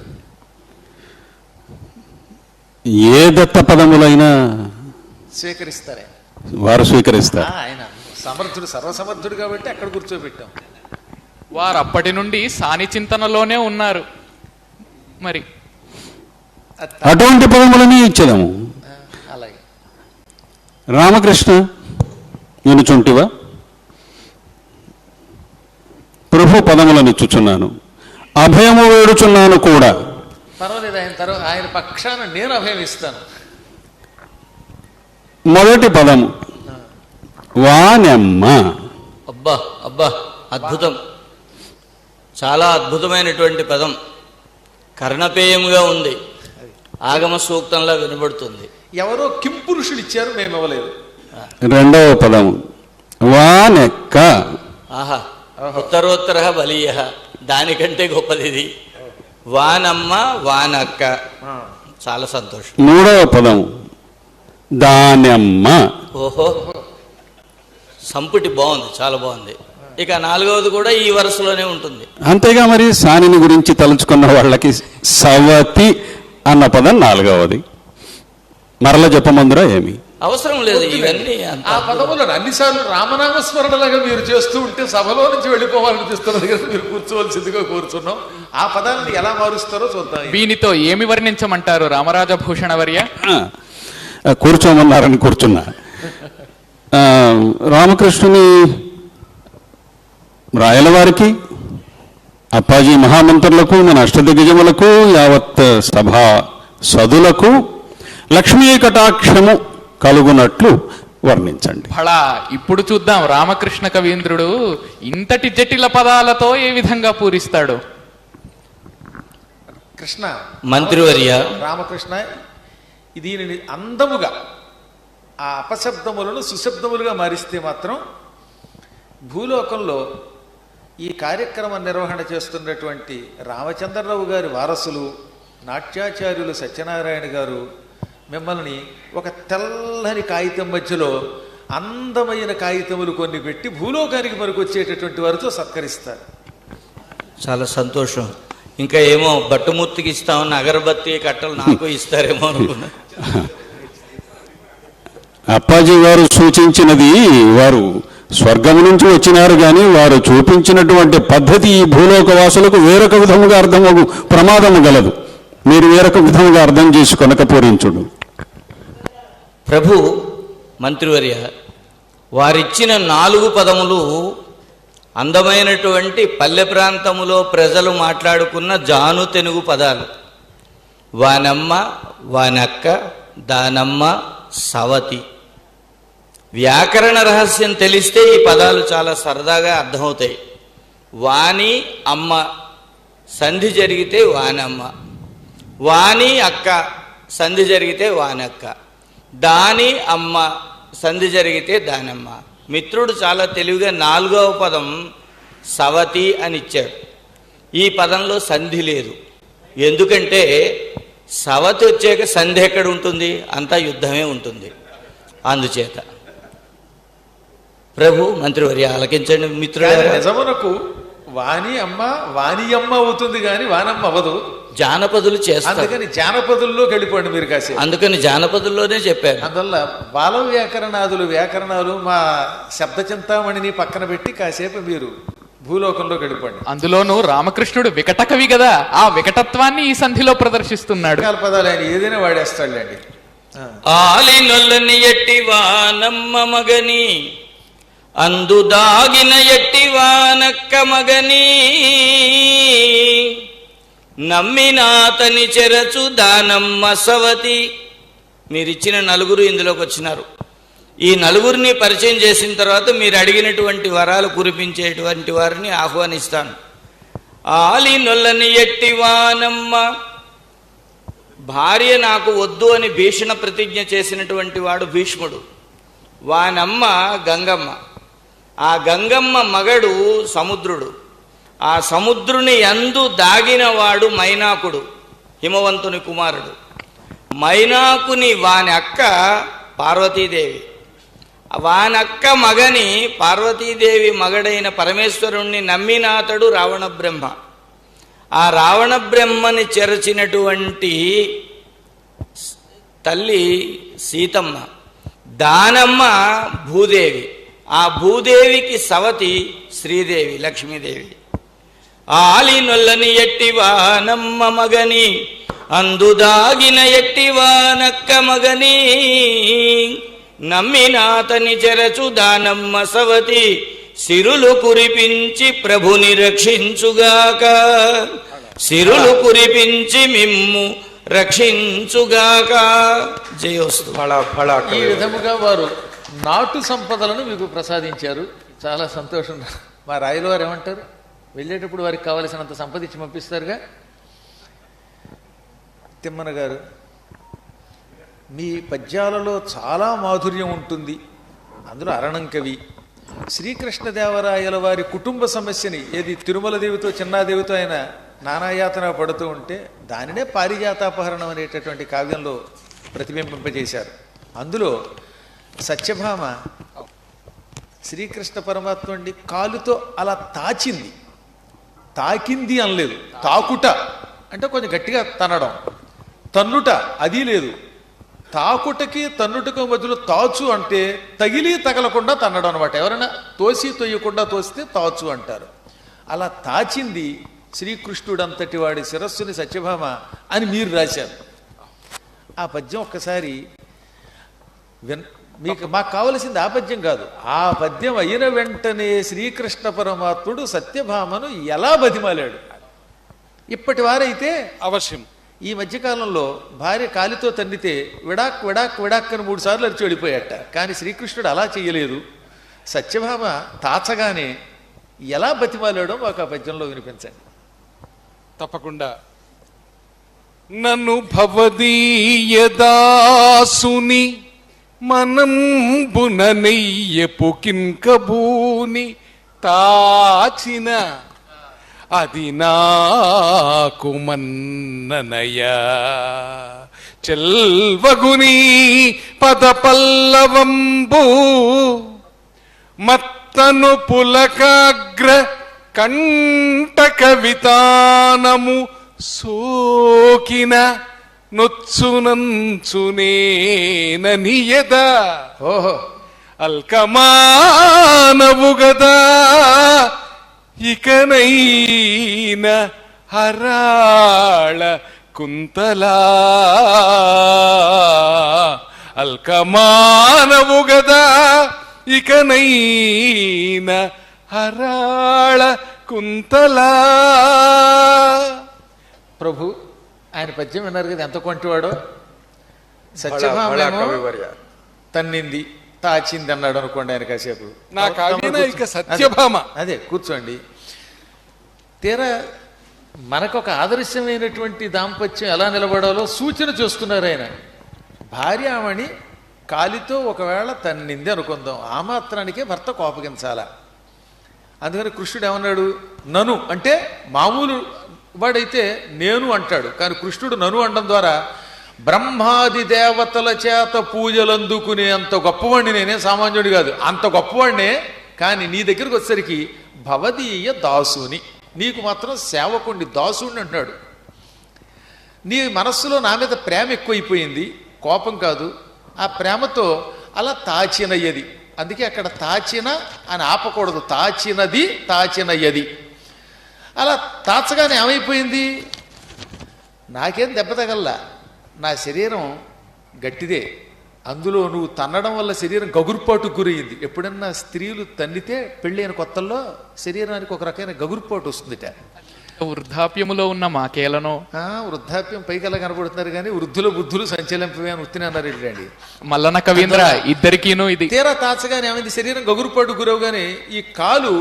ఏ దత్త పదములైనా స్వీకరిస్తారే, వారు స్వీకరిస్తారు. ఆయన సమర్థుడు, సర్వసమర్థుడు కాబట్టి అక్కడ కూర్చోబెట్టాం. వారు అప్పటి నుండి సాని చింతనలోనే ఉన్నారు. మరి అటువంటి పదములని ఇచ్చేదాము. అలాగే రామకృష్ణ వినుచుంటివా? ప్రభు పదములను ఇచ్చుచున్నాను, అభయము వేడుచున్నాను కూడా. పర్వాలేదు, ఆయన తర్వాత ఆయన పక్షాన నేను అభయం ఇస్తాను. మొదటి పదము వానెమ్మ. అబ్బా అబ్బా, అద్భుతం, చాలా అద్భుతమైనటువంటి పదం. కర్ణపేయముగా ఉంది, ఆగమ సూక్తంలా వినబడుతుంది. ఎవరో కింపురుషులు ఇచ్చారు, మేము ఇవ్వలేదు. రెండవ పదము వానెక్క. ఆహా, ఉత్తరోత్తర బలీయ, దానికంటే గొప్పది ఇది. వానమ్మ వానక్క, చాలా సంతోషం. మూడవ పదం దానమ్మ. ఓహో, సంపుటి బాగుంది, చాలా బాగుంది. ఇక నాలుగవది కూడా ఈ వరుసలోనే ఉంటుంది. అంతేగా మరి సానిని గురించి తలుచుకున్న వాళ్ళకి సవతి అన్న పదం నాలుగవది. మరల చెప్పమందురా ఏమి అవసరం లేదు ఇవన్నీ. ఆ పదములను అన్నిసార్లు రామనామస్మరణలాగా మీరు చేస్తూ ఉంటే సభలో నుంచి వెళ్ళిపోవాలనిపిస్తున్నది కదా, మీరు కూర్చోవలసిందిగా కూర్చున్నాం. ఆ పదాలను ఎలా మారుస్తారో చూద్దాం. వీనితో ఏమి వర్ణించమంటారు రామరాజభూషణ వర్య? కూర్చోమన్నారని కూర్చున్నా. రామకృష్ణుని రాయల వారికి, అప్పాజీ మహామంత్రులకు, మన అష్టదిగ్గజములకు, యావత్ సభా సదులకు లక్ష్మీ కటాక్షము కలుగునట్లు వర్ణించండి. ఫళా, ఇప్పుడు చూద్దాం రామకృష్ణ కవీంద్రుడు ఇంతటి జటిల పదాలతో ఏ విధంగా పూరిస్తాడు. కృష్ణ మంత్రివర్య, రామకృష్ణ, దీనిని అందముగా ఆ అపశబ్దములను సుశబ్దములుగా మారిస్తే మాత్రం భూలోకంలో ఈ కార్యక్రమ నిర్వహణ చేస్తున్నటువంటి రామచంద్రరావు గారి వారసులు నాట్యాచార్యులు సత్యనారాయణ గారు మిమ్మల్ని ఒక తెల్లని కాగితం మధ్యలో అందమైన కాగితములు కొన్ని పెట్టి భూలోకానికి మనకు వచ్చేటటువంటి వారితో సత్కరిస్తారు. చాలా సంతోషం. ఇంకా ఏమో బట్టుమూర్తికి ఇస్తామన్న అగరబత్తి కట్టలు నాకు ఇస్తారేమో అనుకున్నా. అప్పాజీ వారు సూచించినది, వారు స్వర్గం నుంచి వచ్చినారు కానీ వారు చూపించినటువంటి పద్ధతి ఈ భూలోక వాసులకు వేరొక విధముగా అర్థమగు ప్రమాదము గలదు. మీరు వేరొక విధముగా అర్థం చేసి కొనక పూరించుడు. ప్రభు మంత్రివర్య, వారిచ్చిన 4 పదములు అందమైనటువంటి పల్లె ప్రాంతములో ప్రజలు మాట్లాడుకున్న జాను తెనుగు పదాలు. వానమ్మ, వానక్క, దానమ్మ, సవతి. వ్యాకరణ రహస్యం తెలిస్తే ఈ పదాలు చాలా సరదాగా అర్థమవుతాయి. వాణి అమ్మ సంధి జరిగితే వానమ్మ, వాణి అక్క సంధి జరిగితే వానక్క, దాని అమ్మ సంధి జరిగితే దానమ్మ. మిత్రుడు చాలా తెలివిగా 4వ పదం సవతి అని ఇచ్చాడు. ఈ పదంలో సంధి లేదు. ఎందుకంటే సవతి వచ్చాక సంధి ఎక్కడ ఉంటుంది? అంతా యుద్ధమే ఉంటుంది. అందుచేత ప్రభు మంత్రివర్య ఆలకించండి మిత్రుడు. నిజమునకు వాణి అమ్మ వాణియమ్మ అవుతుంది కానీ వానమ్మ అవ్వదు. జానపదులు చేస్తారు, అందుకని జానపదుల్లోకి వెళ్ళిపోండి మీరు కాసేపు. అందుకని జానపదుల్లోనే చెప్పారు. అందువల్ల బాల వ్యాకరణాలు మా శబ్ద చింతామణిని పక్కన పెట్టి కాసేపు మీరు భూలోకంలోకి వెళ్ళిపోండి. అందులోనూ రామకృష్ణుడు వికట కవి కదా, ఆ వికటత్వాన్ని ఈ సంధిలో ప్రదర్శిస్తున్నాడు. పదాలు ఆయన ఏదైనా వాడేస్తాడులేండి. ఆలి నొల్లని ఎట్టి వానమ్మ మగని, అందు దాగిన ఎట్టి వానక్క మగని, నమ్మినాతని చెరచు దానమ్మ సవతి. మీరిచ్చిన 4 ఇందులోకి వచ్చినారు. ఈ 4 పరిచయం చేసిన తర్వాత మీరు అడిగినటువంటి వరాలు కురిపించేటువంటి వారిని ఆహ్వానిస్తాను. ఆలి నొల్లని ఎట్టి వానమ్మ, భార్య నాకు వద్దు అని భీషణ ప్రతిజ్ఞ చేసినటువంటి వాడు భీష్ముడు. వానమ్మ గంగమ్మ, ఆ గంగమ్మ మగడు సముద్రుడు. ఆ సముద్రుని యందు దాగినవాడు మైనాకుడు, హిమవంతుని కుమారుడు. మైనాకుని వాని అక్క పార్వతీదేవి. వానక్క మగని పార్వతీదేవి మగడైన పరమేశ్వరుణ్ణి నమ్మినాతడు రావణ బ్రహ్మ. ఆ రావణ బ్రహ్మని చెరచినటువంటి తల్లి సీతమ్మ. దానమ్మ భూదేవి. ఆ భూదేవికి సవతి శ్రీదేవి, లక్ష్మీదేవి. ఆలి నొల్లని ఎట్టి వానమ్మ మగని, అందు దాగిన ఎట్టి వానక్క మగని, నమ్మినాతని చెరచు దానమ్మ సవతి, సిరులు కురిపించి ప్రభుని రక్షించుగాక, సిరులు కురిపించి మిమ్ము రక్షించుగాక. జయోస్తు. ఈ విధముగా వారు నాటు సంపదలను మీకు ప్రసాదించారు. చాలా సంతోషం. మా రాయల వారు ఏమంటారు? వెళ్ళేటప్పుడు వారికి కావలసినంత సంపద ఇచ్చి పంపిస్తారుగా. తిమ్మన గారు, మీ పద్యాలలో చాలా మాధుర్యం ఉంటుంది. అందులో అరణం కవి, శ్రీకృష్ణదేవరాయల వారి కుటుంబ సమస్యని ఏది తిరుమల దేవితో చిన్నాదేవితో ఆయన నానాయాతన పడుతూ ఉంటే దానినే పారిజాతాపహరణం అనేటటువంటి కావ్యంలో ప్రతిబింబింపజేశారు. అందులో సత్యభామ శ్రీకృష్ణ పరమాత్ముడి కాలుతో అలా తాచింది, తాకింది అనలేదు, తాకుట అంటే కొంచెం గట్టిగా తనడం, తన్నుట అది లేదు. తాకుటకి తన్నుటకు మధ్యలో తాచు అంటే తగిలి తగలకుండా తన్నడం అనమాట. ఎవరైనా తోసి తొయ్యకుండా తోస్తే తాచు అంటారు. అలా తాచింది శ్రీకృష్ణుడంతటి వాడి శిరస్సుని సత్యభామ అని మీరు రాశారు. ఆ పద్యం ఒక్కసారి మీకు మాకు కావలసింది ఆ పద్యం కాదు, ఆ పద్యం అయిన వెంటనే శ్రీకృష్ణ పరమాత్ముడు సత్యభామను ఎలా బతిమాలాడు. ఇప్పటి వారైతే అవశ్యం. ఈ మధ్యకాలంలో భార్య కాలితో తన్నితే విడాక్ విడాక్ విడాక్ అని 3 సార్లు అరిచి వెళ్ళిపోయాట. కానీ శ్రీకృష్ణుడు అలా చేయలేదు. సత్యభామ తాచగానే ఎలా బతిమాలాడో మాకు ఆ పద్యంలో వినిపించండి. తప్పకుండా. నన్ను భవదీయదాసుని మనంబున నెయ్యపు కింకబూని తాచిన అది నాకు మన్ననయ చెల్వగుని పద పల్లవంబు మత్తను పులకాగ్ర కంటక వితానము సోకిన నొచ్చునంచునేననియద ఓహో అల్కమానవు గదా ఇకనైన హరాళ కుంతలా అల్కమానవు గదా ఇకనైన హరాళ కుంతలా. ప్రభు ఆయన పద్యం విన్నారు కదా, ఎంత కొంటివాడో. బళ సత్యభామ కవివర్య. తన్నింది తాచింది అన్నాడు అనుకోండి ఆయన కాసేపు. నా కావ్యన ఇక సత్యభామ. అదే కూర్చోండి. తీరా మనకొక ఆదర్శమైనటువంటి దాంపత్యం ఎలా నిలబడాలో సూచన చేస్తున్నారు ఆయన. భార్యామణి కాలితో ఒకవేళ తన్నింది అనుకుందాం, ఆ మాత్రానికే భర్త కోపగించాల. అందుకని కృష్ణుడు ఏమన్నాడు, నను అంటే మామూలు వాడైతే నేను అంటాడు, కానీ కృష్ణుడు నను అనడం ద్వారా బ్రహ్మాది దేవతల చేత పూజలు అందుకునే అంత గొప్పవాడిని, నేనే సామాన్యుడి కాదు, అంత గొప్పవాడినే. కానీ నీ దగ్గరికి వచ్చేసరికి భవదీయ దాసుని, నీకు మాత్రం సేవకుణ్ణి దాసుడిని అంటున్నాడు. నీ మనస్సులో నా మీద ప్రేమ ఎక్కువైపోయింది, కోపం కాదు. ఆ ప్రేమతో అలా తాచినయ్యది. అందుకే అక్కడ తాచిన అని ఆపకూడదు, తాచినది తాచినయ్యది. అలా తాచగానే ఏమైపోయింది, నాకేం దెబ్బ తగల్లా, నా శరీరం గట్టిదే. అందులో నువ్వు తన్నడం వల్ల శరీరం గగురుపాటుకు గురయ్యింది. ఎప్పుడన్నా స్త్రీలు తన్నితే పెళ్ళైన కొత్తల్లో శరీరానికి ఒక రకమైన గగురుపాటు వస్తుందిట. వృద్ధాప్యములో ఉన్న మాకేలనో. వృద్ధాప్యం పైకల్లా కనబడుతున్నారు కానీ వృద్ధుల బుద్ధులు సంచలింపవే అని ఉత్తినన్నారు ఏంటండి మల్లన కవీంద్ర ఇద్దరికీను ఇది. తీరా తాచగానే ఏమైంది, శరీరం గగురుపాటు గురవగానే ఈ కాలు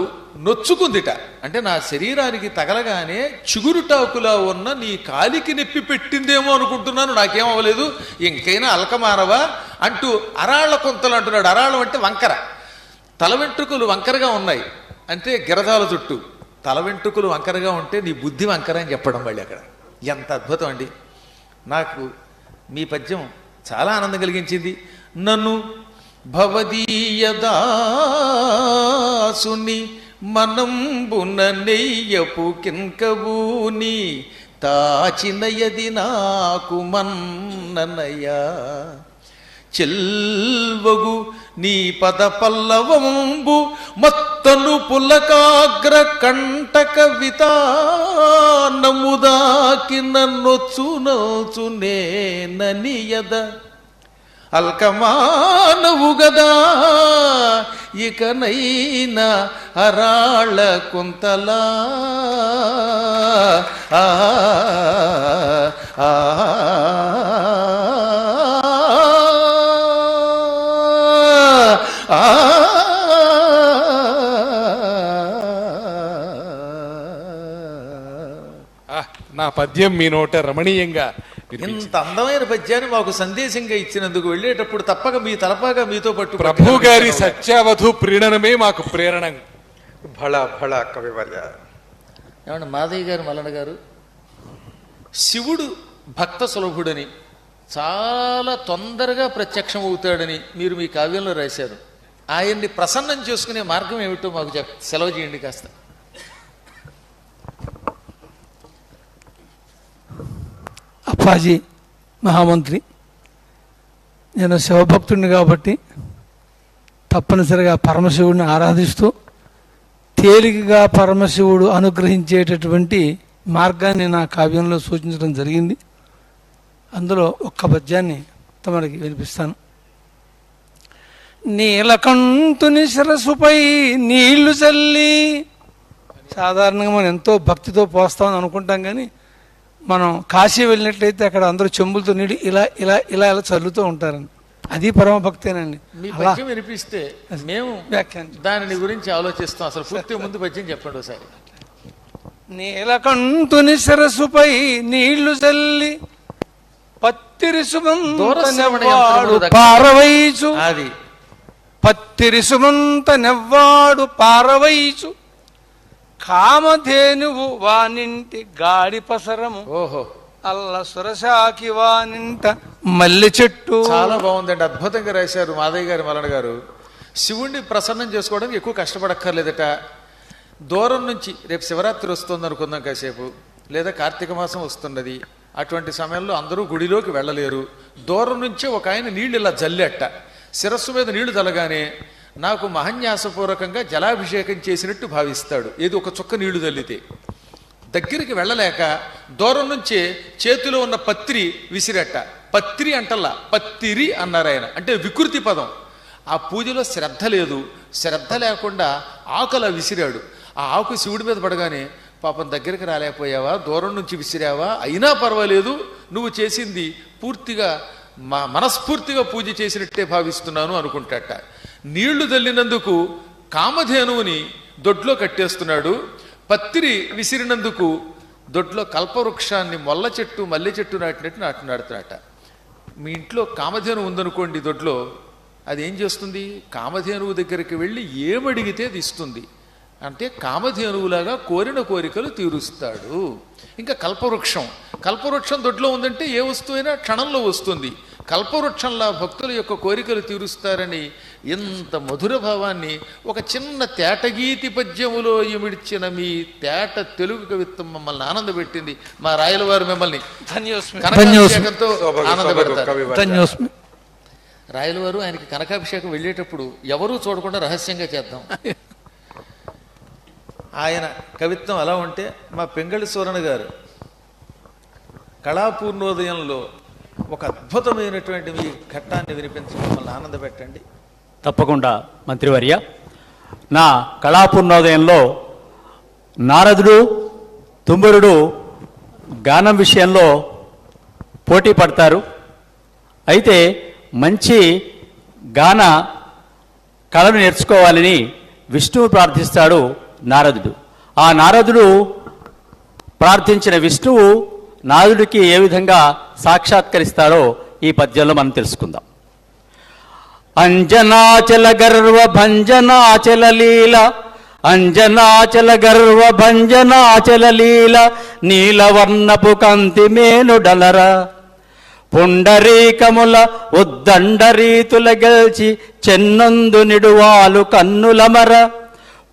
నొచ్చుకుందిట. అంటే నా శరీరానికి తగలగానే చిగురుటాకులా ఉన్న నీ కాలికి నొప్పి పెట్టిందేమో అనుకుంటున్నాను, నాకేం అవ్వలేదు, ఇంకైనా అలకమానవా అంటూ అరాళ్ల కొంతలు అంటున్నాడు. అరాళం అంటే వంకర. తల వెంట్రుకలు వంకరగా ఉన్నాయి అంటే గిరదాల చుట్టూ తల వెంట్రుకలు వంకరగా ఉంటే నీ బుద్ధి వంకర అని చెప్పడం. మళ్ళీ అక్కడ ఎంత అద్భుతం అండి. నాకు మీ పద్యం చాలా ఆనందం కలిగించింది. నన్ను భవదీయదాసుని మనంబున నెయ్యపు కింకబూని తాచినయది నాకు మన్ననయ్యా చెల్వగు నీ పద పల్లవంబు మత్తను పులకాగ్ర కంటక వితానముదాకి నన్నొచ్చునొచ్చునేననియద అల్కమానవు గదా ఇకనైనా అరాళ కుంతలా నా పద్యం మీ నోట రమణీయంగా ఇంత అందమైన పద్యాన్ని మాకు సందేశంగా ఇచ్చినందుకు వెళ్ళేటప్పుడు తప్పక మీ తలపాగా మీతో పట్టు ప్రభు గారి సత్యావధు ప్రీణనమే మాకు ప్రేరణ. భళ భళ కవివర్య. ఏమంటే మాధయ్య గారు, మల్లన్న గారు, శివుడు భక్త సులభుడని, చాలా తొందరగా ప్రత్యక్షం అవుతాడని మీరు మీ కావ్యంలో రాశారు. ఆయన్ని ప్రసన్నం చేసుకునే మార్గం ఏమిటో మాకు సెలవు చేయండి కాస్త. అప్పాజీ మహామంత్రి, నేను శివభక్తుడిని కాబట్టి తప్పనిసరిగా పరమశివుడిని ఆరాధిస్తూ తేలికగా పరమశివుడు అనుగ్రహించేటటువంటి మార్గాన్ని నా కావ్యంలో సూచించడం జరిగింది. అందులో ఒక్క పద్యాన్ని తమరికి వినిపిస్తాను. నీలకంఠుని శిరస్సుపై నీళ్లు చల్లి, సాధారణంగా మనం ఎంతో భక్తితో పోస్తామని అనుకుంటాం, కానీ మనం కాశీ వెళ్ళినట్లయితే అక్కడ అందరూ చెంబులతో నీళ్ళు ఇలా ఇలా ఇలా ఇలా చల్లుతూ ఉంటారండి. అది పరమ భక్తేనండి. మీ పద్యం వినిపిస్తే మేము దాని గురించి ఆలోచిస్తాం. అసలు పూర్తి ముందు పద్యం చెప్పండి ఒకసారి. నీలకంఠుని శిరస్సుపై నీళ్లు చల్లి పత్తిరి సుమంతనెవ్వాడు పారవైచు, అది పత్తిరి సుమంత నెవ్వాడు పారవైచు, కామధేనువు వానింటి గాడి పసరము, ఓహో, అల్ల సురశాకి వానింట మల్లె చెట్టు. చాలా బాగుందండి, అద్భుతంగా రాశారు మాధయ్య గారు, మల్లన్న గారు. శివుణ్ణి ప్రసన్నం చేసుకోవడానికి ఎక్కువ కష్టపడక్కర్లేదట. దూరం నుంచి, రేపు శివరాత్రి వస్తుంది అనుకుందాం కాసేపు, లేదా కార్తీక మాసం వస్తున్నది, అటువంటి సమయంలో అందరూ గుడిలోకి వెళ్ళలేరు. దూరం నుంచే ఒక ఆయన నీళ్ళు ఇలా జల్లెట్ట, శిరస్సు మీద నీళ్లు తలగానే నాకు మహన్యాసపూర్వకంగా జలాభిషేకం చేసినట్టు భావిస్తాడు. ఏది ఒక చుక్క నీళ్లు తల్లితే. దగ్గరికి వెళ్ళలేక దూరం నుంచే చేతిలో ఉన్న పత్రి విసిరట్ట. పత్రి అంటల్లా, పత్తిరి అన్నారు ఆయన, అంటే వికృతి పదం. ఆ పూజలో శ్రద్ధ లేదు. శ్రద్ధ లేకుండా ఆకులా విసిరాడు. ఆ ఆకు శివుడి మీద పడగానే, పాపం దగ్గరికి రాలేకపోయావా, దూరం నుంచి విసిరావా, అయినా పర్వాలేదు, నువ్వు చేసింది పూర్తిగా మనస్ఫూర్తిగా పూజ చేసినట్టే భావిస్తున్నాను అనుకుంటాట. నీళ్లు తల్లినందుకు కామధేనువుని దొడ్లో కట్టేస్తున్నాడు. పత్రి విసిరినందుకు దొడ్లో కల్పవృక్షాన్ని, మొల్ల చెట్టు, మల్లె చెట్టు నాటినట్టు నాటుతున్నాడట. మీ ఇంట్లో కామధేను ఉందనుకోండి దొడ్లో, అది ఏం చేస్తుంది? కామధేనువు దగ్గరికి వెళ్ళి ఏమడిగితే అది ఇస్తుంది. అంటే కామధేనువులాగా కోరిన కోరికలు తీరుస్తాడు. ఇంకా కల్పవృక్షం దొడ్లో ఉందంటే ఏ వస్తువైనా క్షణంలో వస్తుంది. కల్పవృక్షంలా భక్తుల యొక్క కోరికలు తీరుస్తారని ఎంత మధుర భావాన్ని ఒక చిన్న తేటగీతి పద్యములో ఇమిడ్చిన మీ తేట తెలుగు కవిత్వం మమ్మల్ని ఆనందపెట్టింది. మా రాయల వారు మిమ్మల్ని కనకాభిషేకంతో ఆనందపెడతారు. రాయల వారు ఆయనకి కనకాభిషేకం వెళ్ళేటప్పుడు ఎవరూ చూడకుండా రహస్యంగా చేద్దాం. ఆయన కవిత్వం ఎలా ఉంటే, మా పెంగళి సూరణ గారు కళాపూర్ణోదయంలో ఒక అద్భుతమైనటువంటి మీ ఘట్టాన్ని వినిపించి మమ్మల్ని ఆనందపెట్టండి. తప్పకుండా మంత్రివర్య. నా కళాపూర్ణోదయంలో నారదుడు, తుంబురుడు గానం విషయంలో పోటీ పడతారు. అయితే మంచి గాన కళను నేర్చుకోవాలని విష్ణువు ప్రార్థిస్తాడు నారదుడు. ఆ నారదుడు ప్రార్థించిన విష్ణువు నారదుడికి ఏ విధంగా సాక్షాత్కరిస్తారో ఈ పద్యంలో మనం తెలుసుకుందాం. అంజనాచల గర్వ భంజనాచల లీల, అంజనాచల గర్వ భంజనాచల లీల, నీలవర్ణపు కంతి మేనుడలర, పుండరీకముల ఉద్దండరీతుల గెల్చి చెన్నందు నిడువాలు కన్నులమర,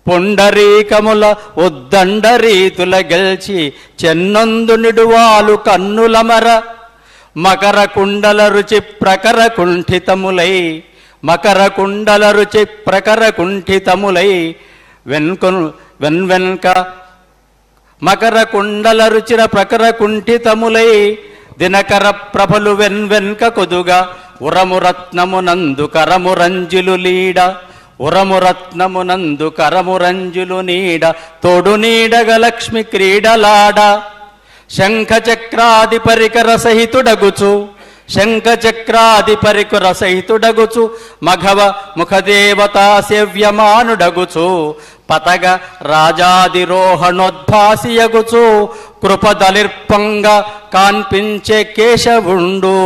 పుండరీకముల ఉద్దండరీతుల గెల్చి చెన్నందు నిడువాలు కన్నులమర, మకర కుండల రుచి ప్రకర కుంఠితములై, మకర కుండల రుచి ప్రకర కుంఠితములై, వెన్వెన్క మకర కుండల రుచిర ప్రకర కుంఠితములై, దినకర ప్రభలు వెన్వెన్క కొదుగా, ఉరమురత్నమునందు కరమురంజులు లీడ, ఉరమురత్నమునందు కరమురంజులు నీడ, తోడు నీడగ లక్ష్మి క్రీడలాడ, శంఖ చక్రాది పరికర సహితుడగుచు, శంఖ చక్రాది పరికర సహితుడగుచు, మఘవ ముఖదేవతా సేవ్యమానుడగుచు, పతగ రాజాదిరోహణోద్భాసియగుచు కృపదలిర్పంగా కనిపించే కేశవుండు,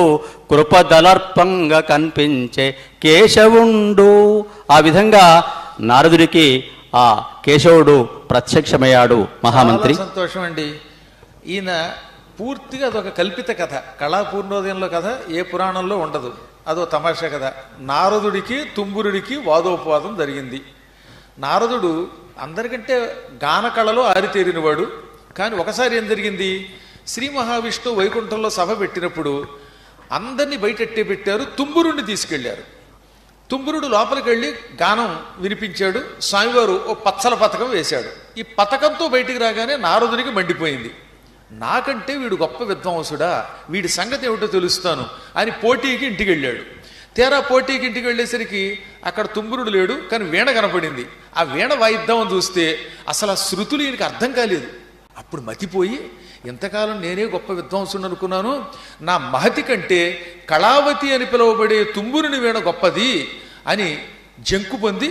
కృపదలర్పంగా కనిపించే కేశవుండు. ఆ విధంగా నారదుడికి ఆ కేశవుడు ప్రత్యక్షమయ్యాడు. మహామంత్రి, చాలా సంతోషం అండి. ఈయన పూర్తిగా అదొక కల్పిత కథ. కళాపూర్ణోదయంలో కథ ఏ పురాణంలో ఉండదు. అదో తమాషా కథ. నారదుడికి తుంబురుడికి వాదోపవాదం జరిగింది. నారదుడు అందరికంటే గాన కళలో ఆరితేరినవాడు. కానీ ఒకసారి ఏం జరిగింది, శ్రీ మహావిష్ణువు వైకుంఠంలో సభ పెట్టినప్పుడు అందరినీ బయటెట్టే పెట్టారు, తుంబురుడిని తీసుకెళ్లారు. తుంబురుడు లోపలికి వెళ్ళి గానం వినిపించాడు. స్వామివారు ఓ పచ్చల పథకం వేశాడు. ఈ పథకంతో బయటికి రాగానే నారదునికి మండిపోయింది. నాకంటే వీడు గొప్ప విద్వాంసుడా, వీడి సంగతి ఏమిటో తెలుస్తాను అని పోటీకి ఇంటికి వెళ్ళాడు. తీరా పోటీకి ఇంటికి వెళ్ళేసరికి అక్కడ తుంబురుడు లేడు, కానీ వీణ కనపడింది. ఆ వీణ వాయిద్దామని చూస్తే అసలు ఆ శృతులు ఈయనకి అర్థం కాలేదు. అప్పుడు మతిపోయి, ఇంతకాలం నేనే గొప్ప విద్వాంసుని అనుకున్నాను, నా మహతి కంటే కళావతి అని పిలువబడే తుంబురుని వీణ గొప్పది అని జంకు పొంది,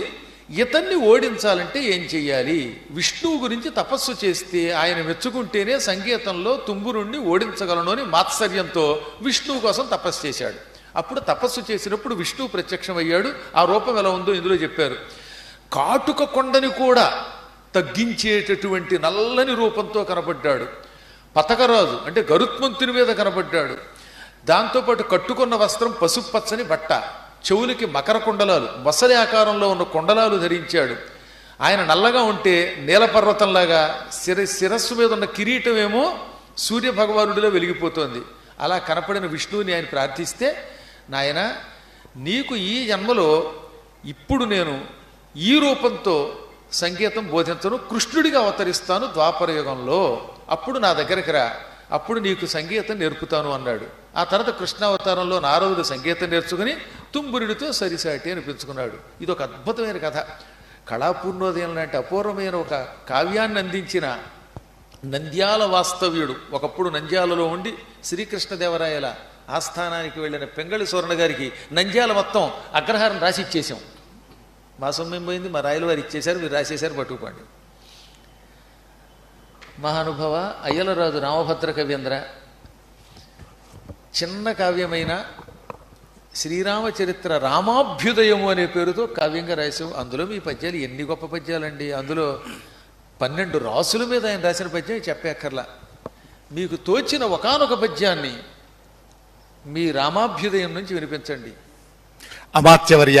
ఇతన్ని ఓడించాలంటే ఏం చెయ్యాలి, విష్ణువు గురించి తపస్సు చేస్తే ఆయన మెచ్చుకుంటేనే సంగీతంలో తుంబురుణ్ణి ఓడించగలను అని మాత్సర్యంతో విష్ణువు కోసం తపస్సు చేశాడు. అప్పుడు తపస్సు చేసినప్పుడు విష్ణువు ప్రత్యక్షమయ్యాడు. ఆ రూపం ఎలా ఉందో ఇందులో చెప్పారు. కాటుక కొండని కూడా తగ్గించేటటువంటి నల్లని రూపంతో కనబడ్డాడు. పతకరాజు అంటే గరుత్మంతుని మీద కనబడ్డాడు. దాంతోపాటు కట్టుకున్న వస్త్రం పసుపు పచ్చని బట్ట, చెవులకి మకర కుండలాలు, మొసలి ఆకారంలో ఉన్న కుండలాలు ధరించాడు. ఆయన నల్లగా ఉంటే నీలపర్వతంలాగా శిరస్సు మీద ఉన్న కిరీటం ఏమో సూర్య భగవానుడిలో వెలిగిపోతోంది. అలా కనపడిన విష్ణువుని ఆయన ప్రార్థిస్తే, నాయన నీకు ఈ జన్మలో ఇప్పుడు నేను ఈ రూపంతో సంగీతం బోధించను, కృష్ణుడిగా అవతరిస్తాను ద్వాపరయుగంలో, అప్పుడు నా దగ్గరికి రా, అప్పుడు నీకు సంగీతం నేర్పుతాను అన్నాడు. ఆ తర్వాత కృష్ణావతారంలో నారదుడు సంగీతం నేర్చుకుని తుంబురుడితో సరిసాటి అనిపించుకున్నాడు. ఇది ఒక అద్భుతమైన కథ. కళాపూర్ణోదయం లాంటి అపూర్వమైన ఒక కావ్యాన్ని అందించిన నంద్యాల వాస్తవ్యుడు, ఒకప్పుడు నంద్యాలలో ఉండి శ్రీకృష్ణదేవరాయల ఆస్థానానికి వెళ్ళిన పెంగళి సువర్ణ గారికి నంద్యాల మొత్తం అగ్రహారం రాసి ఇచ్చేసాం. మా సొమ్మేం పోయింది, మా రాయల వారు ఇచ్చేశారు, మీరు రాసేశారు, పట్టుకుపోండి. మహానుభవ అయ్యలరాజు రామభద్ర కవీంద్ర చిన్న కావ్యమైన శ్రీరామచరిత్ర రామాభ్యుదయము అనే పేరుతో కావ్యంగా రాసాం. అందులో మీ పద్యాలు ఎన్ని గొప్ప పద్యాలండి. అందులో 12 రాసుల మీద ఆయన రాసిన పద్యం చెప్పక్కర్లా. మీకు తోచిన ఒకానొక పద్యాన్ని మీ రామాభ్యుదయం నుంచి వినిపించండి. అమాత్యవర్య,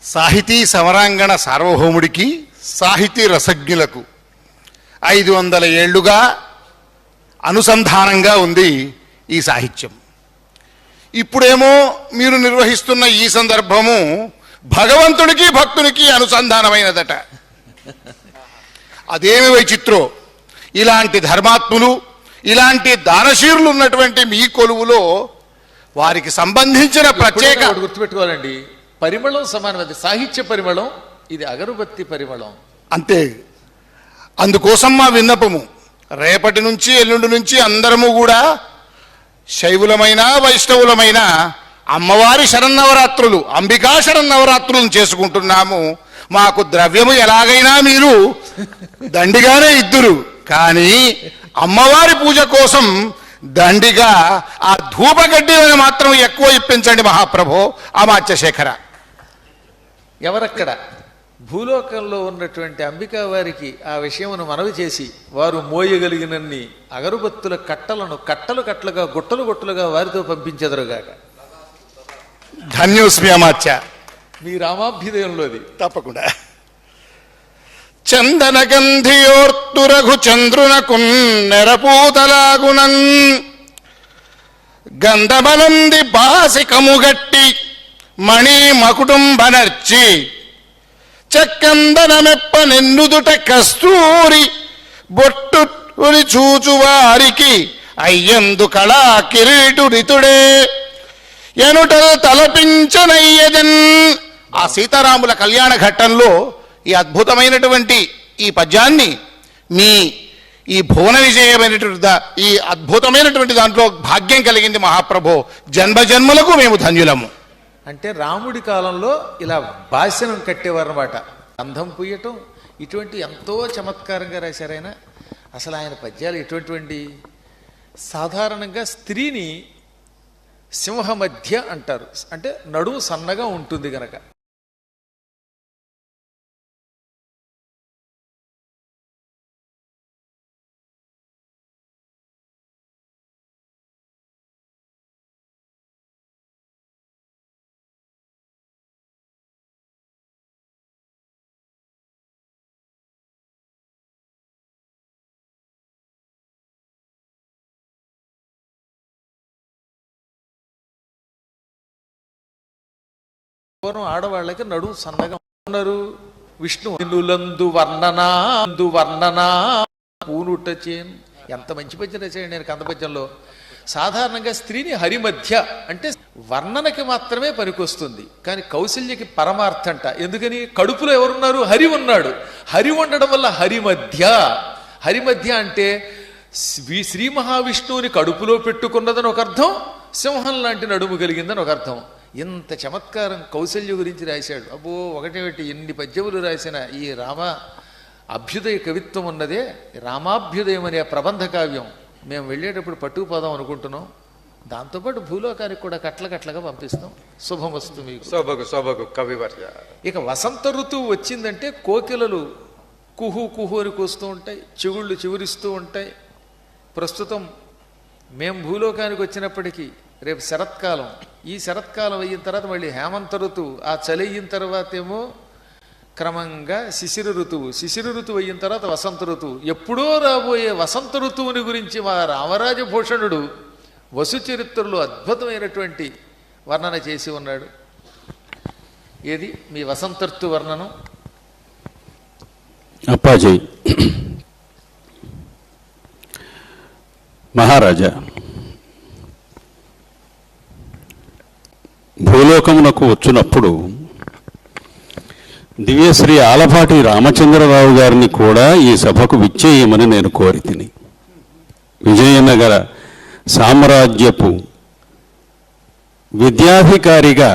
సాహితీ సమరాంగణ సార్వభౌముడికి, సాహితీ రసజ్ఞులకు 500 ఏళ్లుగా అనుసంధానంగా ఉంది ఈ సాహిత్యం. ఇప్పుడేమో మీరు నిర్వహిస్తున్న ఈ సందర్భము భగవంతుడికి భక్తునికి అనుసంధానమైనదట. అదేమి వైచిత్రో, ఇలాంటి ధర్మాత్ములు, ఇలాంటి దానశీరులు ఉన్నటువంటి మీ కొలువులో వారికి సంబంధించిన ప్రత్యేక గుర్తుపెట్టుకోవాలండి, పరిమళం సమానమైనది. సాహిత్య పరిమళం, ఇది అగరుబత్తి పరిమళం అంతే. అందుకోసం మా విన్నపము, రేపటి నుంచి ఎల్లుండి నుంచి అందరము కూడా శైవులమైన వైష్ణవులమైన అమ్మవారి శరన్నవరాత్రులు, అంబికా శరన్నవరాత్రులను చేసుకుంటున్నాము. మాకు ద్రవ్యము ఎలాగైనా మీరు దండిగానే ఇద్దురు, కానీ అమ్మవారి పూజ కోసం దండిగా ఆ ధూపగడ్డిని మాత్రం ఎక్కువ ఇప్పించండి మహాప్రభో. అమాత్యశేఖర, ఎవరక్కడ భూలోకంలో ఉన్నటువంటి అంబికా వారికి ఆ విషయమును మనవి చేసి వారు మోయగలిగినన్ని అగరుబత్తుల కట్టలను కట్టలు కట్టలుగా గుట్టలు గుట్టలుగా వారితో పంపించెదరుగాక. ధన్యోస్మి అమాత్య. మీ రామాభ్యుదయంలోది తప్పకుండా. చందనగంధియోర్తురఘు చంద్రునకు నెరపూతలాగునన్ గంధబలంది బాసికముగట్టి మణి మకుటుంబనర్చి చక్కందనమెప్ప నెన్నుదుట కస్తూరి బొట్టు చూచువారికి అయ్యందు కళా కిరీటు రితుడే ఎనుటల్ తలపించనయ్యదన్. ఆ సీతారాముల కళ్యాణ ఘట్టంలో ఈ అద్భుతమైనటువంటి ఈ పద్యాన్ని మీ ఈ భువన విజయమైనటువంటి ఈ అద్భుతమైనటువంటి దాంట్లో భాగ్యం కలిగింది మహాప్రభో. జన్మజన్మలకు మేము ధన్యులము. అంటే రాముడి కాలంలో ఇలా భాషణం కట్టేవారన్నమాట. గంధం పూయటం, ఇటువంటి ఎంతో చమత్కారంగా రాశారు ఆయన. అసలు ఆయన పద్యాలు ఎటువంటివండి? సాధారణంగా స్త్రీని సింహమధ్య అంటారు, అంటే నడుము సన్నగా ఉంటుంది గనక. పూర్వం ఆడవాళ్ళకి నడుము సన్నగా ఉన్నారు. విష్ణు నిన్నులందు వర్ణనా పూనుట చేన్. ఎంత మంచి పద్యం రాశాడు నేను కందపద్యంలో. సాధారణంగా స్త్రీని హరిమధ్య అంటే వర్ణనకి మాత్రమే పనికొస్తుంది, కానీ కౌశల్యకి పరమార్థంట. ఎందుకని? కడుపులో ఎవరున్నారు? హరి ఉన్నాడు. హరి ఉండడం వల్ల హరిమధ్య అంటే శ్రీ మహావిష్ణువుని కడుపులో పెట్టుకున్నదని ఒక అర్థం, సింహం లాంటి నడుము కలిగిందని ఒక అర్థం. ఇంత చమత్కారం కౌశల్య గురించి రాశాడు. అబ్బో, ఒకటి ఎన్ని పద్యములు రాసిన ఈ రామ అభ్యుదయ కవిత్వం ఉన్నదే, రామాభ్యుదయం అనే ప్రబంధ కావ్యం మేము వెళ్ళేటప్పుడు పట్టుకుపోదాం అనుకుంటున్నాం. దాంతోపాటు భూలోకానికి కూడా కట్లగా పంపిస్తాం. శుభమస్తు మీకు. శోభకు కవివర్య. ఇక వసంత ఋతువు వచ్చిందంటే కోకిలలు కుహు కుహు అని కూస్తూ ఉంటాయి, చిగుళ్ళు చివురిస్తూ ఉంటాయి. ప్రస్తుతం మేము భూలోకానికి వచ్చినప్పటికీ రేపు శరత్కాలం. ఈ శరత్కాలం అయిన తర్వాత మళ్ళీ హేమంత ఋతువు, ఆ చలి అయిన తర్వాత ఏమో క్రమంగా శిశిర ఋతువు అయిన తర్వాత వసంత ఋతువు. ఎప్పుడో రాబోయే వసంత ఋతువుని గురించి మా రామరాజభూషణుడు వసు చరిత్రలో అద్భుతమైనటువంటి వర్ణన చేసి ఉన్నాడు. ఏది మీ వసంత ఋతు వర్ణనం? అప్పాజీ మహారాజా, భూలోకమునకు వచ్చినప్పుడు దివ్యశ్రీ ఆలపాటి రామచంద్రరావు గారిని కూడా ఈ సభకు విచ్చేయమని నేను కోరితిని. విజయనగర సామ్రాజ్యపు విద్యాధికారిగా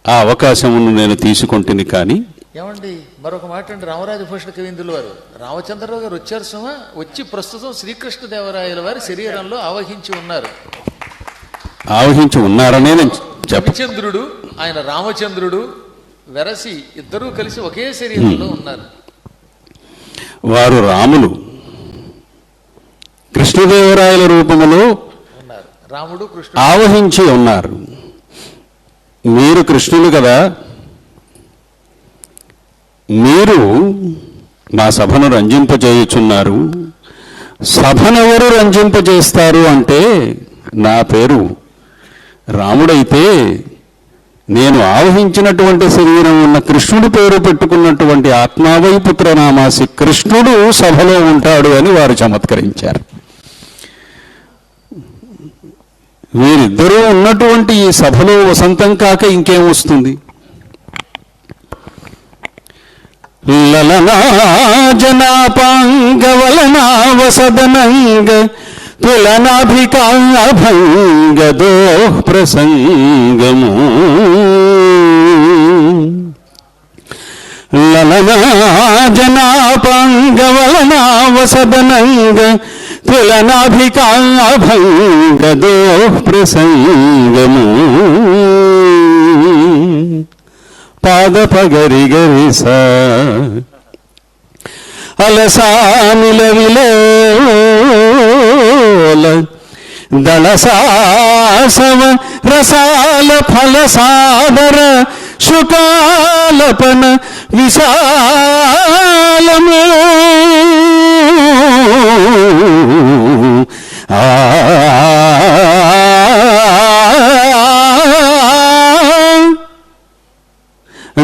ఆ అవకాశమును నేను తీసుకుంటుని. కానీ ఏమండి, మరొక మాట అండి. రామరాజభూషణ కవీంద్రుల వారు రామచంద్రరావు గారు వచ్చారు సుమా, వచ్చి ప్రస్తుతం శ్రీకృష్ణదేవరాయల వారి శరీరంలో ఆవహించి ఉన్నారనే నేను రవిచంద్రుడు, ఆయన రామచంద్రుడు వెరసి ఇద్దరూ కలిసి ఒకే శరీరంలో ఉన్నారు. వారు రాములు కృష్ణదేవరాయల రూపములో ఉన్నారు. రాముడు కృష్ణుడు ఆవహించి ఉన్నారు. మీరు కృష్ణులు కదా, మీరు మా సభను రంజింపజేయుచున్నారు. సభనెవరు రంజింపజేస్తారు అంటే నా పేరు రాముడైతే నేను ఆవహించినటువంటి శరీరం ఉన్న కృష్ణుడి పేరు పెట్టుకున్నటువంటి ఆత్మావై పుత్రనామాసి కృష్ణుడు సభలో ఉంటాడు అని వారు చమత్కరించారు. వీరిద్దరూ ఉన్నటువంటి ఈ సభలో వసంతం కాక ఇంకేం వస్తుంది? లలనా జనాపాంగవలనా వసదనంగ తులనాభికాభంగదో ప్రసంగము. లలనా జనాపాంగవలనా వసదనంగ తులనాభికాభంగదో ప్రసంగము. పాదపగరిగరిస అలసానిలవిలోల దళసాసవ రసాల ఫలసాదర శుకాలపన విశాలము.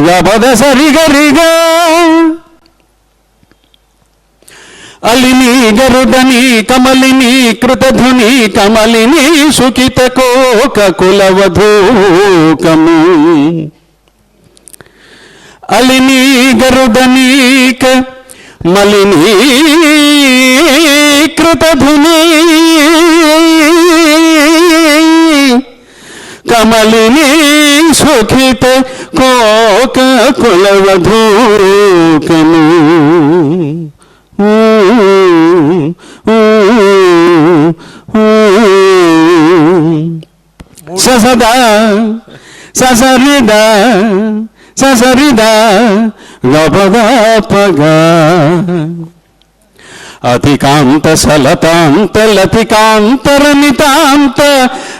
గబద సరిగరిగా అలిని గరుడని కమలిని కృతధుని కమలిని సుఖిత కోక కులవధూకము. అలిని గరుడని మలిని కృతధుని కమలిని సుఖిత కోక కులవధూకను ససదా ససరిదా ససరిదా గపదాపగా అతికాంత సలతాంత లతికాంతరనితాంత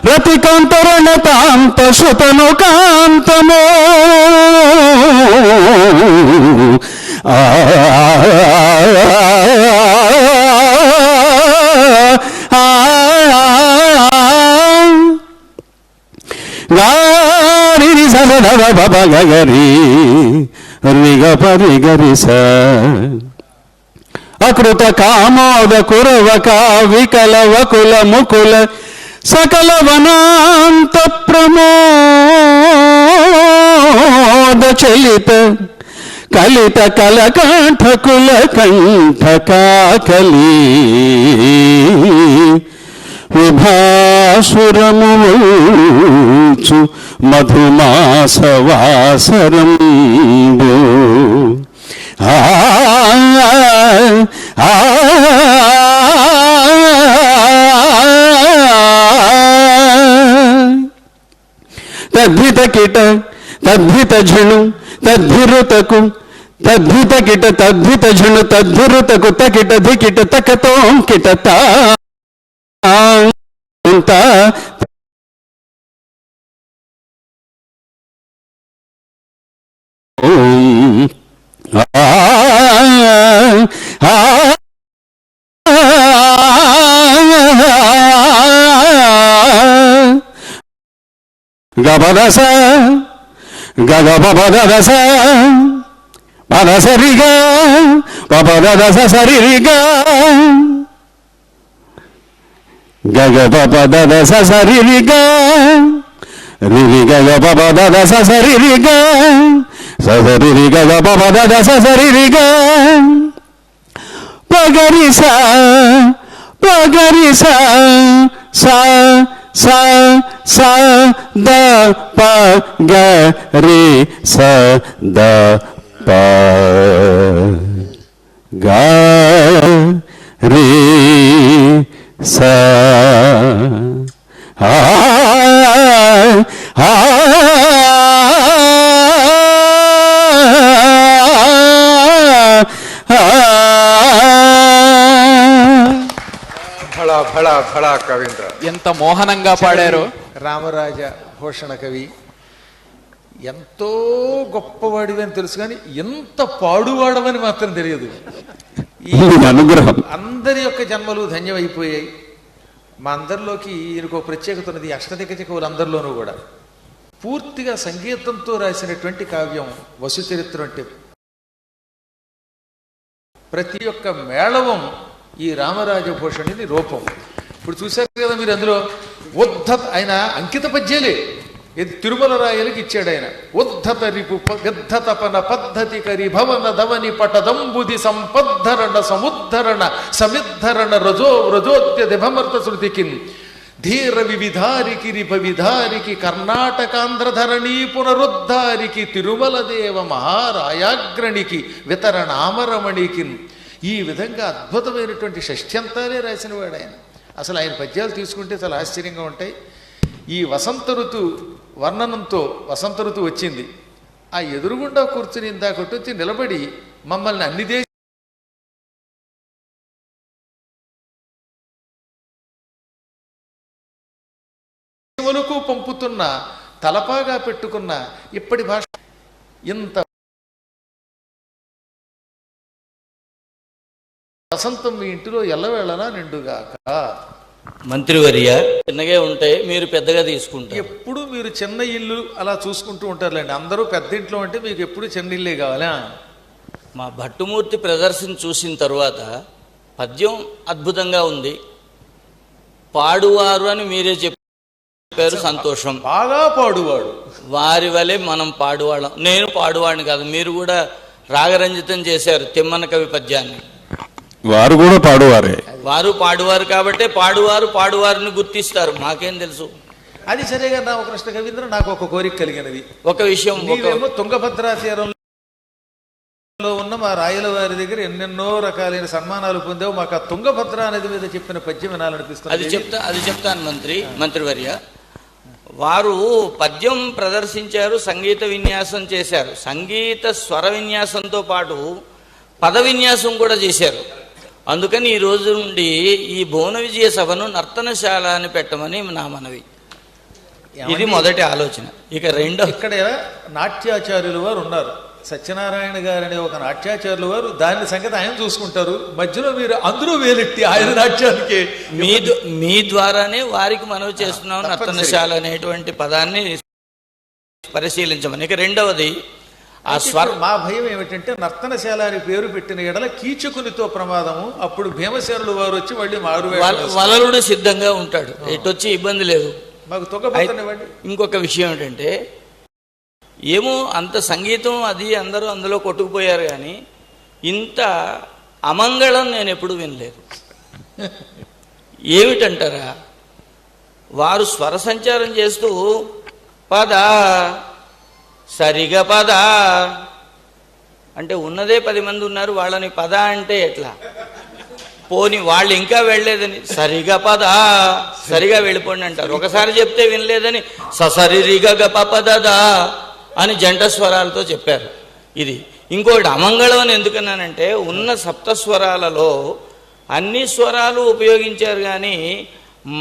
రతికాంతరణతాంత సుతను కాంతమో గారి సదవ బబ గరి రిగ పరి గరి స అకృత కామోద కురవక వికల వకుల ముకుల సకల వనాంత ప్రమోద చలిత కలిత కలకంఠకుల కంఠ కాకలి విభాసురముచు మధుమాసవాసరంబు తద్భిత కిట తద్భిత ఝణు తద్భిరుతకు తద్భిత కిట తద్భిత ఝణు తద్భిరుతకు తకిట ధికిట తకతో కిట తా గబదస గగబదస పదసరిగా పదదస సరిగా గగపదస సరిగా రిరి గగపదస సరిగా సరి గగపదస సరిగా పగరిస పగరిస సా సా సా ద ప గ రి స ద ప గ రి స ఆ ఆ భళా భళా భళా కవీంద్ర. ఎంత మోహనంగా పాడారో. రామరాజ భూషణ కవి ఎంతో గొప్పవాడివి అని తెలుసు, కానీ ఎంత పాడువాడవని మాత్రం తెలియదు. ఈ అనుగ్రహం. అందరి యొక్క జన్మలు ధన్యమైపోయాయి. మా అందరిలోకి ఈయనకు ప్రత్యేకత ఉన్నది. అష్టదిగ్గజ కవులు అందరిలోనూ కూడా పూర్తిగా సంగీతంతో రాసినటువంటి కావ్యం వసుచరిత్ర. అంటే ప్రతి ఒక్క మేళవం ఈ రామరాజభూషణుని రూపం. ఇప్పుడు చూశారు కదా మీరు, అందులో ఉద్ధత ఆయన అంకిత పద్యాలే. ఇది తిరుమల రాయలకి ఇచ్చాడు ఆయన. ఉద్ధత రిపు విద్ధతపన పద్ధతి కరి భవన ధవని పటదంబుది సంపద్ధరణ సముద్ధరణ సమిద్ధరణ రజో రజోద్య దిభమర్త శృతికిన్ ధీర వివిధారికి రిప విధారికి కర్ణాటకాంధ్రధరణీ పునరుద్ధారికి తిరుమల దేవ మహారాయాగ్రణికి వితరణామరమణికి. ఈ విధంగా అద్భుతమైనటువంటి షష్ఠ్యంతాలే రాసినవాడు ఆయన. అసలు ఆయన పద్యాలు తీసుకుంటే చాలా ఆశ్చర్యంగా ఉంటాయి. ఈ వసంత ఋతు వర్ణనంతో వసంత ఋతు వచ్చింది. ఆ ఎదురుగుండా కూర్చుని ఇందాకొట్టి నిలబడి మమ్మల్ని అన్ని దేశములకు పంపుతున్న తలపాగా పెట్టుకున్న ఇప్పటి భాష ఇంత వసంతం మీ ఇంటిలో ఎల్లవేళలా నిండుగాక. మంత్రివర్య చిన్నగా ఉంటాయి, మీరు పెద్దగా తీసుకుంటారు. ఎప్పుడు మీరు చిన్న ఇల్లు అలా చూసుకుంటూ ఉంటారులేండి. అందరూ పెద్ద ఇంట్లో ఉంటే మీకు ఎప్పుడు చిన్న ఇల్లే కావాలా? మా భట్టుమూర్తి ప్రదర్శన చూసిన తర్వాత పద్యం అద్భుతంగా ఉంది. పాడువారు అని మీరే చెప్పారు, సంతోషం. బాగా పాడువాడు. వారి వలె మనం పాడువాళ్ళం. నేను పాడువాడిని కాదు, మీరు కూడా రాగరంజితం చేశారు తిమ్మన కవి పద్యాన్ని. వారు కూడా పాడువారే. వారు పాడువారు కాబట్టి పాడువారు పాడువారిని గుర్తిస్తారు. మాకేం తెలుసు? అది సరేగా రామకృష్ణ కవీంద్ర, నాకు ఒక కోరిక కలిగినది. ఒక విషయం, నీవేమో తుంగభద్రా తీరంలో ఉన్న మా రాయల వారి దగ్గర ఎన్నెన్నో రకాలైన సన్మానాలు పొందావు. మాకు ఆ తుంగభద్రా నది మీద చెప్పిన పద్యం వినాలనిపిస్తుంది. అది చెప్తాను మంత్రివర్య. వారు పద్యం ప్రదర్శించారు, సంగీత విన్యాసం చేశారు. సంగీత స్వర విన్యాసంతో పాటు పద విన్యాసం కూడా చేశారు. అందుకని ఈ రోజు నుండి ఈ భువన విజయ సభను నర్తనశాల అని పెట్టమని నా మనవి. ఇది మొదటి ఆలోచన. ఇక రెండో, ఇక్కడ నాట్యాచార్యులు వారు ఉన్నారు, సత్యనారాయణ గారు అనే ఒక నాట్యాచార్యులు వారు. దాని సంగతి ఆయన చూసుకుంటారు. మధ్యలో మీరు అందరూ వేలెట్టి ఆయన నాట్యానికి మీ ద్వారానే వారికి మనవి చేస్తున్నాం నర్తనశాల అనేటువంటి పదాన్ని పరిశీలించమని. ఇక రెండవది, ఆ మా భయం ఏమిటంటే నర్తనశాల అని పేరు పెట్టిన ఎడల కీచకునితో ప్రమాదము. అప్పుడు భీమసేనులు వారు వచ్చి మళ్ళీ వలలుడు సిద్ధంగా ఉంటాడు, ఎటొచ్చి ఇబ్బంది లేదు. మాకు తొక్కబట్టనివ్వండి. ఇంకొక విషయం ఏంటంటే, ఏమో అంత సంగీతం అది అందరూ అందులో కొట్టుకుపోయారు, కానీ ఇంత అమంగళం నేను ఎప్పుడు వినలేదు. ఏమిటంటారా, వారు స్వర సంచారం చేస్తూ పద సరిగా పద అంటే ఉన్నదే 10 మంది ఉన్నారు, వాళ్ళని పద అంటే ఎట్లా? పోని వాళ్ళు ఇంకా వెళ్ళలేదని సరిగా పద, సరిగా వెళ్ళిపోండి అంటారు. ఒకసారి చెప్తే వినలేదని ససరిగా పపదదా అని జంట స్వరాలతో చెప్పారు. ఇది ఇంకోటి అమంగళం అని ఎందుకన్నానంటే, ఉన్న సప్తస్వరాలలో అన్ని స్వరాలు ఉపయోగించారు కానీ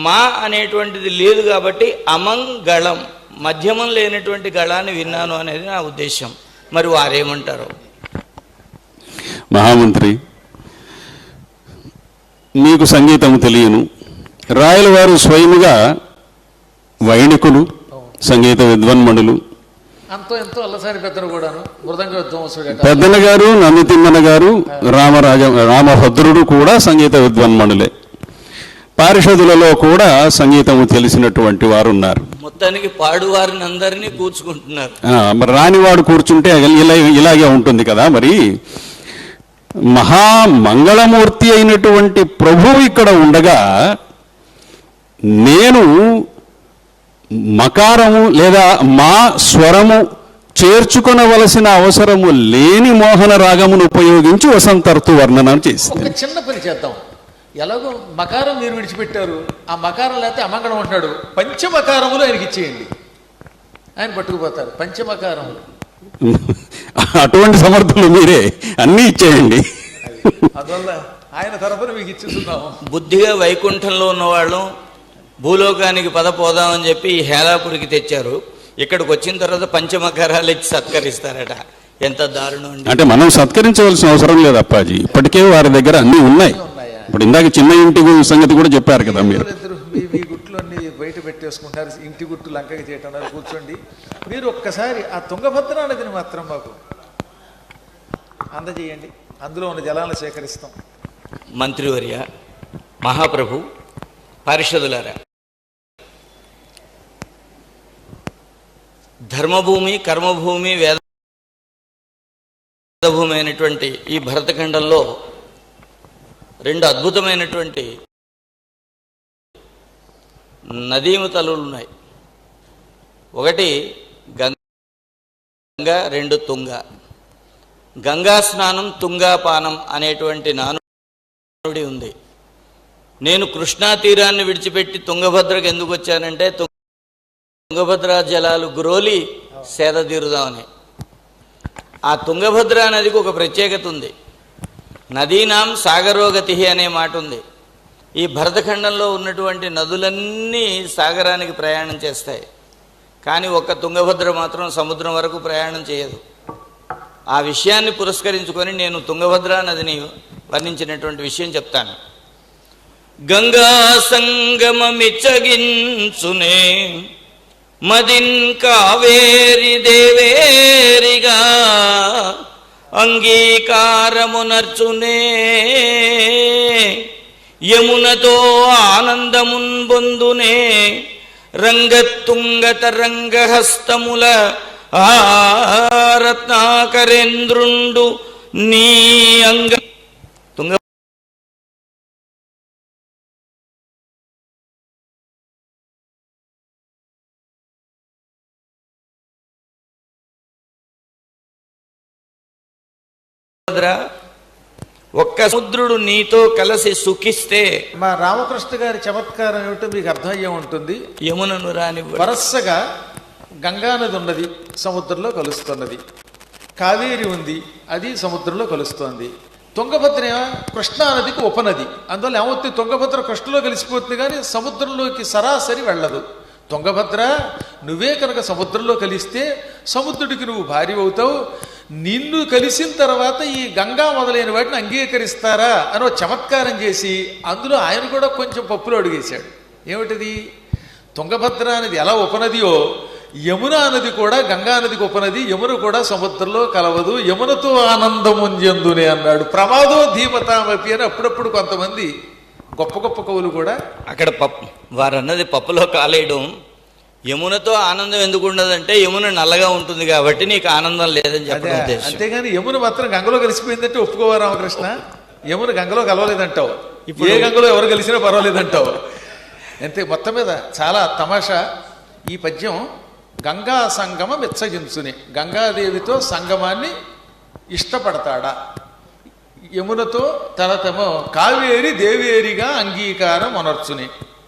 మా అనేటువంటిది లేదు కాబట్టి అమంగళం, మధ్యమం లేనటువంటి గళాన్ని విన్నాను అనేది నా ఉద్దేశం. మరి వారేమంటారు? మహామంత్రి, మీకు సంగీతం తెలియను. రాయల వారు స్వయముగా వైణికులు, సంగీత విద్వాన్మణులు. అంతో ఎంతో అల్లసారి పెద్దలు కూడాను, మృదంగ విద్వాంసుడు పెద్దన గారు, నందితిమ్మన గారు, రామభద్రుడు కూడా సంగీత విద్వాన్మణులే. పారిషదులలో కూడా సంగీతము తెలిసినటువంటి వారు ఉన్నారు. మొత్తానికి పాడువారిని అందరినీ కూర్చుకుంటున్నారు. మరి రానివాడు కూర్చుంటే ఇలాగే ఉంటుంది కదా. మరి మహామంగళమూర్తి అయినటువంటి ప్రభువు ఇక్కడ ఉండగా నేను మకారము లేదా మా స్వరము చేర్చుకొనవలసిన అవసరము లేని మోహన రాగమును ఉపయోగించి వసంతర్తు వర్ణన చేసింది. ఒక చిన్న పని చేద్దాం. ఎలాగో మకారం మీరు విడిచిపెట్టారు, ఆ మకారం లేకపోతే అమంగళం అంటున్నాడు. పంచమకారములు ఆయనకి ఇచ్చేయండి, ఆయన పట్టుకుపోతారు. పంచమకారములు అటువంటి సమర్థులు మీరే, అన్నీ ఇచ్చేయండి. అందువల్ల ఆయన తరఫున మీకు ఇచ్చిస్తున్నాము. బుద్ధిగా వైకుంఠంలో ఉన్నవాళ్ళు భూలోకానికి పోదామని చెప్పి ఈ హేలాపురికి తెచ్చారు. ఇక్కడికి వచ్చిన తర్వాత పంచమకారాలు ఇచ్చి సత్కరిస్తారట. ఎంత దారుణం! అంటే మనం సత్కరించవలసిన అవసరం లేదు అప్పాజీ, ఇప్పటికే వారి దగ్గర అన్నీ ఉన్నాయి. ఇప్పుడు ఇందాక చిన్న ఇంటి సంగతి కూడా చెప్పారు కదా మీరు. మీ గుట్లు అన్ని బయట పెట్టేసుకుంటారు, ఇంటి గుట్టు లంకకి చేయటం. కూర్చోండి. మీరు ఒక్కసారి ఆ తుంగభద్రా నదిని మాత్రం మాకు అందజేయండి, అందులో ఉన్న జలాలను సేకరిస్తాం. మంత్రివర్య, మహాప్రభు, పారిషదులారా, ధర్మభూమి, కర్మభూమి, వేదభూమి అయినటువంటి ఈ భరతఖండంలో 2 అద్భుతమైనటువంటి నదీము తలులు ఉన్నాయి. ఒకటి గంగా, 2 తుంగ. గంగా స్నానం, తుంగాపానం అనేటువంటి నానుడి ఉంది. నేను కృష్ణా తీరాన్ని విడిచిపెట్టి తుంగభద్రకు ఎందుకు వచ్చానంటే, తుంగభద్రా జలాలు గ్రోలి సేద తీరుదామని. ఆ తుంగభద్రా నదికి ఒక ప్రత్యేకత ఉంది. నదీనాం సాగరోగతి అనే మాట ఉంది. ఈ భరతఖండంలో ఉన్నటువంటి నదులన్నీ సాగరానికి ప్రయాణం చేస్తాయి, కానీ ఒక్క తుంగభద్ర మాత్రం సముద్రం వరకు ప్రయాణం చేయదు. ఆ విషయాన్ని పురస్కరించుకొని నేను తుంగభద్రా నదిని వర్ణించినటువంటి విషయం చెప్తాను. గంగా సంగమమిచ్చగించునే మదిన్ కావేరి దేవేరిగా అంగీకారమునర్చునే యమునతో ఆనందమున్ బొందునే రంగతుంగత రంగహస్తముల రత్నాకరేంద్రుండు నీ అంగ ఒక్క సముద్రుడు నీతో కలిసి సుఖిస్తే మా రామకృష్ణ గారి చమత్కారం ఏమిటో మీకు అర్థమయ్యే ఉంటుంది. యమునను రాని వరసగా గంగానది ఉన్నది, సముద్రంలో కలుస్తున్నది. కావేరి ఉంది, అది సముద్రంలో కలుస్తోంది. తుంగభద్ర కృష్ణానదికి ఉపనది. అందువల్ల ఏమవుతుంది, తుంగభద్ర కృష్ణలో కలిసిపోతుంది కానీ సముద్రంలోకి సరాసరి వెళ్ళదు. తుంగభద్ర నువ్వే కనుక సముద్రంలో కలిస్తే సముద్రుడికి నువ్వు భార్య అవుతావు. నిన్ను కలిసిన తర్వాత ఈ గంగా మొదలైన వాటిని అంగీకరిస్తారా అని ఒక చమత్కారం చేసి అందులో ఆయన కూడా కొంచెం పప్పులో అడిగేశాడు. ఏమిటిది, తుంగభద్ర అనేది ఎలా ఉపనదియో యమునా నది కూడా గంగా నదికి ఉపనది. యమున కూడా సముద్రంలో కలవదు. యమునతో ఆనందముంజందునే అన్నాడు. ప్రమాదో ధీమతామపి అని అప్పుడప్పుడు కొంతమంది గొప్ప గొప్ప కవులు కూడా అక్కడ వారు అన్నది పప్పులో కాలేయడం. యమునతో ఆనందం ఎందుకు ఉండదంటే యమున నల్లగా ఉంటుంది కాబట్టి నీకు ఆనందం లేదని చెప్పడం ఉద్దేశం. అంతేగాని యమున మాత్రం గంగలో కలిసిపోయిందంటే ఒప్పుకోవా రామకృష్ణ? యమున గంగలో కలవలేదంటావు, ఇప్పుడు ఏ గంగలో ఎవరు కలిసినా పర్వాలేదంటావు. అంతే. మొత్తం మీద చాలా తమాషా ఈ పద్యం. గంగా సంగమం మెచ్చగించుని, గంగాదేవితో సంగమాన్ని ఇష్టపడతాడా, యమునతో తమ కావేరి దేవేరిగా అంగీకారం అనర్చుని,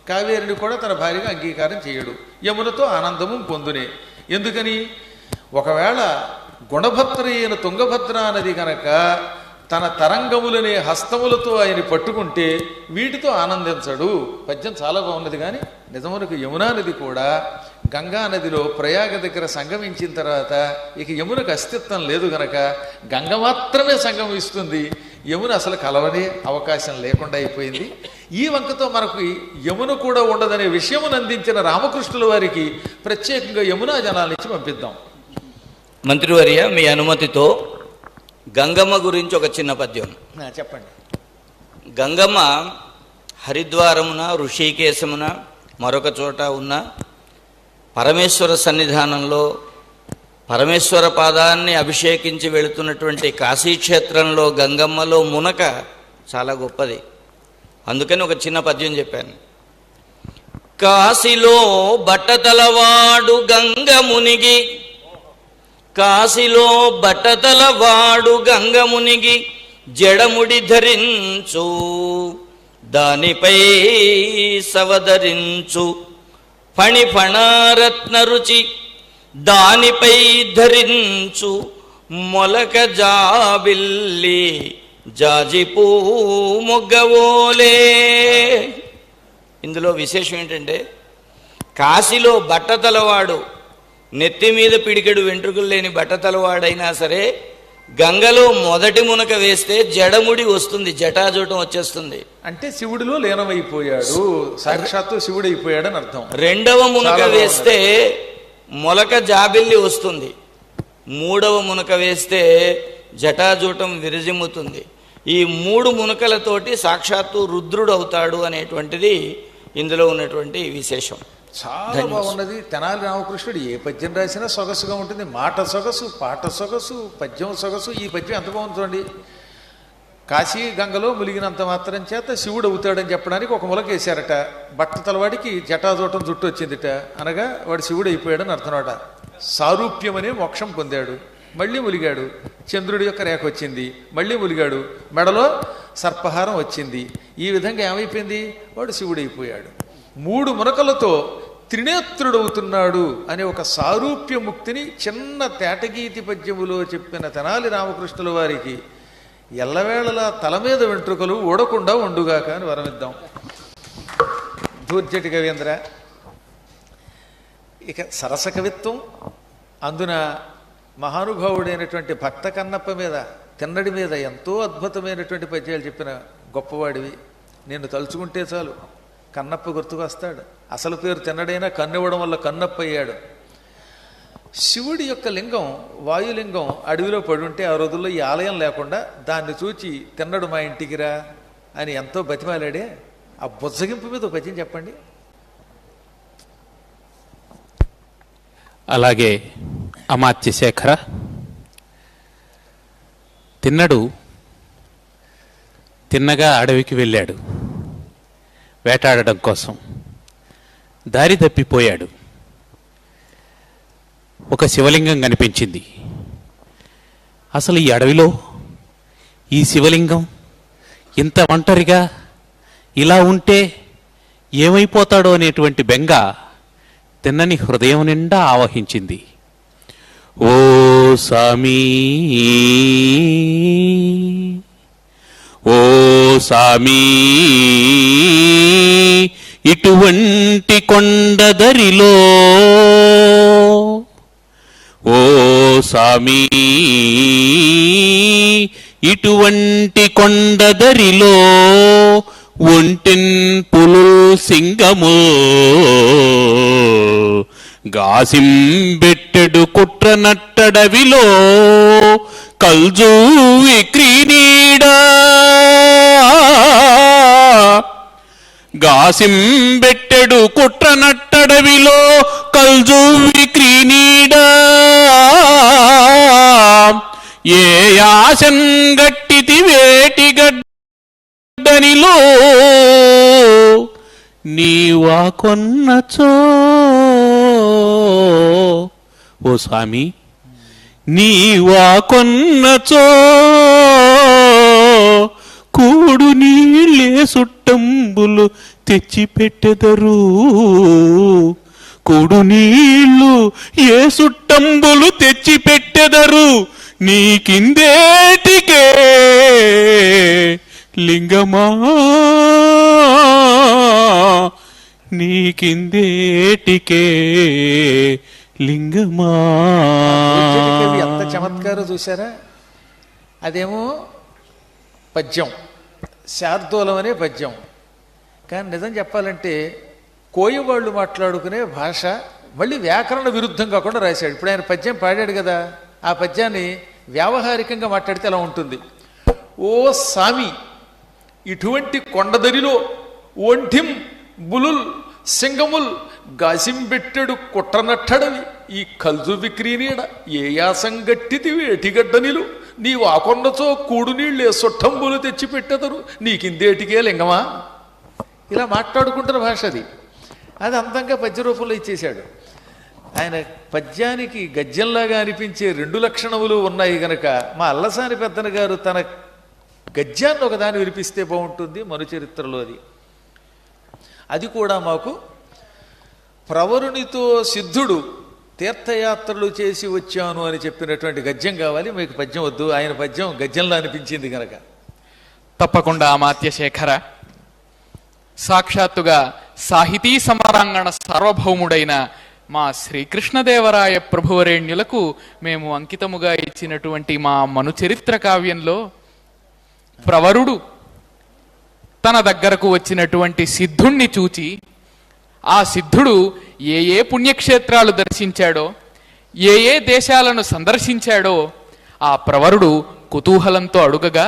కావేరిని కూడా తన భార్యగా అంగీకారం చేయడు. యమునతో ఆనందము పొందునే. ఎందుకని, ఒకవేళ గుణభద్ర అయిన తుంగభద్ర నది గనక తన తరంగములనే హస్తములతో ఆయన పట్టుకుంటే వీటితో ఆనందించడు. పద్యం చాలా బాగున్నది. కానీ నిజమునకు యమునా నది కూడా గంగా నదిలో ప్రయాగ దగ్గర సంగమించిన తర్వాత ఇక యమునకు అస్తిత్వం లేదు గనక గంగ మాత్రమే సంగమిస్తుంది. యమున అసలు కలవనే అవకాశం లేకుండా అయిపోయింది. ఈ వంకతో మనకు యమున కూడా ఉండదనే విషయమును అందించిన రామకృష్ణుల వారికి ప్రత్యేకంగా యమునా జనాలనిచ్చి పంపిద్దాం. మంత్రివర్య, మీ అనుమతితో గంగమ్మ గురించి ఒక చిన్న పద్యం చెప్పండి. గంగమ్మ హరిద్వారమున, ఋషికేశమున, మరొక చోట ఉన్న పరమేశ్వర సన్నిధానంలో పరమేశ్వర పాదాన్ని అభిషేకించి వెళుతున్నటువంటి కాశీక్షేత్రంలో గంగమ్మలో మునక చాలా గొప్పది. అందుకని ఒక చిన్న పద్యం చెప్పాను. కాశీలో బట్టతలవాడు గంగ మునిగి, కాశీలో బట్టతలవాడు గంగ మునిగి జడముడి ధరించు, దానిపై సవధరించు ఫణిఫణారత్న రుచి, దానిపై ధరించు మొలక జాబిల్లి జాజిపూ మొగ్గవోలే. ఇందులో విశేషం ఏంటంటే, కాశీలో బట్టతలవాడు, నెత్తి మీద పిడికెడు వెంట్రుకలు లేని బట్టతలవాడైనా సరే గంగలో మొదటి మునక వేస్తే జడముడి వస్తుంది, జటాజూటం వచ్చేస్తుంది. అంటే శివుడిలో లీనమైపోయాడు, సాక్షాత్తు శివుడు అయిపోయాడని అర్థం. రెండవ మునక వేస్తే మొలక జాబిల్లి వస్తుంది, మూడవ మునక వేస్తే జటాజూటం విరజిమ్ముతుంది. ఈ మూడు మునకలతోటి సాక్షాత్తు రుద్రుడు అవుతాడు అనేటువంటిది ఇందులో ఉన్నటువంటి విశేషం. చాలా బాగున్నది. తెనాలి రామకృష్ణుడు ఏ పద్యం రాసినా సొగసుగా ఉంటుంది. మాట సొగసు, పాట సొగసు, పద్యం సొగసు. ఈ పద్యం ఎంత బాగుంది చూడండి. కాశీ గంగలో ములిగినంత మాత్రం చేత శివుడు అవుతాడని చెప్పడానికి ఒక ములకేశారట. బట్ట తలవాడికి జటాజోటం జుట్టు వచ్చిందిట, అనగా వాడు శివుడు అయిపోయాడని అర్థమట. సారూప్యమనే మోక్షం పొందాడు, మళ్ళీ ములిగాడు. చంద్రుడి యొక్క రేఖ వచ్చింది, మళ్ళీ ములిగాడు. మెడలో సర్పహారం వచ్చింది. ఈ విధంగా ఏమైపోయింది, వాడు శివుడు అయిపోయాడు. మూడు మునకలతో త్రినేత్రుడవుతున్నాడు అనే ఒక సారూప్య ముక్తిని చిన్న తేటగీతి పద్యములో చెప్పిన తెనాలి రామకృష్ణుల వారికి ఎల్లవేళలా తల మీద వెంట్రుకలు ఊడకుండా ఉండుగాక అని వరమిద్దాం. దూర్జటి కవీంద్ర. ఇక సరస కవిత్వం, అందున మహానుభావుడైనటువంటి భక్త కన్నప్ప మీద, తిన్నడి మీద ఎంతో అద్భుతమైనటువంటి పద్యాలు చెప్పిన గొప్పవాడివి. నిన్ను తలుచుకుంటే చాలు కన్నప్ప గుర్తుకొస్తాడు. అసలు పేరు తిన్నడైనా కన్నివ్వడం వల్ల కన్నప్ప అయ్యాడు. శివుడి యొక్క లింగం, వాయులింగం అడవిలో పడుంటే ఆ రోజుల్లో ఈ ఆలయం లేకుండా దాన్ని చూచి తిన్నడు మా ఇంటికి రా అని ఎంతో బతిమాలాడే. ఆ బుజ్జగింపు మీద పద్యం చెప్పండి. అలాగే అమాత్య శేఖర, తిన్నడు తిన్నగా అడవికి వెళ్ళాడు వేటాడడం కోసం. దారి తప్పిపోయాడు. ఒక శివలింగం కనిపించింది. అసలు ఈ అడవిలో ఈ శివలింగం ఇంత ఒంటరిగా ఇలా ఉంటే ఏమైపోతాడో అనేటువంటి బెంగ తిన్నని హృదయం నిండా ఆవహించింది. ఓ సామీ, ఓ సామీ, ఇటువంటి కొండదరిలో, ఓ సామీ, ఇటువంటి కొండదరిలో ఒంటిన్ పులుల్ సింగము గాసింబెట్టెడు కుట్రనట్టడవిలో కల్జూ విక్రీనీడా, గాసింబెట్టెడు కుట్రనట్టడవిలో కల్జూ విక్రీనీడా, ఏ యాశం గట్టితి వేటిగడ్డనిలో నీవా కొన్నచో, ఓ స్వామి నీవా కొన్నచో కూడు నీళ్ళే సుట్టంబులు తెచ్చిపెట్టెదరు, కూడు నీళ్ళు ఏ సుట్టంబులు తెచ్చిపెట్టెదరు, నీకిందేటికే లింగమా, నీకిందేటికే లింగమా. ఎంత చమత్కారం చూసారా. అదేమో పద్యం, శార్దూలం అనే పద్యం. కానీ నిజం చెప్పాలంటే కోయవాళ్ళు మాట్లాడుకునే భాష మళ్ళీ వ్యాకరణ విరుద్ధం కాకుండా రాశాడు. ఇప్పుడు ఆయన పద్యం పాడాడు కదా, ఆ పద్యాన్ని వ్యావహారికంగా మాట్లాడితే అలా ఉంటుంది. ఓ సామి, ఇటువంటి కొండదరిలో ఒంటిం బులుల్ సింగముల్ గాసింబెట్టెడు కుట్రనట్టడవి ఈ కల్జు విక్రీనీడ, ఏ యాసం గట్టిది వేటిగడ్డనిలు నీవు ఆకొండచో కూడు నీళ్ళే సొట్టంబులు తెచ్చిపెట్టెదరు, నీకిందేటికే లింగమా. ఇలా మాట్లాడుకుంటున్న భాష అది. అది అంతంగా పద్య రూపంలో ఇచ్చేశాడు. ఆయన పద్యానికి గద్యంలాగా అనిపించే రెండు లక్షణములు ఉన్నాయి గనక మా అల్లసాని పెద్దన గారు తన గద్యాన్ని ఒకదాన్ని వినిపిస్తే బాగుంటుంది మనుచరిత్రలో. అది కూడా మాకు ప్రవరునితో సిద్ధుడు తీర్థయాత్రలు చేసి వచ్చాను అని చెప్పినటువంటి గద్యం కావాలి, మీకు పద్యం వద్దు. ఆయన పద్యం గద్యంలా అనిపించింది కనుక. తప్పకుండా అమాత్యశేఖర, సాక్షాత్తుగా సాహితీ సమరాంగణ సార్వభౌముడైన మా శ్రీకృష్ణదేవరాయ ప్రభువరేణ్యులకు మేము అంకితముగా ఇచ్చినటువంటి మా మనుచరిత్ర కావ్యంలో ప్రవరుడు తన దగ్గరకు వచ్చినటువంటి సిద్ధుణ్ణి చూచి, ఆ సిద్ధుడు ఏ ఏ పుణ్యక్షేత్రాలు దర్శించాడో, ఏ ఏ దేశాలను సందర్శించాడో ఆ ప్రవరుడు కుతూహలంతో అడుగగా,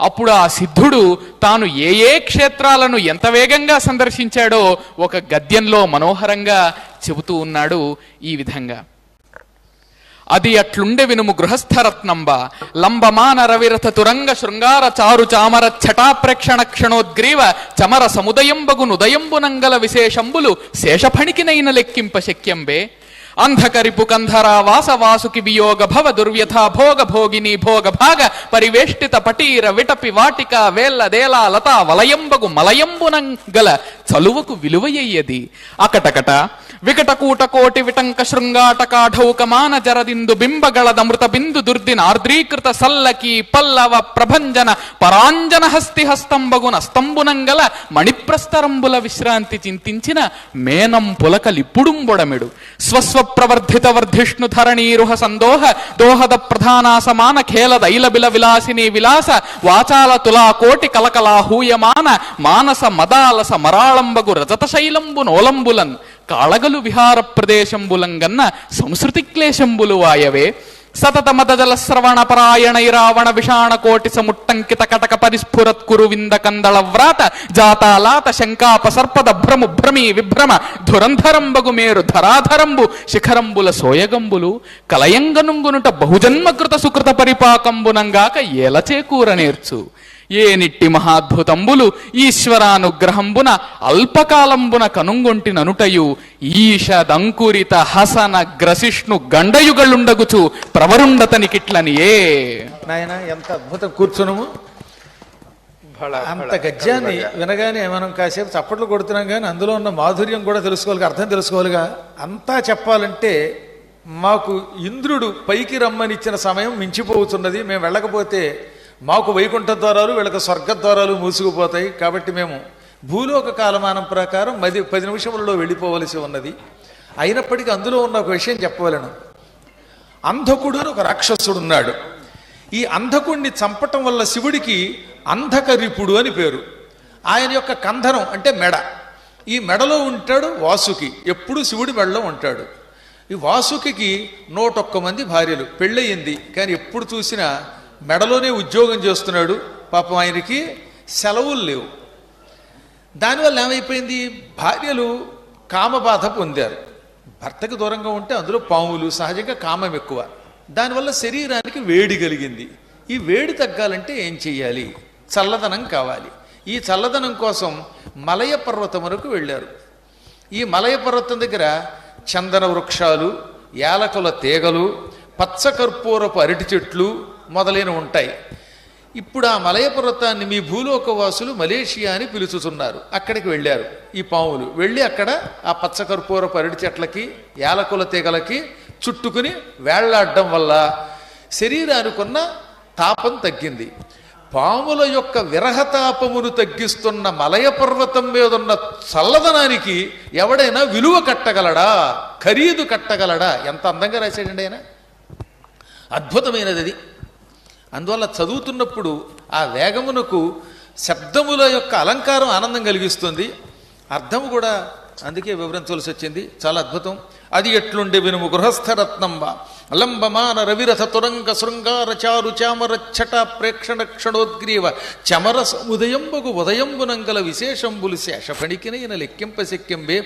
అప్పుడు ఆ సిద్ధుడు తాను ఏ ఏ క్షేత్రాలను ఎంత వేగంగా సందర్శించాడో ఒక గద్యంలో మనోహరంగా చెబుతూ ఉన్నాడు ఈ విధంగా. అది అట్లుండె వినుము గృహస్థరత్నంబ లంబమాన రవిరథ తురంగ శృంగార చారు చామర ఛటాప్రేక్షణ క్షణోద్గ్రీవ చమర సముదయంబగు నుదయంబునంగల విశేషంబులు శేషఫణికినైన లెక్కింప శక్యంబే అంధకరిపు కంధరా వాసవాసుకి వియోగ భవ దుర్వ్యథా భోగ భోగిని భోగ భాగ పరివేష్టిత పటీర విటపి వాటిక వేల్ల దేలా లతా వలయంబగు మలయంబునంగల చలువకు విలువయ్యది అకటకట వికటకూట కోటి విటంక శృంగాటకాఢౌకమాన జరదిందు బింబగళదమృత బిందు దుర్దిన ఆర్ద్రీకృత సల్లకి పల్లవ ప్రభంజన పరాంజన హస్తి హస్తంబగున స్తంబునంగల మణిప్రస్తరంబుల విశ్రాంతి చింతించిన మేనం పులకలిప్పుడుంబొడమెడు స్వస్వ ప్రవర్ధిత వర్ధిష్ణు ధరణీరుహ సందోహ దోహద ప్రధానాసమాన ఖేల దైలబిల విలాసిని విలాస వాచాల తులా కోటి కలకలా హూయమాన మానస మదాలస మరాళంబగు రజత శైలంబు నోలంబులన్ కాళగలు విహార ప్రదేశంబులంగన్న సంస్కృతి క్లేశంబులు వాయవే సతత మదజల శ్రవణ పరాయణైరావణ విషాణ కోటి సముట్టంకిత కటక పరిస్ఫురత్కురు వింద కందళ వ్రాత జాతాలాత శంకాప సర్పద భ్రము భ్రమీ విభ్రమ ధురంధరంబగు మేరు ధరాధరంబు శిఖరంబుల సోయగంబులు కలయంగనుంగునుట బహుజన్మకృత సుకృత పరిపాకంబునంగాక ఏల చేకూర నేర్చు ఏనిట్టి మహాద్భుతంబులు ఈశ్వరానుగ్రహంబున అల్పకాలంబున కనుంగొంటిననుటయు ఈషదంకురిత హసన గ్రసిష్ణు గండయుగలుండగుచు ప్రవరుండతనికిట్లనియే. నాయన ఎంత అద్భుతం కూర్చునము. అంత గద్యాన్ని వినగానే మనం కాసేపు చప్పట్లు కొడుతున్నాం కానీ అందులో ఉన్న మాధుర్యం కూడా తెలుసుకోవాలి, అర్థం తెలుసుకోవాలిగా. అంతా చెప్పాలంటే మాకు ఇంద్రుడు పైకి రమ్మనిచ్చిన సమయం మించిపోతున్నది. మేము వెళ్ళకపోతే మాకు వైకుంఠ ద్వారాలు, వీళ్ళకి స్వర్గ ద్వారాలు మూసుకుపోతాయి. కాబట్టి మేము భూలోక కాలమానం ప్రకారం 10 నిమిషములలో వెళ్ళిపోవలసి ఉన్నది. అయినప్పటికీ అందులో ఉన్న ఒక విషయం చెప్పవలను. అంధకుడు అని ఒక రాక్షసుడు ఉన్నాడు. ఈ అంధకుడిని చంపటం వల్ల శివుడికి అంధకరిపుడు అని పేరు. ఆయన యొక్క కంధరం అంటే మెడ, ఈ మెడలో ఉంటాడు వాసుకి, ఎప్పుడు శివుడి మెడలో ఉంటాడు. ఈ వాసుకి 101 మంది భార్యలు, పెళ్ళయింది కానీ ఎప్పుడు చూసినా మెడలోనే ఉద్యోగం చేస్తున్నాడు. పాపం ఆయనకి సెలవులు లేవు. దానివల్ల ఏమైపోయింది, భార్యలు కామబాధ పొందారు. భర్తకు దూరంగా ఉంటే అందులో పాములు, సహజంగా కామం ఎక్కువ. దానివల్ల శరీరానికి వేడి కలిగింది. ఈ వేడి తగ్గాలంటే ఏం చెయ్యాలి, చల్లదనం కావాలి. ఈ చల్లదనం కోసం మలయ పర్వతమునకు వెళ్ళారు. ఈ మలయ పర్వతం దగ్గర చందన వృక్షాలు, యాలకుల తీగలు, పచ్చకర్పూరపు అరటి చెట్లు మొదలైనవి ఉంటాయి. ఇప్పుడు ఆ మలయ పర్వతాన్ని మీ భూలోకవాసులు మలేషియా అని పిలుచుతున్నారు. అక్కడికి వెళ్ళారు ఈ పాములు. వెళ్ళి అక్కడ ఆ పచ్చకర్పూరపు అరటి చెట్లకి, యాలకుల తీగలకి చుట్టుకుని వేళ్లాడడం వల్ల శరీరానికున్న తాపం తగ్గింది. పాముల యొక్క విరహతాపమును తగ్గిస్తున్న మలయ పర్వతం మీద ఉన్న చల్లదనానికి ఎవడైనా విలువ కట్టగలడా, ఖరీదు కట్టగలడా? ఎంత అందంగా రాశాడండి ఆయన, అద్భుతమైనది అది. అందువల్ల చదువుతున్నప్పుడు ఆ వేగమునకు శబ్దముల యొక్క అలంకారం ఆనందం కలిగిస్తుంది, అర్థము కూడా అందుకే వివరించవలసి వచ్చింది. చాలా అద్భుతం. అది ఎట్లుండే వినుము గృహస్థరత్నంబ లంబమాన రవిరథ తురంగ శృంగార చారు చామర ఛట ప్రేక్షణ క్షణోద్గ్రీవ చమర సముదయంబగు ఉదయంబునంగల విశేషంబులు శేషఫణికినైన లెక్కింప శక్యంబే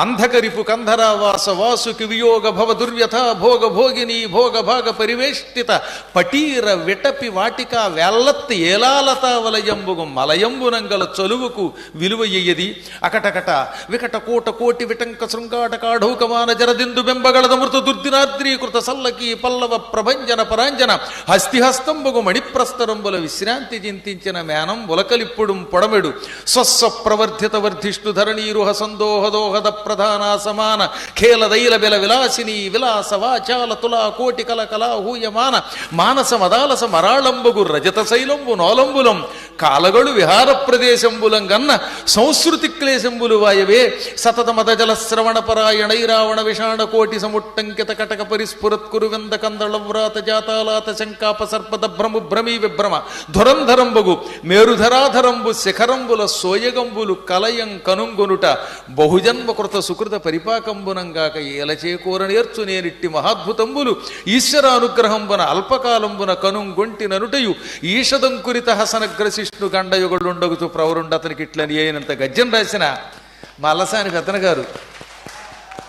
అంధకరిపు కంధరావాస వాసుకి వియోగ భవ దుర్వ్యథ భోగ భోగిని భోగ భాగ పరివేష్టిత పటీర విటపి వాటిక వేల్లత్తి ఏలాలతావలయంబుగు మలయంబునంగల చలువుకు విలువయ్యది అకటకట వికట కోట కోటి విటంక శృంగాట కాఢౌకమాన జరదిందు బెంబగళద మృత దుర్దినాద్రీకృత సల్లకి పల్లవ ప్రభంజన పరాంజన హస్తిహస్తంబుగు మణిప్రస్తరంబుల విశ్రాంతి చింతించిన మేనం బులకలిప్పుడు పొడమెడు స్వస్వ ప్రవర్ధిత వర్ధిష్ణు ధరణీరుహ సందోహదోహద ప్రధాన సమాన ఖేలదైల బిల విలాసిని విలాస వాచాల తులా కోటి కల కళా హూయమాన మానస మదాలస మరాళంబుగు రజత శైలంబు నోలంబులం కాలగడు విహార ప్రదేశంబులం గన్న సంస్కృతి క్లేశంబులు వాయవే సతత మద జల శ్రవణ పరాయణైరావణ విషాణ కోటి సముట్టంకిత కటక పరిస్ఫురత్కురు వింద కందళ వ్రాత జాతాలాత శంకాప సర్పద భ్రము భ్రమీ విభ్రమ ధురంధరంబగు మేరుధరాధరంబు శిఖరంబుల సోయగంబులు కలయం కనుంగొనుట బహుజన్మ కృత సుకృత పరిపాకంబునంగాక ఏలచేకూర నేర్చు నేనిట్టి మహాద్భుతంబులు ఈశ్వరానుగ్రహంబున అల్పకాలంబున కనుంగొంటి ననుటయు ఈషదంకురిత హసనగ్రశిష్ణు గండయుగలుండగుతూ ప్రవరుండ అతనికి ఇట్లని అయినంత గద్యం రాసిన మా అల్లసాని పెద్దన గారు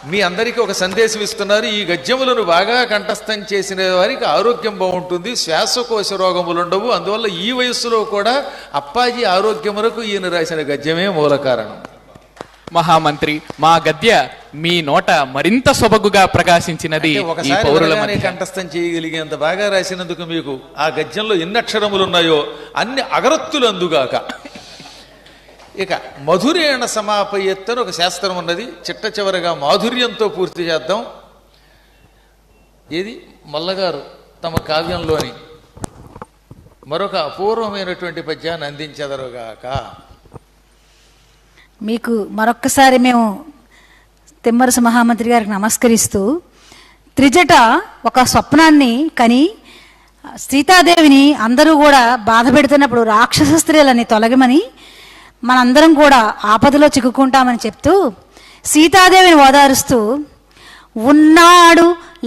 మీ అందరికీ ఒక సందేశం ఇస్తున్నారు. ఈ గద్యములను బాగా కంఠస్థం చేసిన వారికి ఆరోగ్యం బాగుంటుంది, శ్వాసకోశ రోగములు ఉండవు. అందువల్ల ఈ వయస్సులో కూడా అప్పాజీ ఆరోగ్యములకు ఈయన రాసిన గద్యమే మూల కారణం. మహామంత్రి, మా గద్య మీ నోట మరింత సొబగుగా ప్రకాశించినది. ఒకసారి కంఠస్థం చేయగలిగేంత బాగా రాసినందుకు మీకు ఆ గద్యంలో ఎన్ని అక్షరములు ఉన్నాయో అన్ని అగరత్తులు అందుగాక. ఇక మధురేణ సమాపయత్తని ఒక శాస్త్రం ఉన్నది. చిట్ట చివరగా మాధుర్యంతో పూర్తి చేద్దాం. ఏది మల్లగారు తమ కావ్యంలోని మరొక అపూర్వమైనటువంటి పద్యాన్ని అందించెదరుగాక. మీకు మరొక్కసారి మేము తిమ్మరసు మహామంత్రి గారికి నమస్కరిస్తూ, త్రిజట ఒక స్వప్నాన్ని కని సీతాదేవిని అందరూ కూడా బాధ పెడుతున్నప్పుడు రాక్షస స్త్రీలని తొలగమని మనందరం కూడా ఆపదలో చిక్కుకుంటామని చెప్తూ సీతాదేవిని ఓదారుస్తూ, ఉన్నాడు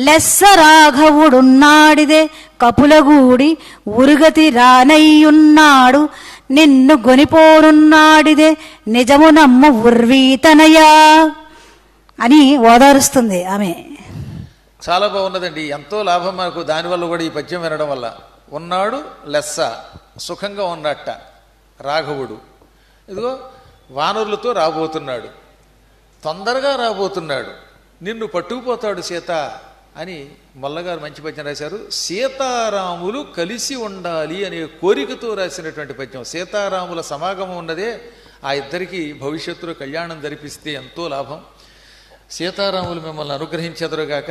లెస్స రాఘవుడున్నాడిదే కపులగూడి ఉరుగతి రానయ్యున్నాడు నిన్ను గొనిపోరున్నాడిదే నిజము నమ్ము ఉర్వీతనయా అని ఓదారుస్తుంది ఆమె. చాలా బాగున్నదండి, ఎంతో లాభం మనకు దానివల్ల కూడా ఈ పద్యం వినడం వల్ల. ఉన్నాడు లెస్స, సుఖంగా ఉన్నట్ట. రాఘవుడు ఇదిగో వానరులతో రాబోతున్నాడు, తొందరగా రాబోతున్నాడు, నిన్ను పట్టుకుపోతాడు సీత అని మొల్లగారు మంచి పద్యం రాశారు. సీతారాములు కలిసి ఉండాలి అనే కోరికతో రాసినటువంటి పద్యం. సీతారాముల సమాగమం ఉన్నదే ఆ ఇద్దరికి భవిష్యత్తులో కళ్యాణం జరిపిస్తే ఎంతో లాభం. సీతారాములు మిమ్మల్ని అనుగ్రహించెదరుగాక,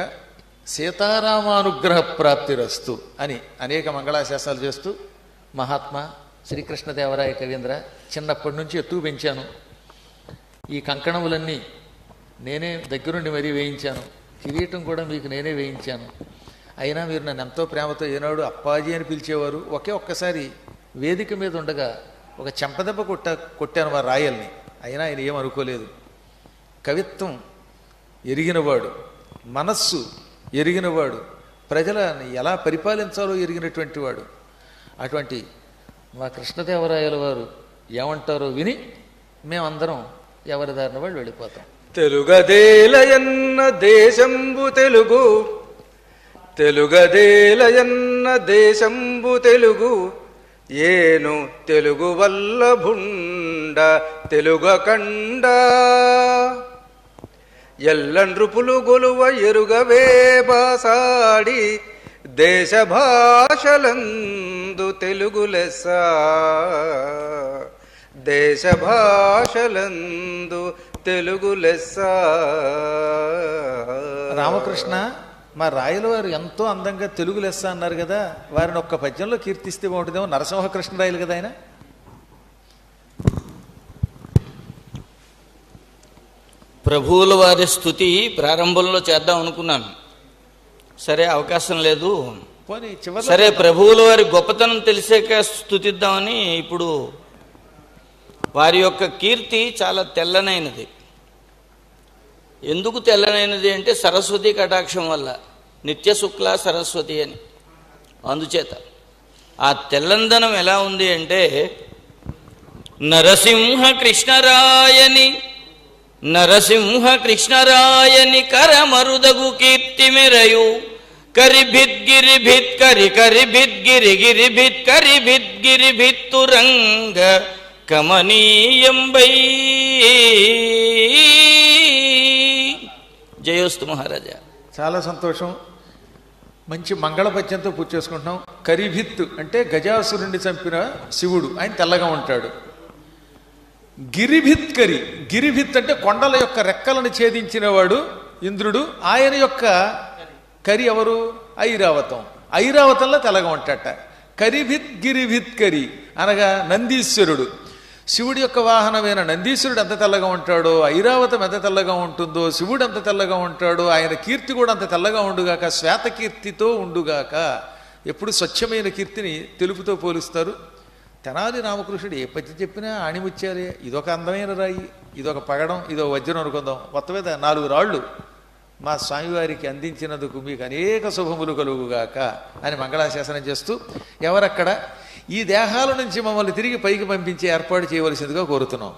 సీతారామానుగ్రహ ప్రాప్తిరస్తు అని అనేక మంగళాశాసనాలు చేస్తూ మహాత్మా శ్రీకృష్ణదేవరాయ కవీంద్ర, చిన్నప్పటి నుంచి ఎత్తుకు పెంచాను, ఈ కంకణములన్నీ నేనే దగ్గరుండి మరీ వేయించాను, కిరీటం కూడా మీకు నేనే వేయించాను, అయినా మీరు నన్ను ఎంతో ప్రేమతో ఏనాడు అప్పాజీ అని పిలిచేవారు. ఒక్కసారి వేదిక మీద ఉండగా ఒక చెంపదెబ్బ కొట్టాను వారు రాయల్ని, అయినా ఆయన ఏమనుకోలేదు. కవిత్వం ఎరిగినవాడు, మనస్సు ఎరిగినవాడు, ప్రజలను ఎలా పరిపాలించాలో ఎరిగినటువంటి వాడు. అటువంటి మా కృష్ణదేవరాయల వారు ఏమంటారో విని మేమందరం ఎవరి దారిన వాళ్ళు వెళ్ళిపోతాం. తెలుగదేలయన్న దేశంబు తెలుగు, తెలుగదేలయన్న దేశంబు తెలుగు, ఏను తెలుగు వల్ల భుండ తెలుగకండ, ఎల్ల నృపులు గొలువ ఎరుగవే బాసాడి, దేశ భాషలందు తెలుగు లెస్స, దేశ భాషలందు తెలుగు లెస్స. రామకృష్ణ, మా రాయల వారు ఎంతో అందంగా తెలుగు లెస్స అన్నారు కదా, వారిని ఒక్క పద్యంలో కీర్తిస్తే బాగుంటుందేమో. నరసింహకృష్ణరాయలు కదా ఆయన. ప్రభువుల వారి స్తుతి ప్రారంభంలో చేద్దాం అనుకున్నాను, సరే అవకాశం లేదు. పోనీ చివరి సరే, ప్రభువుల వారి గొప్పతనం తెలిసాక స్తుతిద్దామని. ఇప్పుడు వారి యొక్క కీర్తి చాలా తెల్లనైనది. ఎందుకు తెల్లనైనది అంటే సరస్వతి కటాక్షం వల్ల, నిత్య శుక్ల సరస్వతి అని. అందుచేత ఆ తెల్లందనం ఎలా ఉంది అంటే, నరసింహ కృష్ణరాయని నరసింహ కృష్ణరాయని కరమరుదగు కీర్తి మెరయు, కరిభిద్ గిరిభిత్ కరి కరిభిద్ గిరి గిరిభిత్ కరిభిద్ గిరిభిత్ తురంగ కమనీయంబై. జయోస్తు మహారాజా. చాలా సంతోషం. మంచి మంగళపద్యంతో పూజ చేసుకుంటున్నాం. కరిభిత్ అంటే గజాసురుణ్ణి చంపిన శివుడు, ఆయన తెల్లగా ఉంటాడు. గిరిభిత్ కరి, గిరిభిత్ అంటే కొండల యొక్క రెక్కలను ఛేదించినవాడు ఇంద్రుడు. ఆయన యొక్క కరి ఎవరు? ఐరావతం. ఐరావతంలో తెల్లగా ఉంటాట. కరిభిత్ గిరిభిత్ కరి అనగా నందీశ్వరుడు. శివుడి యొక్క వాహనమైన నందీశ్వరుడు ఎంత తెల్లగా ఉంటాడో, ఐరావతం ఎంత తెల్లగా ఉంటుందో, శివుడు ఎంత తెల్లగా ఉంటాడో, ఆయన కీర్తి కూడా అంత తెల్లగా ఉండుగాక, శ్వేత కీర్తితో ఉండుగాక. ఎప్పుడు స్వచ్ఛమైన కీర్తిని తెలుపుతో పోలుస్తారు. తెనాలి రామకృష్ణుడు ఏ పద్యం చెప్పినా ఆణిముచ్చారే. ఇదొక అందమైన రాయి, ఇదొక పగడం, ఇదో వజ్రం అనుకుందాం. మొత్తం మీద 4 రాళ్ళు మా స్వామివారికి అందించినందుకు మీకు అనేక శుభములు కలుగుగాక అని మంగళాశాసనం చేస్తూ, ఎవరక్కడ ఈ దేహాల నుంచి మమ్మల్ని తిరిగి పైకి పంపించే ఏర్పాటు చేయవలసిందిగా కోరుతున్నాం.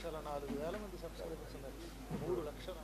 3,04,000 మంది సబ్స్క్రైబర్స్ ఉన్నారు. 3 లక్షల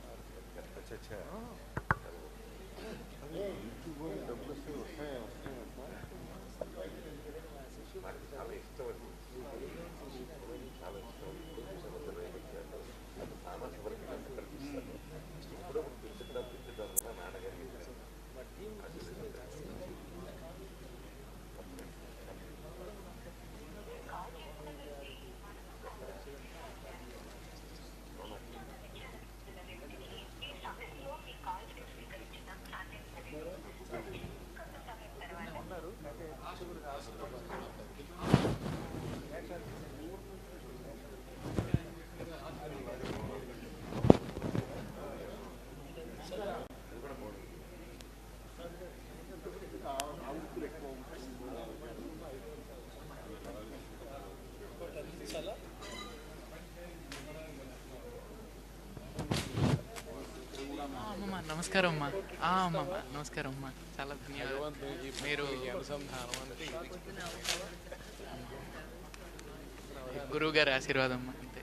నమస్కారం అమ్మా. అమ్మా నమస్కారం అమ్మా, చాలా ధన్యవాదాలు. మీరు గురువు గారి ఆశీర్వాదం అమ్మా, అంతే.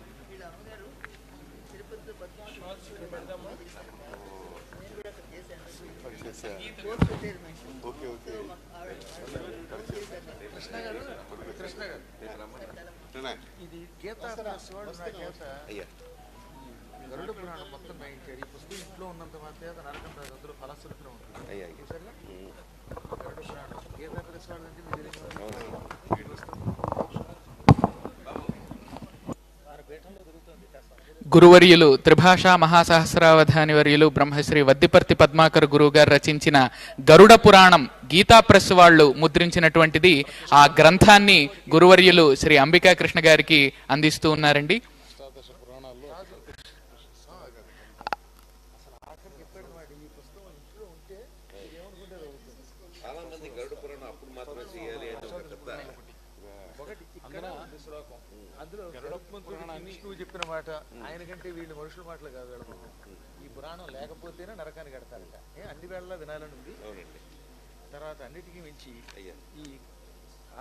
ఇది గీతా ప్రెస్ వాడు నా చేత గరుడ పురాణం మొత్తం రాయించారు. ఈ పుస్తకం ఇంట్లో ఉన్నంత మాత్రం నరకం రాదు, అందులో ఫలశ్రుతిలో ఉంటుంది. చూసారుగా గరుడ పురాణం గీతా ప్రెస్ వాడు అంటే మీరు గురువర్యులు త్రిభాషా మహాసహస్రావధాని వర్యులు బ్రహ్మశ్రీ వద్దిపర్తి పద్మాకర్ గురువు గారు రచించిన గరుడ పురాణం గీతా ప్రెస్ వాళ్ళు ముద్రించినటువంటిది. ఆ గ్రంథాన్ని గురువర్యులు శ్రీ అంబికా కృష్ణ గారికి అందిస్తూ ఉన్నారండి. అందులో విష్ణువు చెప్పిన మాట, ఆయన కంటే వీళ్ళు మనుషుల మాటలు కాదు వెళ్ళమన్నా. ఈ పురాణం లేకపోతేనే నరకానికి కడతారట. అన్ని వేళలా వినాలని ఉంది. తర్వాత అన్నిటికీ మించి ఈ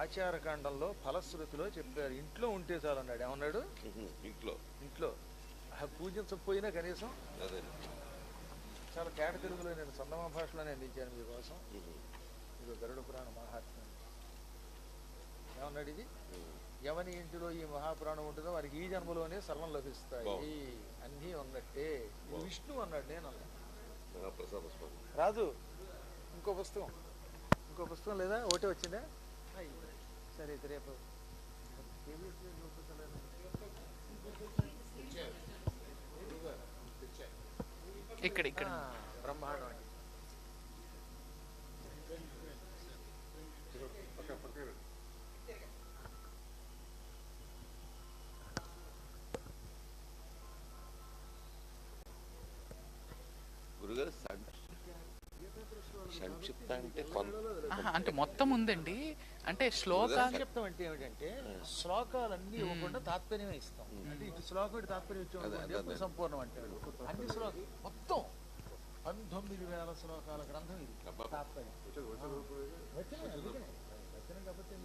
ఆచారకాండంలో ఫలశ్రుతిలో చెప్పారు, ఇంట్లో ఉంటే చాలు అన్నాడు. ఏమన్నాడు? ఇంట్లో పూజించకపోయినా కనీసం చాలా కేట తెలుగులో నేను సొంతమ భాషలోనే అందించాను మీకోసం. ఇది గరుడ పురాణ మహాత్మ్యం. ఏమన్నాడు? ఇది ఎవని ఇంటిలో ఈ మహాపురాణం ఉంటుందో వారికి ఈ జన్మలోనే సర్వం లభిస్తాయి, అన్నీ ఉన్నట్టే. ఇది విష్ణు అన్నాడు, నేను అన్నాడు. రాజు ఇంకో పుస్తకం లేదా? ఒకటే వచ్చిందా? సరే అయితే రేపు ఇక్కడ బ్రహ్మాండం అండి. అంటే మొత్తం ఉందండి. అంటే చెప్తాం అంటే ఏమిటంటే శ్లోకాలన్నీ ఇవ్వకుండా తాత్పర్యమే ఇస్తాం. అంటే ఇటు శ్లోకం ఇటు తాత్పర్యం ఇచ్చాం సంపూర్ణం అంటాడు. అన్ని శ్లోకం మొత్తం 19,000 శ్లోకాల గ్రంథం ఇది. తాత్పర్యం వచనం కాబట్టి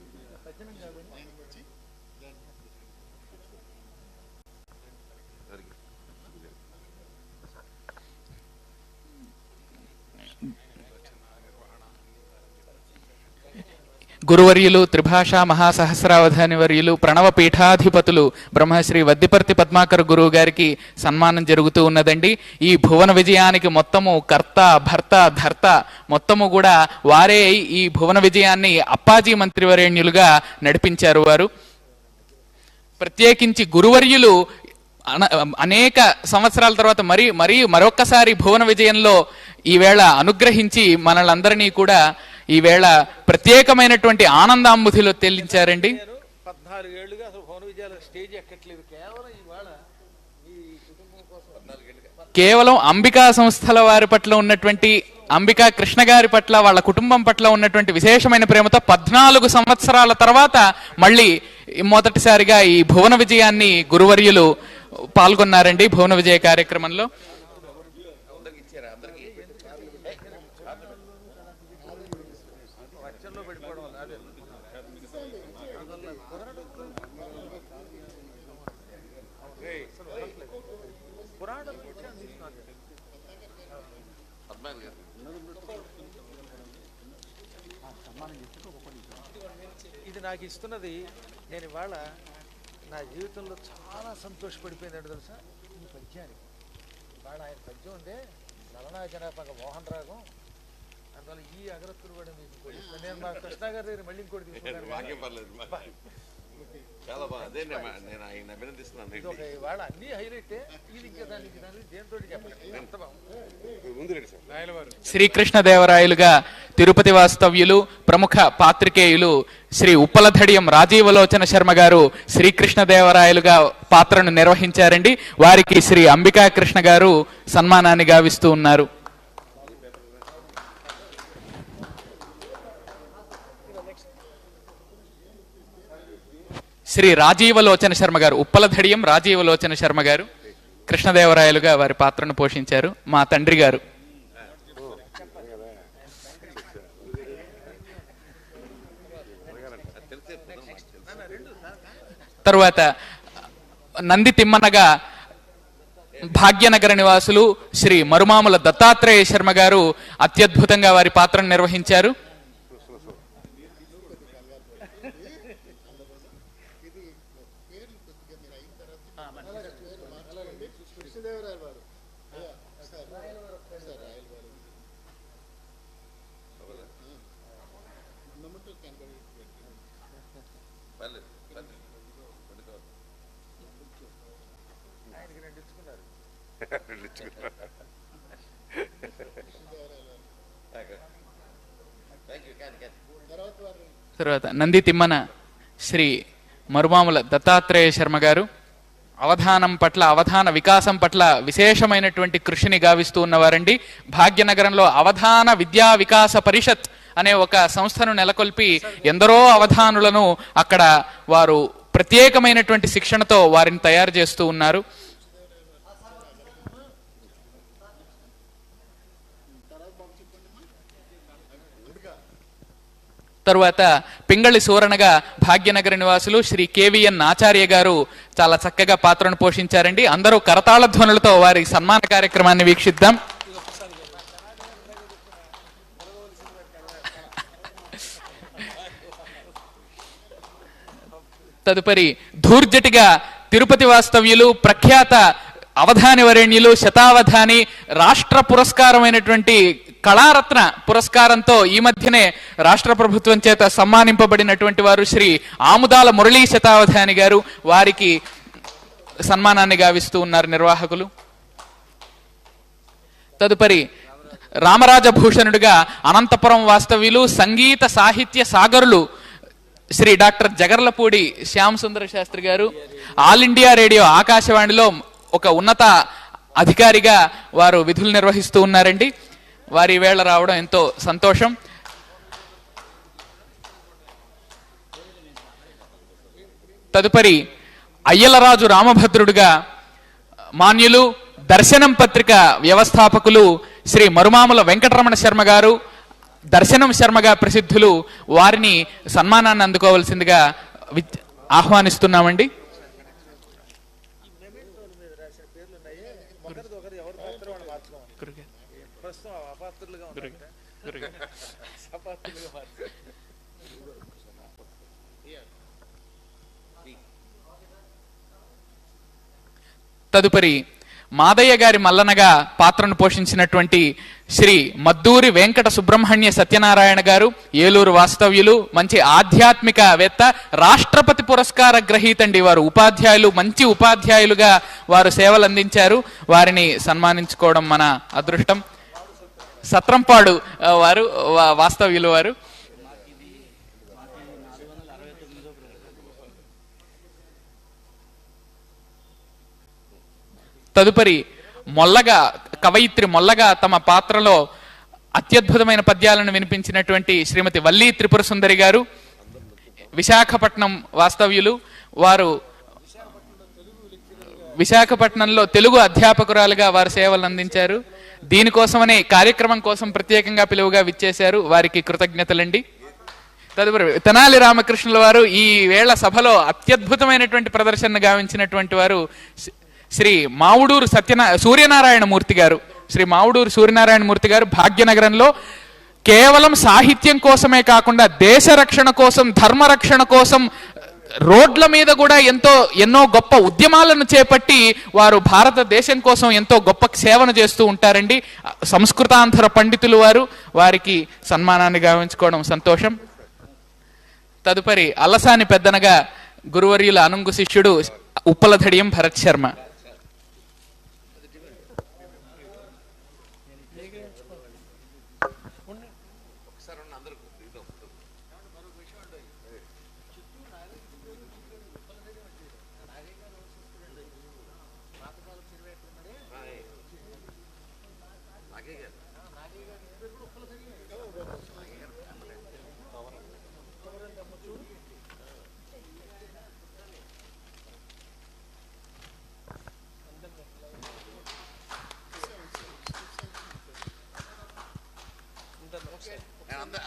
వచనం కాబట్టి గురువర్యులు త్రిభాషా మహాసహస్రావధాని వర్యులు ప్రణవ పీఠాధిపతులు బ్రహ్మశ్రీ వద్దిపర్తి పద్మాకర్ గురువు గారికి సన్మానం జరుగుతూ ఉన్నదండి. ఈ భువన విజయానికి మొత్తము కర్త భర్త ధర్త మొత్తము కూడా వారే ఈ భువన విజయాన్ని అప్పాజీ మంత్రివరేణ్యులుగా నడిపించారు. వారు ప్రత్యేకించి గురువర్యులు అనేక సంవత్సరాల తర్వాత మరొక్కసారి భువన విజయంలో ఈవేళ అనుగ్రహించి మనలందరినీ కూడా ఈవేళ ప్రత్యేకమైనటువంటి ఆనందాంబుధిలో తేలించారండి. 14 ఏళ్లుగా అసలు భువన విజయాల స్టేజ్ ఎక్కట్లేదు. కేవలం ఇవాళ ఈ కుటుంబం కోసం కేవలం అంబికా సంస్థల వారి పట్ల ఉన్నటువంటి అంబికా కృష్ణ గారి పట్ల వాళ్ళ కుటుంబం పట్ల ఉన్నటువంటి విశేషమైన ప్రేమతో 14 సంవత్సరాల తర్వాత మళ్ళీ మొదటిసారిగా ఈ భువన విజయాన్ని గురువర్యులు పాల్గొన్నారండి. భువన విజయ కార్యక్రమంలో ఇది నాకు ఇస్తున్నది. నేను ఇవాళ నా జీవితంలో చాలా సంతోషపడిపోయిందంటే తెలుసా ఈ పద్యానికి. ఇవాళ ఆయన పద్యం ఉందే లలనా జనాపంగ మోహన్ రాగం, అందువల్ల ఈ అగరత్తులు కూడా మీకు కొడిస్తాను. నేను మా కృష్ణ గారి దగ్గర మళ్ళీ ఇంకోటి తీసుకున్నాను. చాలా బాగా అదే నేను ఆయన అభినందిస్తున్నాను. ఇది ఒక ఇవాళ అన్ని హైలైట్. ఇది ఇంకా దానికి దేంతో చెప్పండి ఎంత బాగుంది. శ్రీకృష్ణదేవరాయలుగా తిరుపతి వాస్తవ్యులు ప్రముఖ పాత్రికేయులు శ్రీ ఉప్పలధడియం రాజీవలోచన శర్మ గారు శ్రీకృష్ణదేవరాయలుగా పాత్రను నిర్వహించారండి. వారికి శ్రీ అంబికా కృష్ణ గారు సన్మానాన్ని గావిస్తూ ఉన్నారు. శ్రీ రాజీవలోచన శర్మ గారు, ఉప్పలధడియం రాజీవలోచన శర్మ గారు కృష్ణదేవరాయలుగా వారి పాత్రను పోషించారు. మా తండ్రి గారు. తరువాత నంది తిమ్మనగా భాగ్యనగర నివాసులు శ్రీ మరుమాముల దత్తాత్రేయ శర్మ గారు అత్యద్భుతంగా వారి పాత్రను నిర్వహించారు. తర్వాత నంది తిమ్మన శ్రీ మరుమాముల దత్తాత్రేయ శర్మ గారు అవధానం పట్ల, అవధాన వికాసం పట్ల విశేషమైనటువంటి కృషిని గావిస్తూ ఉన్నవారండి. భాగ్యనగరంలో అవధాన విద్యా వికాస పరిషత్ అనే ఒక సంస్థను నెలకొల్పి ఎందరో అవధానులను అక్కడ వారు ప్రత్యేకమైనటువంటి శిక్షణతో వారిని తయారు చేస్తూ ఉన్నారు. తరువాత పింగళి సూరణగా భాగ్యనగర నివాసులు శ్రీ కేవీఎన్ ఆచార్య గారు చాలా చక్కగా పాత్రను పోషించారండి. అందరూ కరతాళ ధ్వనులతో వారి సన్మాన కార్యక్రమాన్ని వీక్షిద్దాం. తదుపరి ధూర్జటిగా తిరుపతి వాస్తవ్యులు ప్రఖ్యాత అవధాని వరేణ్యులు శతావధాని రాష్ట్ర పురస్కారమైనటువంటి కళారత్న పురస్కారంతో ఈ మధ్యనే రాష్ట్ర ప్రభుత్వం చేత సన్మానింపబడినటువంటి వారు శ్రీ ఆముదాల మురళీ శతావధాని గారు. వారికి సన్మానాన్ని గావిస్తూ ఉన్నారు నిర్వాహకులు. తదుపరి రామరాజభూషణుడిగా అనంతపురం వాస్తవ్యులు సంగీత సాహిత్య సాగరులు శ్రీ డాక్టర్ జగర్లపూడి శ్యామ్ సుందర శాస్త్రి గారు. ఆల్ ఇండియా రేడియో ఆకాశవాణిలో ఒక ఉన్నత అధికారిగా వారు విధులు నిర్వహిస్తూ ఉన్నారండి. వారి వేళ రావడం ఎంతో సంతోషం. తదుపరి అయ్యలరాజు రామభద్రుడుగా మాన్యులు దర్శనం పత్రిక వ్యవస్థాపకులు శ్రీ మరుమాముల వెంకటరమణ శర్మ గారు, దర్శనం శర్మగా ప్రసిద్ధులు. వారిని సన్మానాన్ని అందుకోవాల్సిందిగా ఆహ్వానిస్తున్నామండి. తదుపరి మాదయ్య గారి మల్లనగా పాత్రను పోషించినటువంటి శ్రీ మద్దూరి వెంకట సుబ్రహ్మణ్య సత్యనారాయణ గారు ఏలూరు వాస్తవ్యులు, మంచి ఆధ్యాత్మికవేత్త, రాష్ట్రపతి పురస్కార గ్రహీతండి. వారు ఉపాధ్యాయులు, మంచి ఉపాధ్యాయులుగా వారు సేవలు అందించారు. వారిని సన్మానించుకోవడం మన అదృష్టం. సత్రంపాడు వారు వాస్తవ్యులు వారు. తదుపరి మొల్లగా కవయిత్రి మొల్లగా తమ పాత్రలో అత్యద్భుతమైన పద్యాలను వినిపించినటువంటి శ్రీమతి వల్లీ త్రిపుర సుందరి గారు విశాఖపట్నం వాస్తవ్యులు. వారు విశాఖపట్నంలో తెలుగు అధ్యాపకురాలుగా వారు సేవలు అందించారు. దీనికోసమనే కార్యక్రమం కోసం ప్రత్యేకంగా పిలువుగా విచ్చేశారు. వారికి కృతజ్ఞతలండి. తదుపరి తెనాలి రామకృష్ణుల వారు ఈ వేళ సభలో అత్యద్భుతమైనటువంటి ప్రదర్శన గావించినటువంటి వారు శ్రీ మావుడూరు సూర్యనారాయణ మూర్తి గారు. శ్రీ మావుడూరు సూర్యనారాయణ మూర్తి గారు భాగ్యనగరంలో కేవలం సాహిత్యం కోసమే కాకుండా దేశ రక్షణ కోసం, ధర్మ రక్షణ కోసం రోడ్ల మీద కూడా ఎన్నో గొప్ప ఉద్యమాలను చేపట్టి వారు భారతదేశం కోసం ఎంతో గొప్ప సేవను చేస్తూ ఉంటారండి. సంస్కృతాంధ్ర పండితులు వారికి సన్మానాన్ని గావించుకోవడం సంతోషం. తదుపరి అల్లసాని పెద్దనగా గురువర్యుల అనుంగు శిష్యుడు ఉప్పలధడియం భరత్ శర్మ.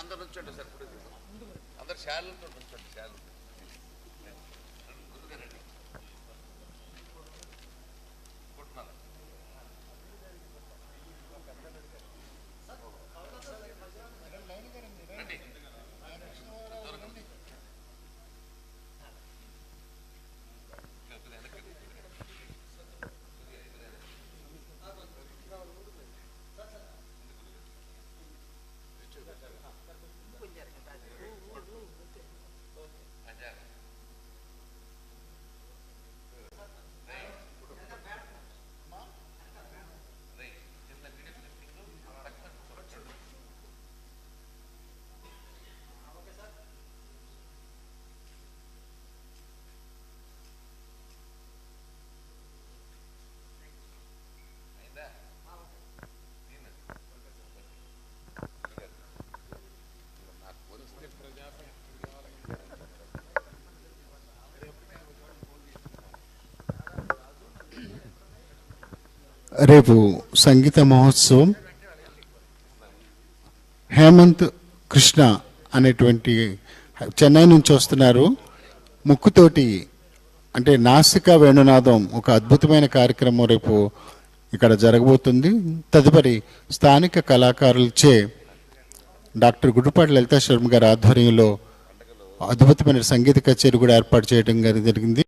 అందరు నుంచోండి సార్, అందరు శాలతో నుంచోండి. శాల రేపు సంగీత మహోత్సవం హేమంత్ కృష్ణ అనేటువంటి చెన్నై నుంచి వస్తున్నారు. ముక్కుతోటి అంటే నాసికా వేణునాదం ఒక అద్భుతమైన కార్యక్రమం రేపు ఇక్కడ జరగబోతుంది. తదుపరి స్థానిక కళాకారులచే డాక్టర్ గుడిపాటి లలితా శర్మ గారి ఆధ్వర్యంలో అద్భుతమైన సంగీత కచేరీ కూడా ఏర్పాటు చేయడం జరిగింది.